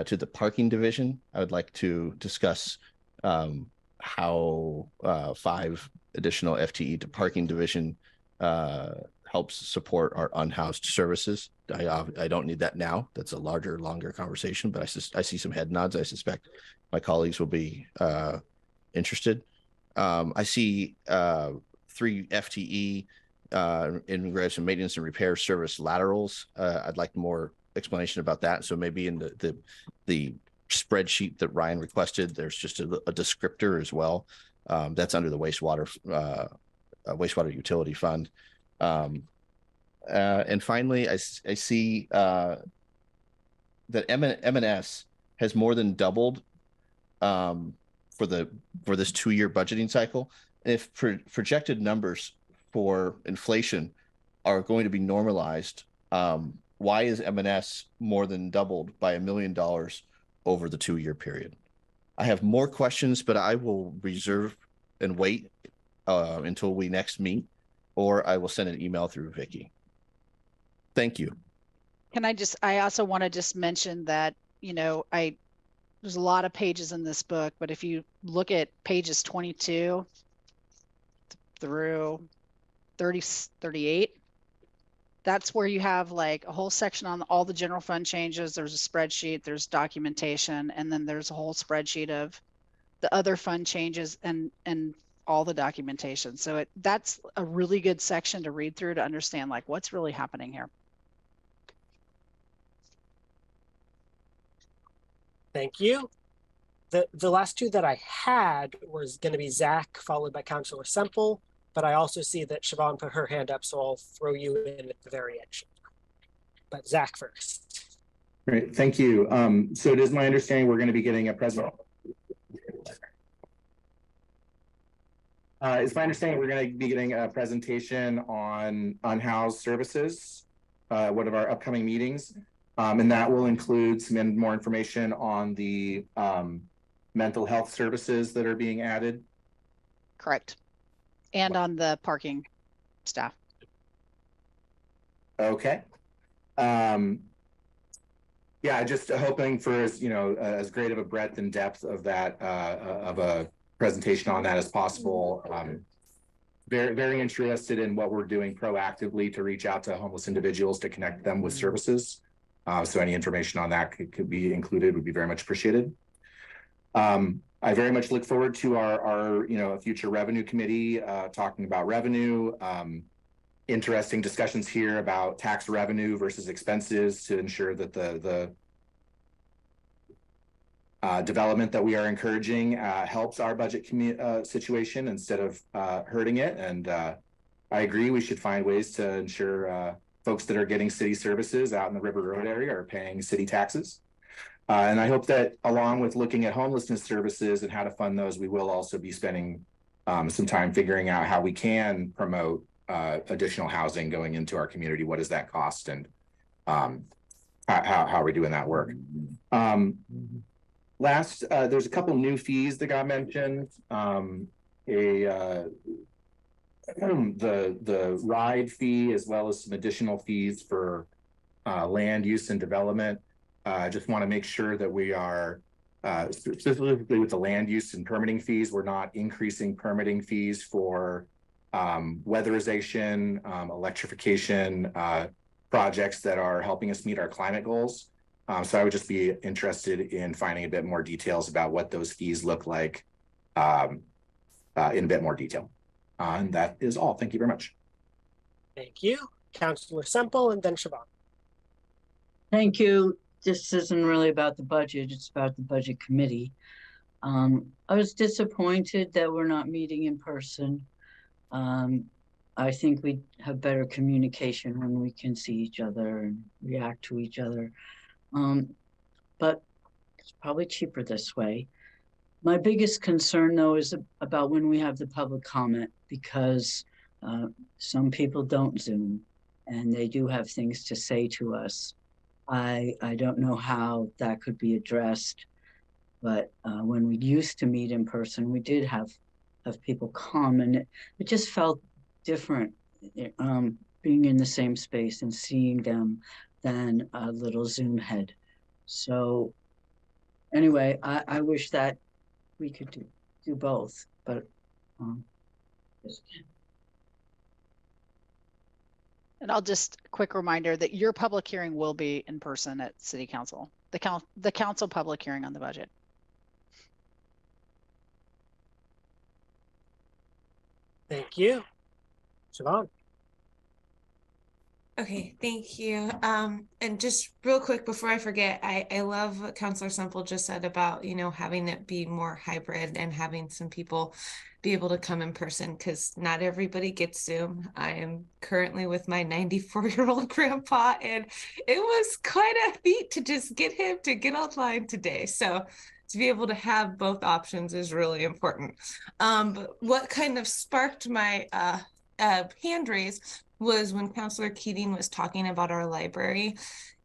Speaker 13: to the parking division. I would like to discuss how 5 additional FTE to parking division helps support our unhoused services. I don't need that now. That's a longer conversation, but I see some head nods. I suspect my colleagues will be interested. I see 3 FTE in regards to maintenance and repair service laterals. I'd like more explanation about that. So maybe in the spreadsheet that Ryan requested, there's just a descriptor as well. That's under the wastewater utility fund. And finally, I see that M&S has more than doubled for this 2-year budgeting cycle. And if projected numbers for inflation are going to be normalized, why is M&S more than doubled by $1 million over the 2-year period? I have more questions, but I will reserve and wait until we next meet, or I will send an email through Vicky. Thank you.
Speaker 2: I also want to just mention that, there's a lot of pages in this book, but if you look at pages 22 through 38, that's where you have like a whole section on all the general fund changes. There's a spreadsheet, there's documentation, and then there's a whole spreadsheet of the other fund changes and all the documentation. So that's a really good section to read through to understand like what's really happening here.
Speaker 1: Thank you. The last two that I had was going to be Zach, followed by Councilor Semple, but I also see that Siobhan put her hand up, so I'll throw you in at the very end. But Zach first.
Speaker 15: Great, thank you. So it is my understanding we're going to be getting a presentation. It's my understanding we're going to be getting a presentation on unhoused services, one of our upcoming meetings. And that will include some more information on the mental health services that are being added.
Speaker 2: Correct. And on the parking staff.
Speaker 15: Okay. Yeah, just hoping for as great of a breadth and depth of that of a presentation on that as possible. Very, very interested in what we're doing proactively to reach out to homeless individuals to connect them with services. So any information on that could be included would be very much appreciated. I very much look forward to our future revenue committee talking about revenue. Interesting discussions here about tax revenue versus expenses to ensure that the development that we are encouraging helps our budget situation instead of hurting it. And I agree we should find ways to ensure folks that are getting city services out in the River Road area are paying city taxes. And I hope that along with looking at homelessness services and how to fund those, we will also be spending some time figuring out how we can promote additional housing going into our community. What does that cost, and how are we doing that work? Last, there's a couple new fees that got mentioned. The ride fee, as well as some additional fees for land use and development. I just want to make sure that we are specifically with the land use and permitting fees, we're not increasing permitting fees for weatherization, electrification projects that are helping us meet our climate goals. So I would just be interested in finding a bit more details about what those fees look like in a bit more detail. And that is all. Thank you very much.
Speaker 1: Thank you. Councilor Semple and then Siobhan.
Speaker 16: Thank you. This isn't really about the budget, it's about the budget committee. I was disappointed that we're not meeting in person. I think we have better communication when we can see each other and react to each other. But it's probably cheaper this way. My biggest concern, though, is about when we have the public comment, because some people don't Zoom and they do have things to say to us. I don't know how that could be addressed, but when we used to meet in person, we did have people come, and it just felt different being in the same space and seeing them than a little Zoom head. So anyway, I wish that we could do both, but
Speaker 2: And I'll just quick reminder that your public hearing will be in person at City Council, the council public hearing on the budget.
Speaker 1: Thank you. Siobhan.
Speaker 6: Okay, thank you. And just real quick before I forget, I love what Counselor Semple just said about, you know, having it be more hybrid and having some people be able to come in person because not everybody gets Zoom. I am currently with my 94-year-old grandpa, and it was quite a feat to just get him to get online today. So to be able to have both options is really important. But what kind of sparked my hand raise was when Counselor Keating was talking about our library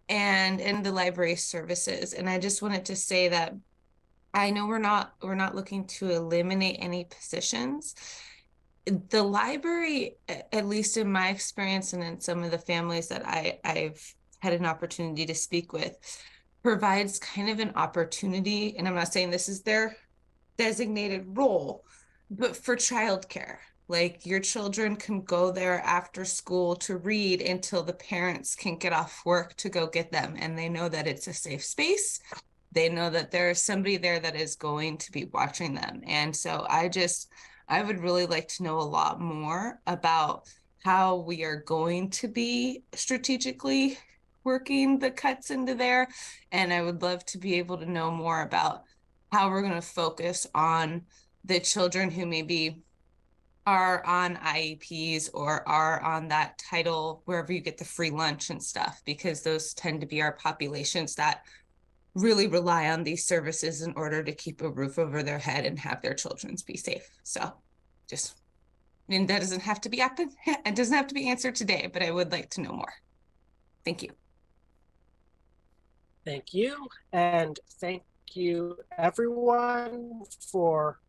Speaker 6: and the library services. And I just wanted to say that I know we're not looking to eliminate any positions. The library, at least in my experience and in some of the families that I've had an opportunity to speak with, provides kind of an opportunity, and I'm not saying this is their designated role, but for childcare. Like your children can go there after school to read until the parents can get off work to go get them. And they know that it's a safe space. They know that there's somebody there that is going to be watching them. And so I would really like to know a lot more about how we are going to be strategically working the cuts into there. And I would love to be able to know more about how we're going to focus on the children who maybe are on IEPs or are on that title wherever you get the free lunch and stuff, because those tend to be our populations that really rely on these services in order to keep a roof over their head and have their children be safe. So just, I mean, that doesn't have to be happen. It doesn't have to be answered today, but I would like to know more. Thank you.
Speaker 1: Thank you. And thank you everyone for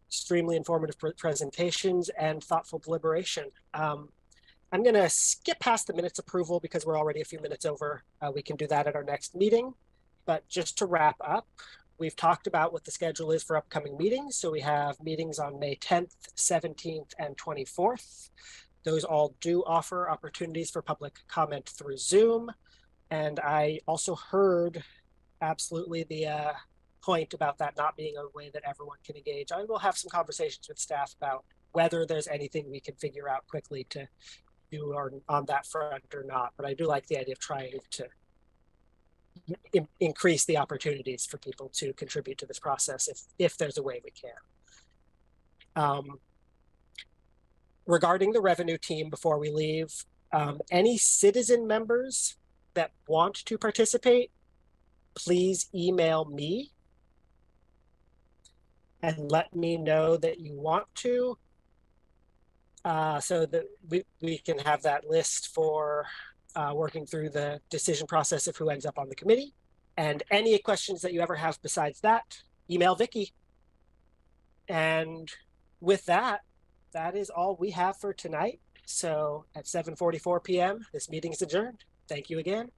Speaker 1: extremely informative presentations and thoughtful deliberation. I'm going to skip past the minutes approval because we're already a few minutes over. We can do that at our next meeting. But just to wrap up, we've talked about what the schedule is for upcoming meetings. So we have meetings on May 10th, 17th, and 24th. Those all do offer opportunities for public comment through Zoom. And I also heard absolutely the point about that not being a way that everyone can engage. I will have some conversations with staff about whether there's anything we can figure out quickly to do on that front or not. But I do like the idea of trying to increase the opportunities for people to contribute to this process if there's a way we can. Regarding the revenue team, before we leave, any citizen members that want to participate, please email me and let me know that you want to, so that we can have that list for working through the decision process of who ends up on the committee. And any questions that you ever have besides that, email Vicky. And with that, that is all we have for tonight. So at 7:44 p.m., this meeting is adjourned. Thank you again.